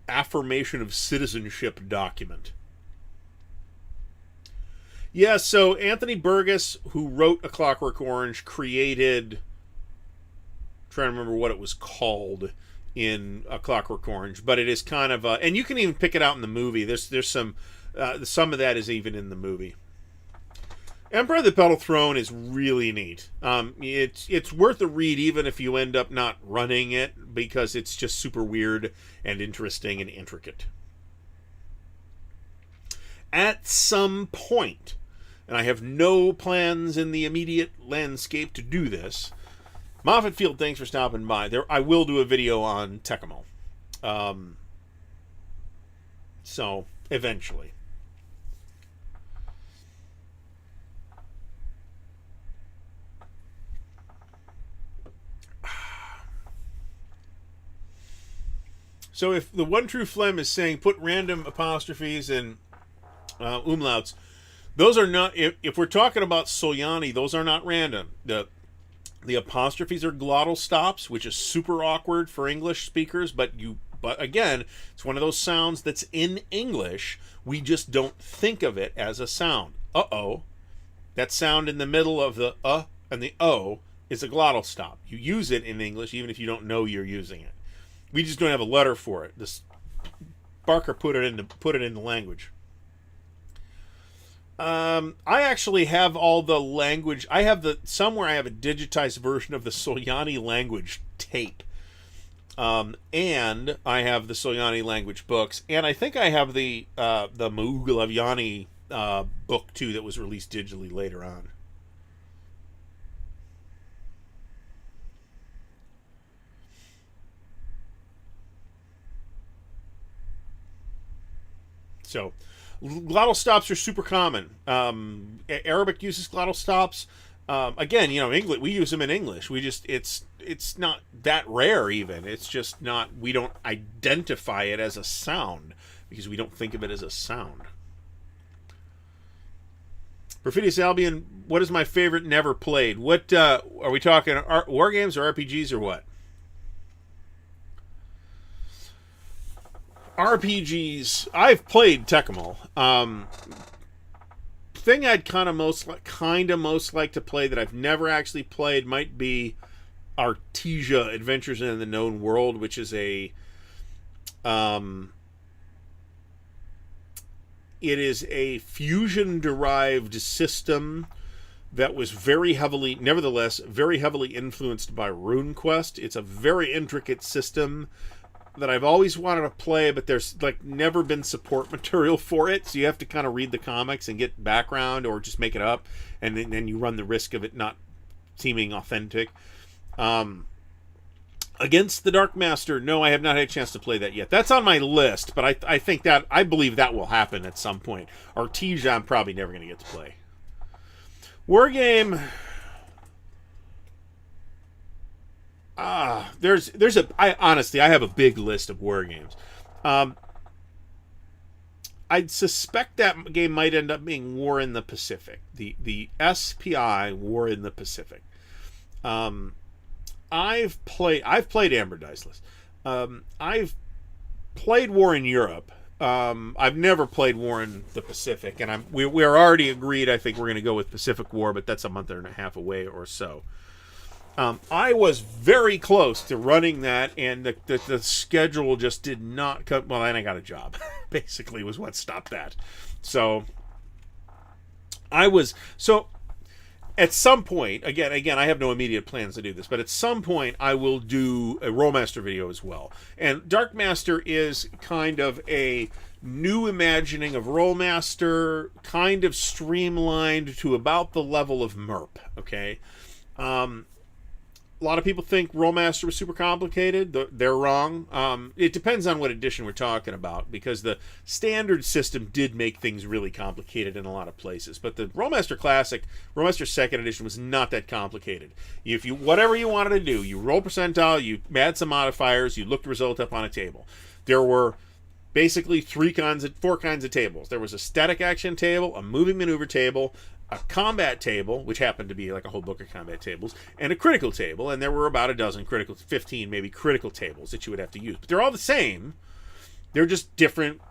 S1: affirmation of citizenship document. Yeah, so Anthony Burgess, who wrote A Clockwork Orange, created. I'm trying to remember what it was called in A Clockwork Orange, but it is kind of and you can even pick it out in the movie. There's some of that is even in the movie. Empire of the Petal Throne is really neat. It's worth a read even if you end up not running it, because it's just super weird and interesting and intricate. At some point, and I have no plans in the immediate landscape to do this, Moffett Field, thanks for stopping by. I will do a video on Tecmo. So, eventually. So if the One True Phlegm is saying put random apostrophes and umlauts, those are not, if we're talking about Solyani, those are not random. The apostrophes are glottal stops, which is super awkward for English speakers, but again, it's one of those sounds that's in English. We just don't think of it as a sound. Uh-oh. That sound in the middle of the and the O is a glottal stop. You use it in English even if you don't know you're using it. We just don't have a letter for it. This Barker put it in the language. I actually have all the language. Somewhere I have a digitized version of the Solyani language tape. And I have the Solyani language books, and I think I have the Mughalavyani book too that was released digitally later on. So, glottal stops are super common. Arabic uses glottal stops. Again, English, we use them in English. It's not that rare even. It's just not, we don't identify it as a sound because we don't think of it as a sound. Perfidious Albion, what is my favorite never played? What, are we talking war games or RPGs or what? RPGs. I've played Tecmo. Thing I'd kind of most like to play that I've never actually played might be Artesia: Adventures in the Known World, which is it is a fusion-derived system that was nevertheless very heavily influenced by RuneQuest. It's a very intricate system that I've always wanted to play, but there's never been support material for it, so you have to kind of read the comics and get background or just make it up, and then you run the risk of it not seeming authentic. Against the Dark Master, no, I have not had a chance to play that yet. That's on my list, but I believe that will happen at some point. Artesia, I'm probably never going to get to play. Wargame. Honestly, I have a big list of war games. I'd suspect that game might end up being War in the Pacific. The SPI War in the Pacific. I've played Amber Diceless. I've played War in Europe. I've never played War in the Pacific, and we're already agreed. I think we're going to go with Pacific War, but that's a month and a half away or so. I was very close to running that, and the schedule just did not come. Well, and I got a job, basically, was what stopped that. So at some point, again, I have no immediate plans to do this, but at some point I will do a Rolemaster video as well. And Darkmaster is kind of a new imagining of Rolemaster, kind of streamlined to about the level of MERP, okay? A lot of people think Rolemaster was super complicated. They're wrong. It depends on what edition we're talking about, because the standard system did make things really complicated in a lot of places. But the Rolemaster Classic, Rolemaster 2nd Edition, was not that complicated. Whatever you wanted to do, you roll percentile, you add some modifiers, you look the result up on a table. There were basically four kinds of tables. There was a static action table, a moving maneuver table, a combat table, which happened to be like a whole book of combat tables, and a critical table, and there were about a dozen 15 maybe critical tables that you would have to use. But they're all the same. They're just different,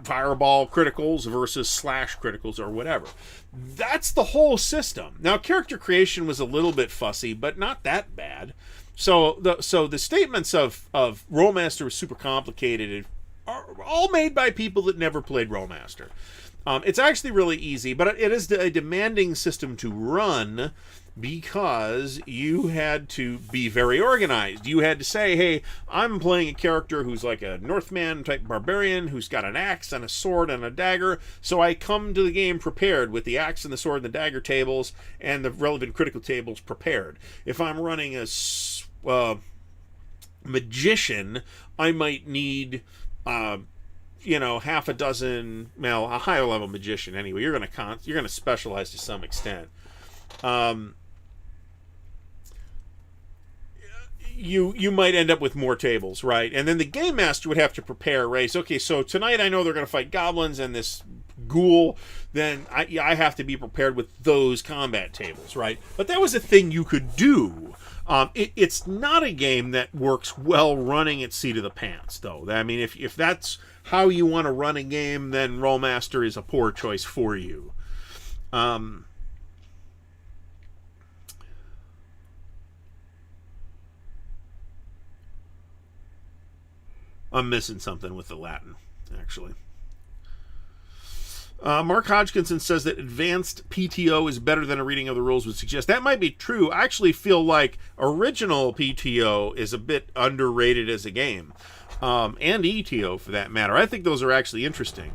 S1: fireball criticals versus slash criticals or whatever. That's the whole system. Now, character creation was a little bit fussy, but not that bad. So the statements of Rolemaster was super complicated are all made by people that never played Rolemaster. It's actually really easy, but it is a demanding system to run, because you had to be very organized. You had to say, hey, I'm playing a character who's like a Northman type barbarian who's got an axe and a sword and a dagger, so I come to the game prepared with the axe and the sword and the dagger tables and the relevant critical tables prepared. If I'm running a magician, I might need half a dozen, well, a higher level magician anyway. You're going to specialize to some extent. You might end up with more tables, right? And then the game master would have to prepare, right? Okay, so tonight I know they're going to fight goblins and this ghoul, then I have to be prepared with those combat tables, right? But that was a thing you could do. It's not a game that works well running at seat of the pants, though. I mean, if that's how you want to run a game, then Rollmaster is a poor choice for you. I'm missing something with the Latin, actually. Mark Hodgkinson says that advanced PTO is better than a reading of the rules would suggest. That might be true. I actually feel like original PTO is a bit underrated as a game. And ETO, for that matter. I think those are actually interesting.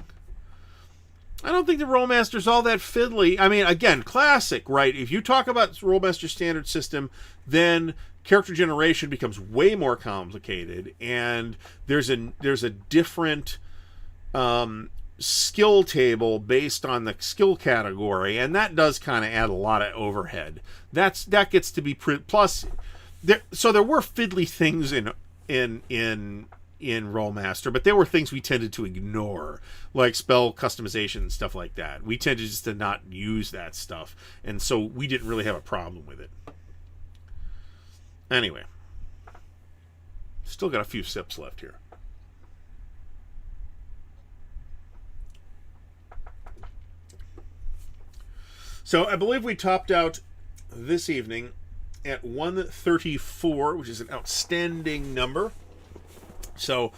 S1: I don't think the Rollmaster's all that fiddly. I mean, again, classic, right? If you talk about Rollmaster standard system, then character generation becomes way more complicated, and there's a different skill table based on the skill category, and that does kind of add a lot of overhead. That gets to be plus there were fiddly things in Rollmaster, but there were things we tended to ignore, like spell customization and stuff like that. We tended just to not use that stuff, and so we didn't really have a problem with it. Anyway, still got a few sips left here. So I believe we topped out this evening at 134, which is an outstanding number. So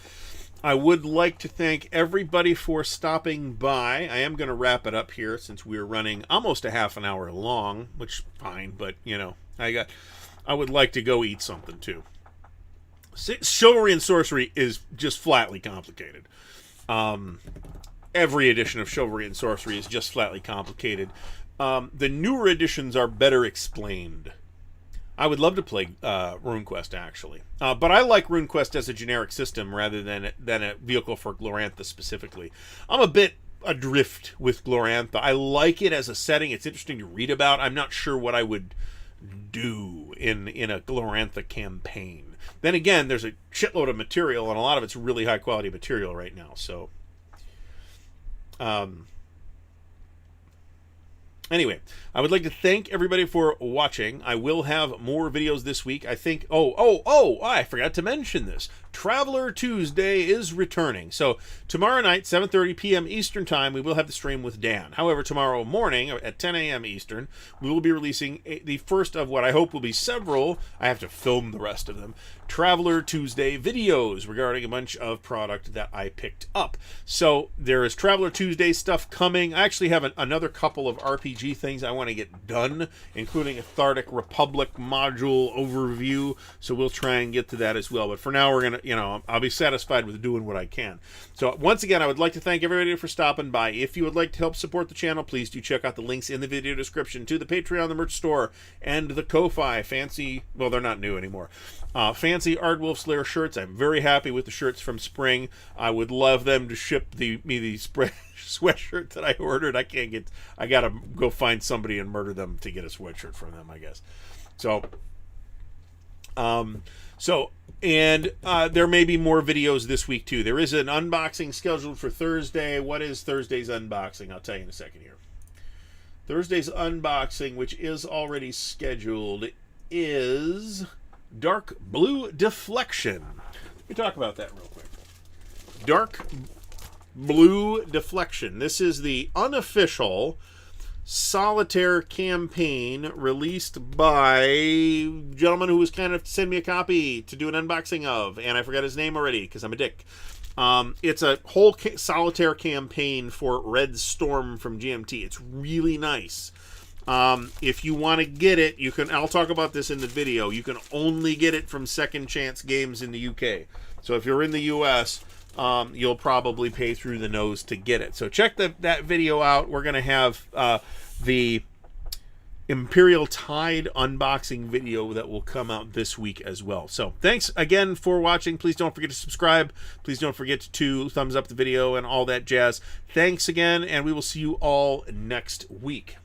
S1: I would like to thank everybody for stopping by. I am going to wrap it up here since we're running almost a half an hour long, which fine, but I would like to go eat something too. Chivalry and Sorcery is just flatly complicated. Every edition of Chivalry and Sorcery is just flatly complicated. The newer editions are better explained. I would love to play RuneQuest, actually. But I like RuneQuest as a generic system rather than a vehicle for Glorantha specifically. I'm a bit adrift with Glorantha. I like it as a setting. It's interesting to read about. I'm not sure what I would do in a Glorantha campaign. Then again, there's a shitload of material, and a lot of it's really high quality material right now. So, anyway, I would like to thank everybody for watching. I will have more videos this week. I think, I forgot to mention this. Traveler Tuesday is returning. So tomorrow night, 7:30 p.m. Eastern Time, we will have the stream with Dan. However, tomorrow morning at 10 a.m. Eastern, we will be releasing the first of what I hope will be several, I have to film the rest of them, Traveler Tuesday videos regarding a bunch of product that I picked up. So there is Traveler Tuesday stuff coming. I actually have another couple of RPG things I want to get done, including a Thardic Republic module overview. So we'll try and get to that as well. But for now, we're going to, I'll be satisfied with doing what I can. So once again, I would like to thank everybody for stopping by. If you would like to help support the channel, please do check out the links in the video description to the Patreon, the merch store, and the Ko-Fi. Fancy, well, they're not new anymore. Fancy Ardwulf's Lair shirts. I'm very happy with the shirts from spring. I would love them to ship me the sweatshirt that I ordered. I gotta go find somebody and murder them to get a sweatshirt from them, I guess. So there may be more videos this week too. There is an unboxing scheduled for Thursday. What is Thursday's unboxing? I'll tell you in a second here. Thursday's unboxing, which is already scheduled, is Dark Blue Deflection. Let me talk about that real quick. Dark Blue Deflection. This is the unofficial solitaire campaign released by a gentleman who was kind enough to send me a copy to do an unboxing of, and I forgot his name already because I'm a dick. It's a whole solitaire campaign for Red Storm from GMT. It's really nice. If you want to get it, you can. I'll talk about this in the video. You can only get it from Second Chance Games in the UK. So if you're in the US, you'll probably pay through the nose to get it. So check that video out. We're going to have the Imperial Tide unboxing video that will come out this week as well. So thanks again for watching. Please don't forget to subscribe. Please don't forget to thumbs up the video and all that jazz. Thanks again, and we will see you all next week.